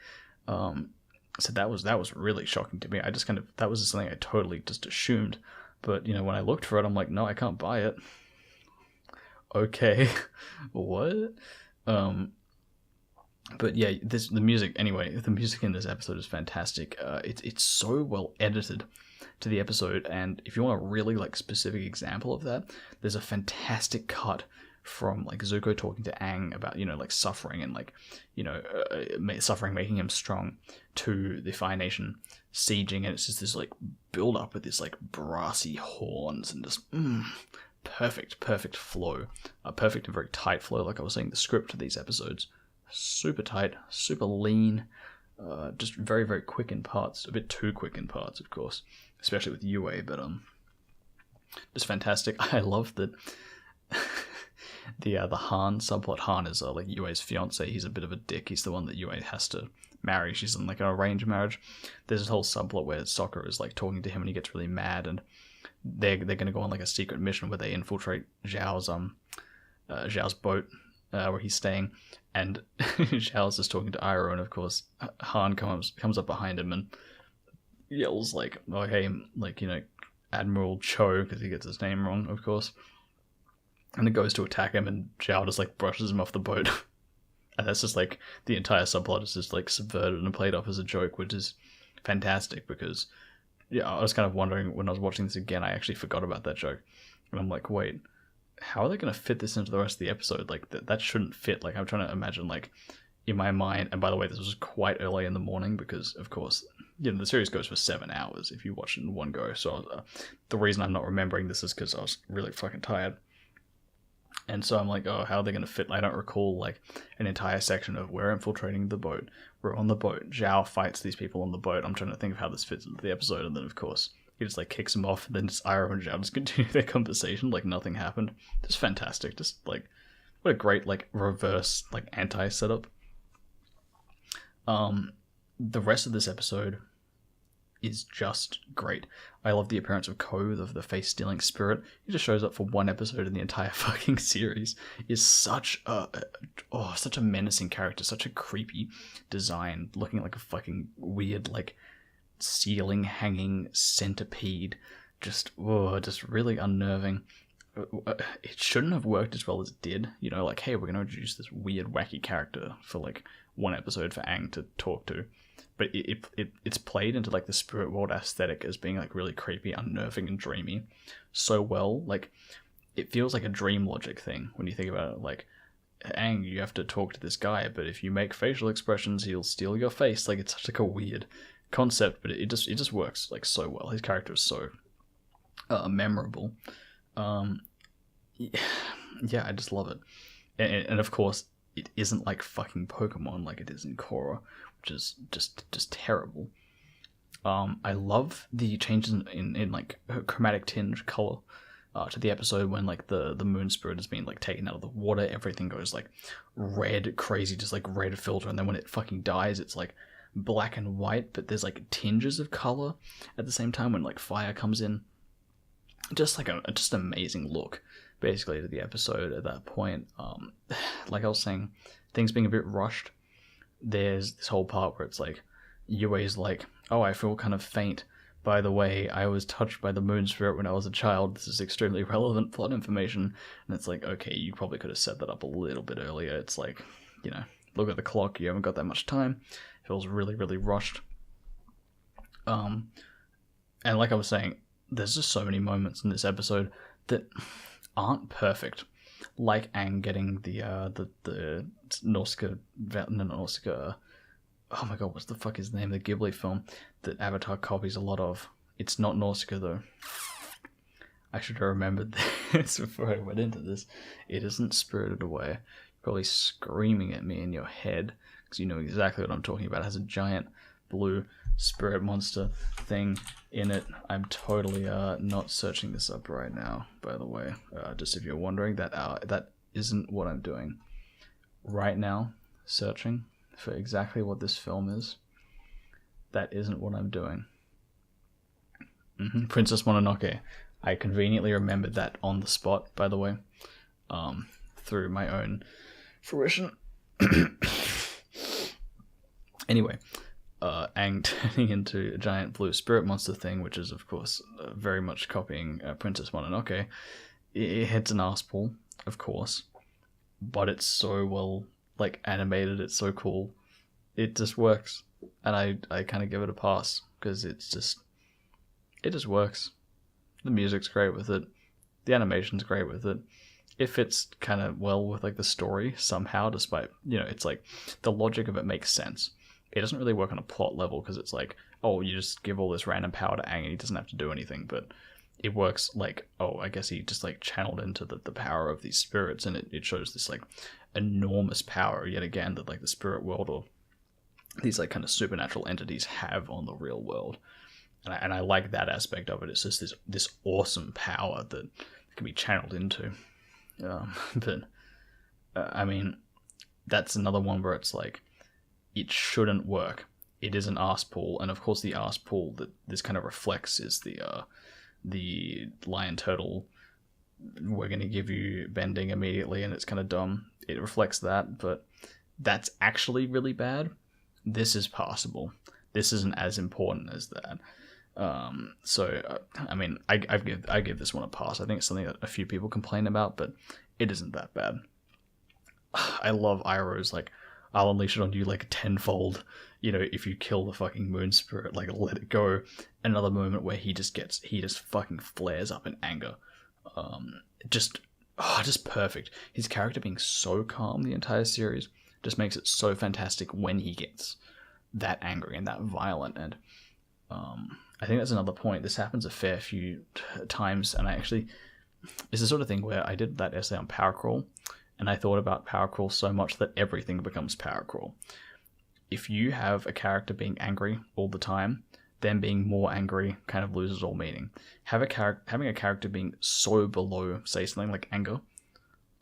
So that was really shocking to me. I just that was something I totally just assumed, but when I looked for it, I'm like, no, I can't buy it. Okay. What? But yeah, the music in this episode is fantastic. It's so well edited to the episode, and if you want a really specific example of that, there's a fantastic cut from Zuko talking to Aang about suffering and suffering making him strong, to the Fire Nation sieging, and it's just this build up with this brassy horns and just perfect flow, a perfect and very tight flow. Like I was saying, the script of these episodes, super tight, super lean, just very, very quick in parts, a bit too quick in parts, of course, especially with Yue, but just fantastic. I love that the Han subplot. Han is Yue's fiance. He's a bit of a dick. He's the one that Yue has to marry. She's in an arranged marriage. There's this whole subplot where Sokka is talking to him and he gets really mad, and they're gonna go on a secret mission where they infiltrate Zhao's boat, where he's staying, and Zhao's just talking to Iroh, and of course Han comes up behind him and yells oh hey, Admiral Cho, because he gets his name wrong, of course, and it goes to attack him, and Zhao just brushes him off the boat. And that's just the entire subplot is just subverted and played off as a joke, which is fantastic, because I was kind of wondering when I was watching this again, I actually forgot about that joke, and I'm wait, how are they going to fit this into the rest of the episode? That shouldn't fit. I'm trying to imagine, in my mind, and by the way, this was quite early in the morning, because, of course, the series goes for 7 hours if you watch it in one go, so the reason I'm not remembering this is because I was really fucking tired. And so I'm oh, how are they going to fit? I don't recall, an entire section of we're infiltrating the boat, we're on the boat, Zhao fights these people on the boat. I'm trying to think of how this fits into the episode, and then, of course, he just kicks him off, and then just Iroh and Zhao just continue their conversation nothing happened. Just fantastic. Just what a great reverse anti-setup. The rest of this episode is just great. I love the appearance of Ko, the face-stealing spirit. He just shows up for one episode in the entire fucking series. Is such a menacing character, such a creepy design, looking like a fucking weird ceiling hanging centipede, just really unnerving. It shouldn't have worked as well as it did, hey, we're gonna introduce this weird wacky character for one episode for Aang to talk to, but it's played into the spirit world aesthetic as being really creepy, unnerving, and dreamy so well. It feels like a dream logic thing when you think about it. Aang, you have to talk to this guy, but if you make facial expressions, he'll steal your face. It's such a weird concept, but it just works so well. His character is so memorable. Yeah, I just love it. And of course, it isn't fucking Pokemon like it is in Korra, which is just terrible. I love the changes in chromatic tinge color to the episode when the moon spirit has been taken out of the water. Everything goes red, crazy, just red filter, and then when it fucking dies, it's black and white, but there's tinges of color at the same time when fire comes in. Just just amazing look basically to the episode at that point. Like I was saying, things being a bit rushed, there's this whole part where it's like, Yue's like, oh, I feel kind of faint. By the way, I was touched by the moon spirit when I was a child. This is extremely relevant plot information. And it's like, okay, you probably could have set that up a little bit earlier. It's like, you know, look at the clock, you haven't got that much time. It feels really, really rushed. And like I was saying, there's just so many moments in this episode that aren't perfect. Like Aang getting the Nausicaa, oh my god, what's the fuck is the name of the Ghibli film that Avatar copies a lot of? It's not Nausicaa though. I should have remembered this before I went into this. It isn't Spirited Away. You're probably screaming at me in your head because you know exactly what I'm talking about. It has a giant blue spirit monster thing in it. I'm totally not searching this up right now, by the way. Just if you're wondering, that isn't what I'm doing right now. Searching for exactly what this film is. That isn't what I'm doing. Princess Mononoke. I conveniently remembered that on the spot, by the way, through my own fruition. Anyway, Aang turning into a giant blue spirit monster thing, which is, of course, very much copying Princess Mononoke. It hits an arse pull, of course, but it's so well, like, animated, it's so cool. It just works, and I kind of give it a pass, because it just works. The music's great with it, the animation's great with it. It fits kind of well with, like, the story somehow, despite, you know, it's like, the logic of it makes sense. It doesn't really work on a plot level, because it's like, oh, you just give all this random power to Aang and he doesn't have to do anything, but it works like, oh, I guess he just, like, channeled into the power of these spirits, and it shows this, like, enormous power, yet again, that, like, the spirit world or these, like, kind of supernatural entities have on the real world. And I like that aspect of it. It's just this awesome power that can be channeled into. But, I mean, that's another one where it's like, it shouldn't work. It is an arse pull, and of course the arse pull that this kind of reflects is the lion turtle, we're going to give you bending immediately, and it's kind of dumb. It reflects that, but that's actually really bad. This is passable. This isn't as important as that. I mean, I give this one a pass. I think it's something that a few people complain about, but it isn't that bad. I love Iroh's, like, I'll unleash it on you like tenfold, you know, if you kill the fucking moon spirit, like, let it go. Another moment where he just fucking flares up in anger. Just perfect. His character being so calm the entire series just makes it so fantastic when he gets that angry and that violent. And I think that's another point. This happens a fair few times, and it's the sort of thing where I did that essay on Power Crawl, and I thought about Power Crawl so much that everything becomes Power Crawl. If you have a character being angry all the time, then being more angry kind of loses all meaning. Having a character being so below, say something like anger,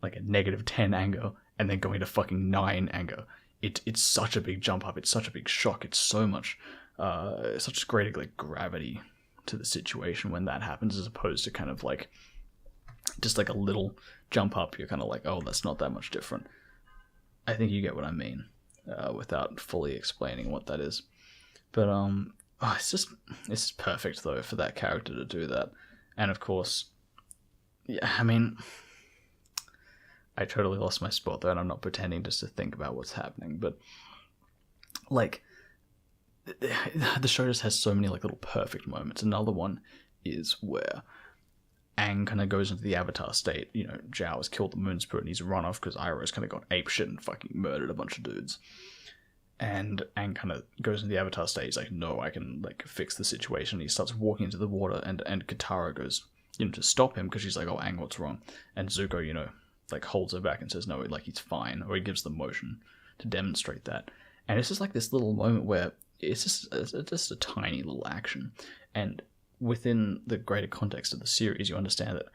like a -10 anger, and then going to fucking 9 anger, it's such a big jump up. It's such a big shock. It's so much, such great, like, gravity to the situation when that happens, as opposed to kind of like just like a little jump up. You're kind of like, oh, that's not that much different. I think you get what I mean, without fully explaining what that is. But it's just perfect though for that character to do that. And of course, yeah, I mean, I totally lost my spot there, and I'm not pretending just to think about what's happening, but, like, the show just has so many, like, little perfect moments. Another one is where Aang kind of goes into the Avatar state. You know, Zhao has killed the moon spirit and he's run off because Iroh's kind of gone apeshit and fucking murdered a bunch of dudes. And Aang kind of goes into the Avatar state. He's like, no, I can, like, fix the situation. He starts walking into the water, and Katara goes, you know, to stop him, because she's like, oh, Aang, what's wrong? And Zuko, you know, like, holds her back and says, no, like, he's fine. Or he gives the motion to demonstrate that. And it's just like this little moment where it's just a tiny little action. And within the greater context of the series, you understand that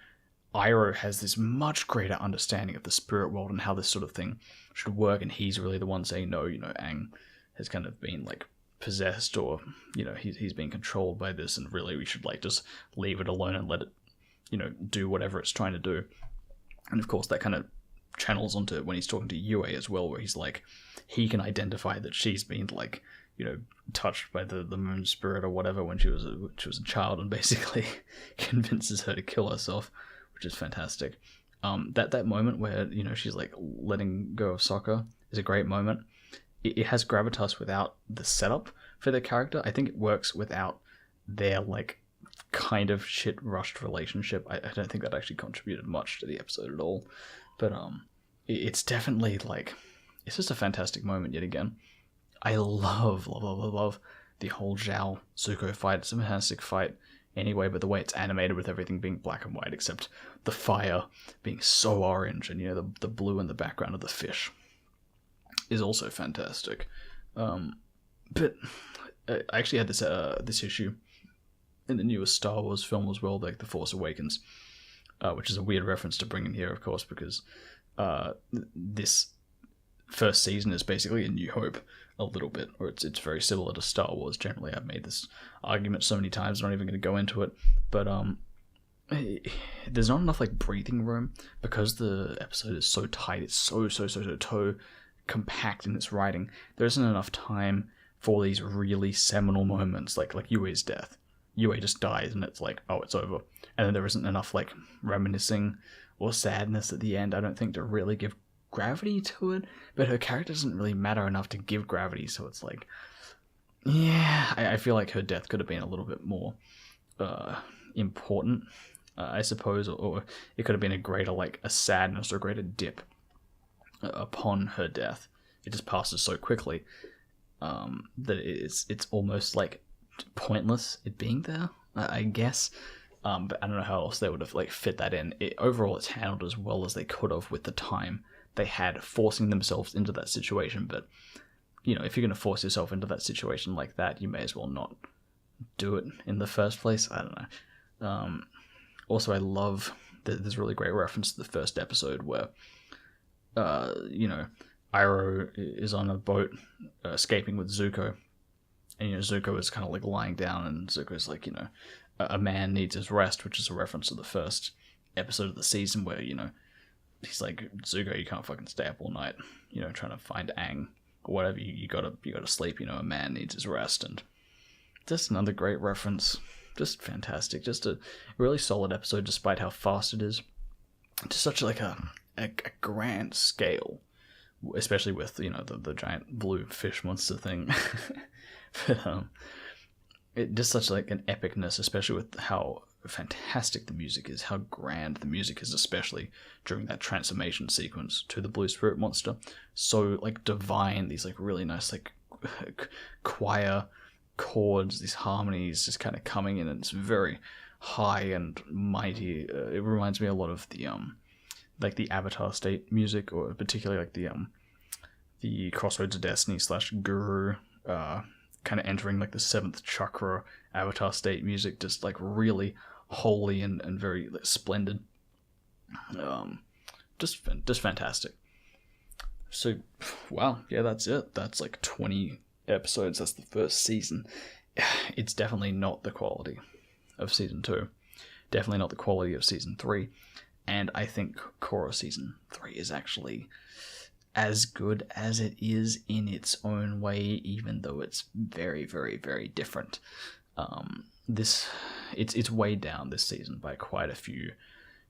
Iroh has this much greater understanding of the spirit world and how this sort of thing should work, and he's really the one saying, no, you know, Aang has kind of been, like, possessed, or, you know, he's being controlled by this, and really we should, like, just leave it alone and let it, you know, do whatever it's trying to do. And of course that kind of channels onto when he's talking to Yue as well, where he's like, he can identify that she's been like, touched by the moon spirit or whatever when she was a child, and basically convinces her to kill herself, which is fantastic. That moment where she's like letting go of Sokka is a great moment. It has gravitas without the setup for the character. I think it works without their like kind of shit rushed relationship. I don't think that actually contributed much to the episode at all. But it's definitely like, it's just a fantastic moment yet again. I love the whole Zhao Zuko fight. It's a fantastic fight anyway, but the way it's animated with everything being black and white except the fire being so orange, and the blue in the background of the fish is also fantastic. But I actually had this issue in the newest Star Wars film as well, like The Force Awakens, which is a weird reference to bring in here, of course, because this first season is basically A New Hope a little bit, or it's very similar to Star Wars generally. I've made this argument so many times, I'm not even going to go into it, but there's not enough like breathing room because the episode is so tight. It's so compact in its writing. There isn't enough time for these really seminal moments, like Yue's death. Yue just dies and it's like, oh, it's over. And then there isn't enough like reminiscing or sadness at the end, I don't think, to really give gravity to it. But her character doesn't really matter enough to give gravity, so it's like, yeah, I feel like her death could have been a little bit more important, I suppose, or it could have been a greater like a sadness or a greater dip upon her death. It just passes so quickly that it's almost like pointless it being there, I guess. But I don't know how else they would have like fit that in. Overall, it's handled as well as they could have with the time they had forcing themselves into that situation. But if you're going to force yourself into that situation like that, you may as well not do it in the first place. I don't know. Also, I love that there's a really great reference to the first episode where Iroh is on a boat escaping with Zuko, and Zuko is kind of like lying down, and Zuko's like, a man needs his rest, which is a reference to the first episode of the season where he's like, Zuko, you can't fucking stay up all night, trying to find Aang or whatever. You gotta sleep. A man needs his rest. And just another great reference. Just fantastic. Just a really solid episode, despite how fast it is. Just such like a grand scale, especially with the giant blue fish monster thing. But it just such like an epicness, especially with how fantastic the music is, how grand the music is, especially during that transformation sequence to the blue spirit monster. So like divine, these like really nice like choir chords, these harmonies just kind of coming in, and it's very high and mighty. It reminds me a lot of the like the Avatar State music, or particularly like the Crossroads of Destiny / Guru kind of entering like the 7th chakra Avatar State music, just like really holy and very like, splendid. Just fantastic. So, wow, yeah, that's it. That's like 20 episodes. That's the first season. It's definitely not the quality of season 2. Definitely not the quality of season 3. And I think Korra season 3 is actually as good as it is in its own way, even though it's very, very, very different. It's weighed down this season by quite a few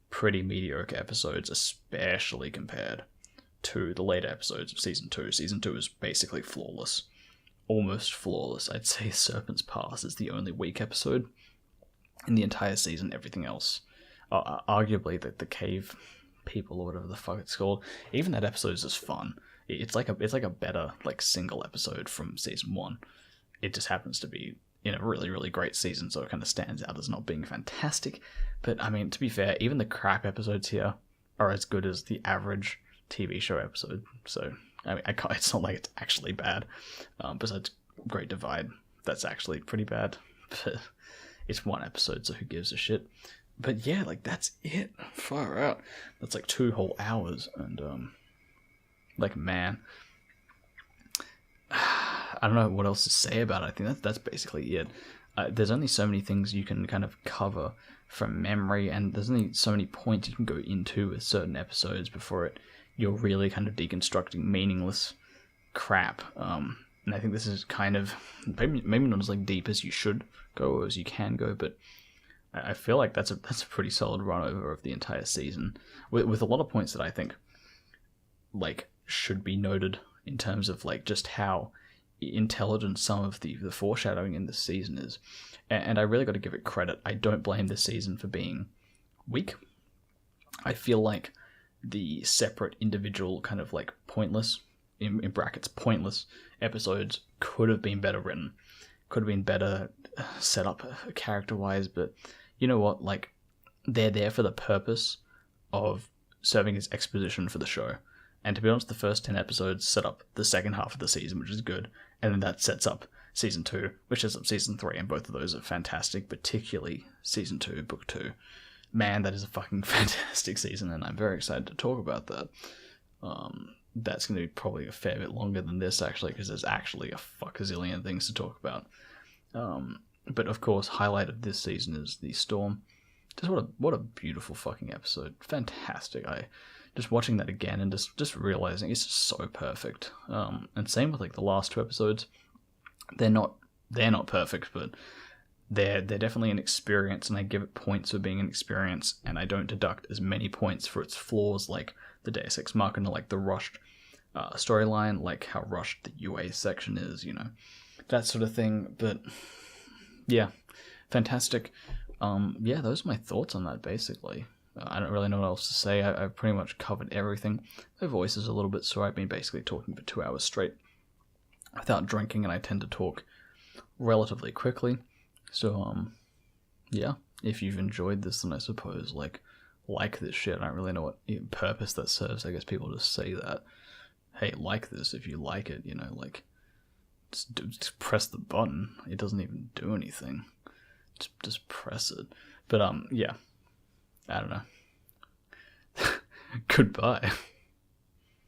pretty mediocre episodes, especially compared to the later episodes of season 2. Season 2 is basically flawless. Almost flawless. I'd say Serpent's Pass is the only weak episode in the entire season. Everything else, arguably the cave people or whatever the fuck it's called, even that episode is just fun. It's like a better like single episode from season 1. It just happens to be in a really, really great season, so it kind of stands out as not being fantastic. But I mean, to be fair, even the crap episodes here are as good as the average TV show episode. So I mean, it's not like it's actually bad. Besides Great Divide, that's actually pretty bad. But it's one episode, so who gives a shit? But yeah, like that's it. Far out. That's like 2 whole hours, and like man, I don't know what else to say about it. I think that's basically it. There's only so many things you can kind of cover from memory, and there's only so many points you can go into with certain episodes before it you're really kind of deconstructing meaningless crap. And I think this is kind of maybe not as like deep as you should go or as you can go, but I feel like that's a pretty solid run over of the entire season, with a lot of points that I think like should be noted in terms of like just how intelligent some of the foreshadowing in this season is. And I really got to give it credit. I don't blame this season for being weak. I feel like the separate individual kind of like pointless, in brackets, pointless episodes could have been better written, could have been better set up character-wise, but you know what, like, they're there for the purpose of serving as exposition for the show. And to be honest, the first 10 episodes set up the second half of the season, which is good, and then that sets up Season 2, which sets up Season 3, and both of those are fantastic, particularly Season 2, Book 2. Man, that is a fucking fantastic season, and I'm very excited to talk about that. That's going to be probably a fair bit longer than this, actually, because there's actually a fuck-a-zillion things to talk about. But of course, highlight of this season is the storm. Just what a beautiful fucking episode. Fantastic. Just watching that again and just realizing it's just so perfect. And same with like the last 2 episodes. They're not perfect, but they're definitely an experience, and I give it points for being an experience, and I don't deduct as many points for its flaws, like the Deus Ex Machina, like the rushed storyline, like how rushed the UA section is, you know, that sort of thing. But yeah, fantastic. Yeah, those are my thoughts on that, basically. I don't really know what else to say. I've pretty much covered everything. My voice is a little bit sore. I've been basically talking for 2 hours straight without drinking, and I tend to talk relatively quickly. So, yeah, if you've enjoyed this, then I suppose, like this shit. I don't really know what purpose that serves. I guess people just say that, hey, like this if you like it, you know, like, just press the button. It doesn't even do anything. Just press it. But, yeah, I don't know. Goodbye.